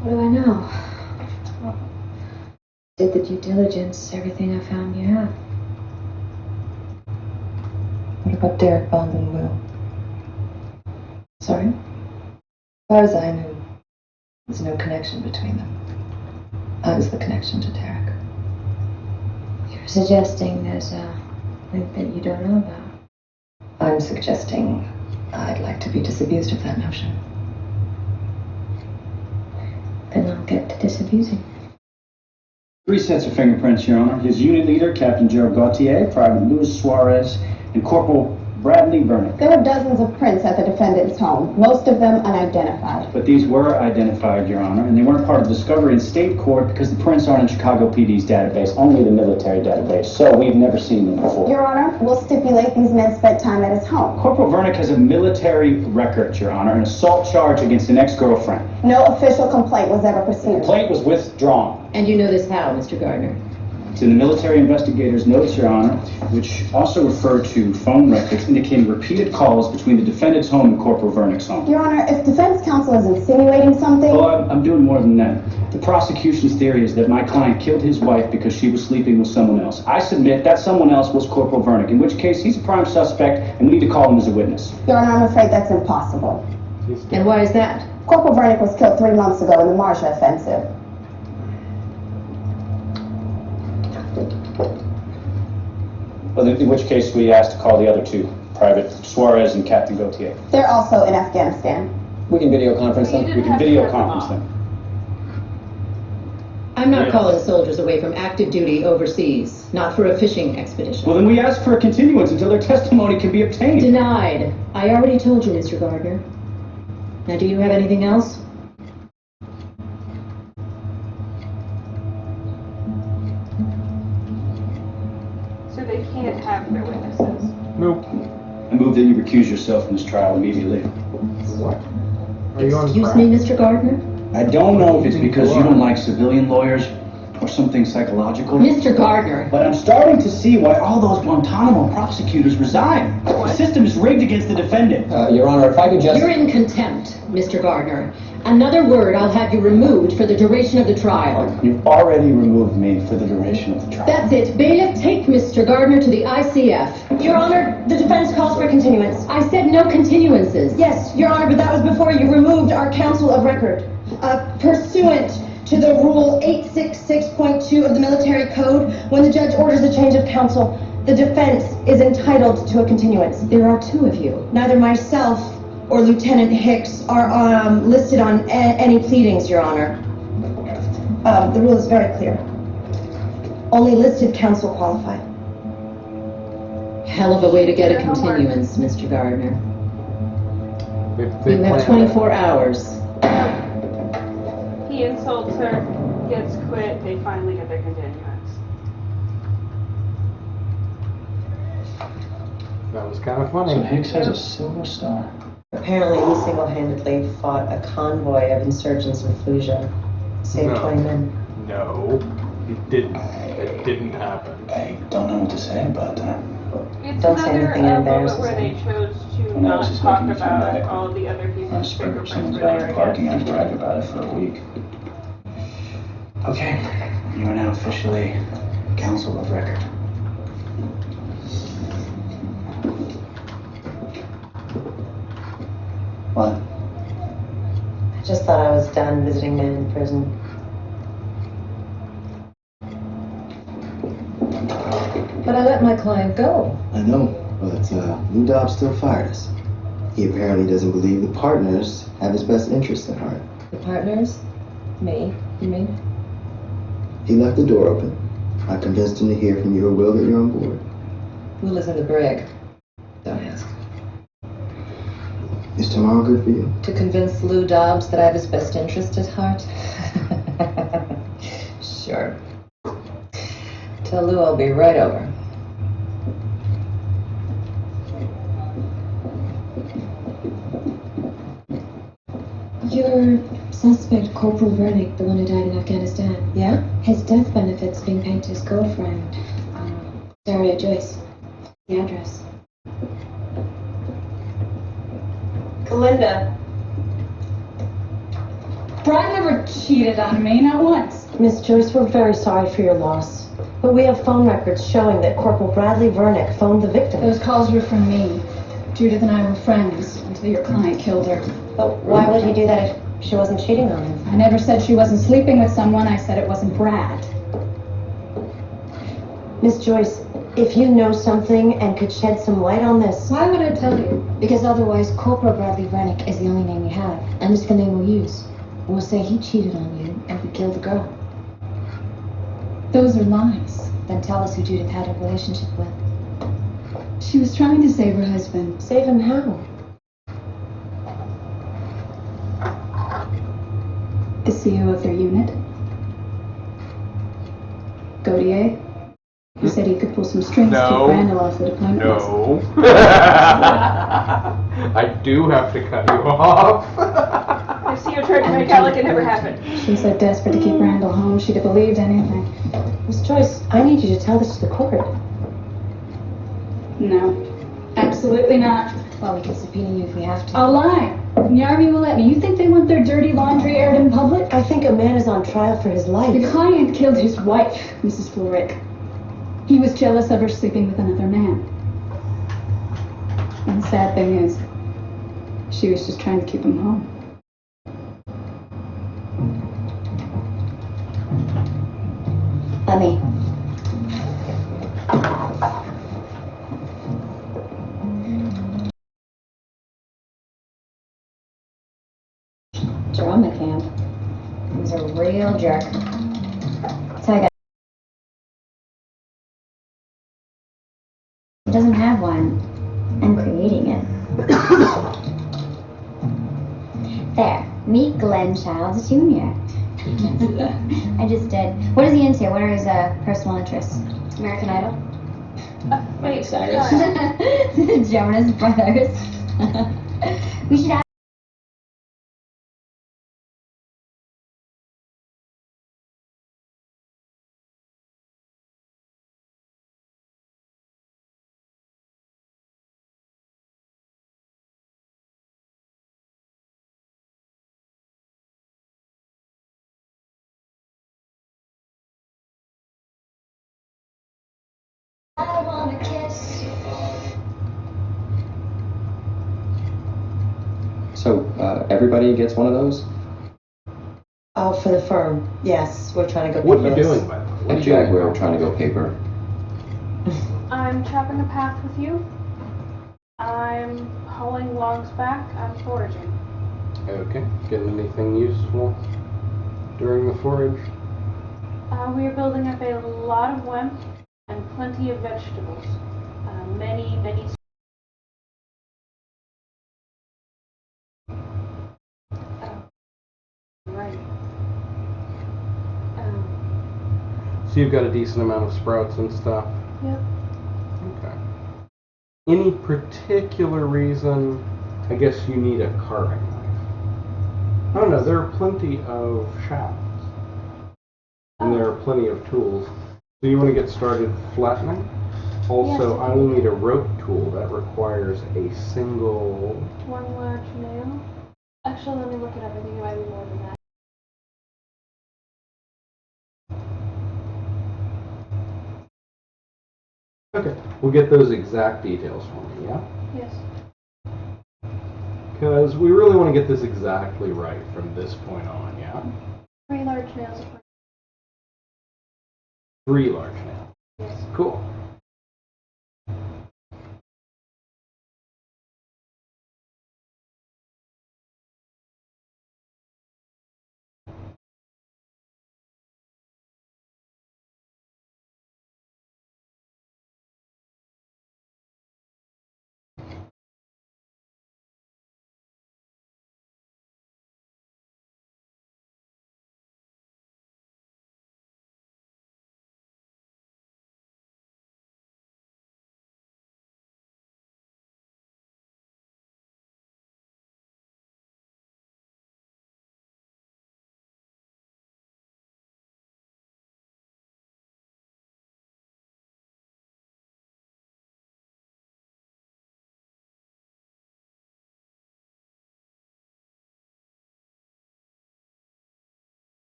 What do I know? Did the due diligence, everything I found you have. What about Derek Bond and Will? Sorry? As far as I knew, there's no connection between them. I was the connection to Derek. You're suggesting there's a link that you don't know about. I'm suggesting I'd like to be disabused of that notion. Then I'll get to disabusing. 3 sets of fingerprints, Your Honor. His unit leader, Captain Gerald Gautier, Private Louis Suarez, and Corporal Bradley Vernick. There were dozens of prints at the defendant's home, most of them unidentified. But these were identified, Your Honor, and they weren't part of the discovery in state court because the prints aren't in Chicago PD's database, only the military database, so we've never seen them before. Your Honor, we'll stipulate these men spent time at his home. Corporal Vernick has a military record, Your Honor, an assault charge against an ex-girlfriend. No official complaint was ever The pursued. complaint was withdrawn. And you know this how, Mr. Gardner? It's in the military investigator's notes, Your Honor, which also refer to phone records indicating repeated calls between the defendant's home and Corporal Vernick's home. Your Honor, if defense counsel is insinuating something... Well, I'm doing more than that. The prosecution's theory is that my client killed his wife because she was sleeping with someone else. I submit that someone else was Corporal Vernick, in which case he's a prime suspect and we need to call him as a witness. Your Honor, I'm afraid that's impossible. And why is that? Corporal Vernick was killed 3 months ago in the Marcia offensive. Well, in which case we asked to call the other two, Private Suarez and Captain Gautier. They're also in Afghanistan. We can video conference them. We can video conference them. I'm not calling soldiers away from active duty overseas, not for a fishing expedition. Well, then we ask for a continuance until their testimony can be obtained. Denied. I already told you, Mr. Gardner. Now, do you have anything else? So they can't have their witnesses. Nope. I move that you recuse yourself from this trial immediately. What? Are you on Excuse me, Mr. Gardner? I don't know if it's because you don't like civilian lawyers or something psychological. Mr. Gardner. But I'm starting to see why all those Guantanamo prosecutors resign. The system is rigged against the defendant. Your Honor, if I could just... You're in contempt, Mr. Gardner. Another word, I'll have you removed for the duration of the trial. You've already removed me for the duration of the trial. That's it. Bailiff, take Mr. Gardner to the ICF. Your Honor, the defense calls for continuance. I said no continuances. Yes, Your Honor, but that was before you removed our counsel of record. Pursuant to the Rule 866.2 of the Military Code, when the judge orders a change of counsel, the defense is entitled to a continuance. There are two of you. Neither myself or Lieutenant Hicks are listed on any pleadings, Your Honor. The rule is very clear. Only listed counsel qualify. Hell of a way to get a continuance, Mr. Gardner. You have 24 hours. He insults her, gets quit, they finally get their continuance. That was kind of funny. So Hicks has a silver star. Apparently, he single-handedly fought a convoy of insurgents in Fallujah. Saved 20 men. No, it didn't. It didn't happen. I don't know what to say about that. It's Don't say another anything that moment embarrasses where they him. chose to When I was not just talk looking for about medical, all the other I people's spread up fingerprints someone's where back they in were parking against and brag about it for a week. Okay, you are now officially counsel of record. What? I just thought I was done visiting men in prison. But I let my client go. I know, but Lou Dobbs still fired us. He apparently doesn't believe the partners have his best interests at heart. The partners? Me, you mean? He left the door open. I convinced him to hear from your will that you're on board. Will is in the brig. Don't ask. Is tomorrow good for you? To convince Lou Dobbs that I have his best interest at heart? Sure. Tell Lou I'll be right over. Your suspect, Corporal Vernick, the one who died in Afghanistan. Yeah? His death benefits being paid to his girlfriend, Daria Joyce. The address. Kalinda. Brad never cheated on me, not once. Miss Joyce, we're very sorry for your loss. But we have phone records showing that Corporal Bradley Vernick phoned the victim. Those calls were from me. Judith and I were friends until your client killed her. But why would he do that if she wasn't cheating on him? I never said she wasn't sleeping with someone. I said it wasn't Brad. Miss Joyce, if you know something and could shed some light on this... Why would I tell you? Because otherwise, Corporal Bradley Vernick is the only name you have, and it's the name we'll use. We'll say he cheated on you and we killed the girl. Those are lies. Then tell us who Judith had a relationship with. She was trying to save her husband. Save him how? The CEO of their unit, Gautier. He said he could pull some strings to keep Randall off the deployment list. No. I do have to cut you off. I see you tried to make out like it never happened. She said desperate to keep Randall home, she'd have believed anything. Miss Joyce, I need you to tell this to the court. No, absolutely not. Well, we can subpoena you if we have to. I'll lie. The Army will let me. You think they want their dirty laundry aired in public? I think a man is on trial for his life. Your client killed his wife, Mrs. Florick. He was jealous of her sleeping with another man. And the sad thing is, she was just trying to keep him home. Let me. Drama camp. He's a real jerk. So I got. He doesn't have one. I'm creating it. There. Meet Glenn Childs Jr. I just did. What is he into? What are his personal interests? American Idol? Wait, Jonas Brothers. We should have. I wanna kiss. So, everybody gets one of those? Oh, for the firm. Yes, we're trying to go What are you paperless. doing, by the way? What are At you doing? Jag, we're trying to go paper. I'm chopping a path with you. I'm hauling logs back. I'm foraging. Okay. Getting anything useful during the forage? We are building up a lot of wemp and plenty of vegetables. Many. Right. So you've got a decent amount of sprouts and stuff? Yep. Okay. Any particular reason, I guess you need a carving knife? I don't know, there are plenty of shafts. And there are plenty of tools. So you want to get started flattening? Also, Yes. I will need a rope tool that requires a single... One large nail. Actually, let me look it up. I think it might be more than that. Okay, we'll get those exact details for me, yeah? Yes. Because we really want to get this exactly right from this point on, yeah? 3 large nails. 3 large nails. Yes. Cool.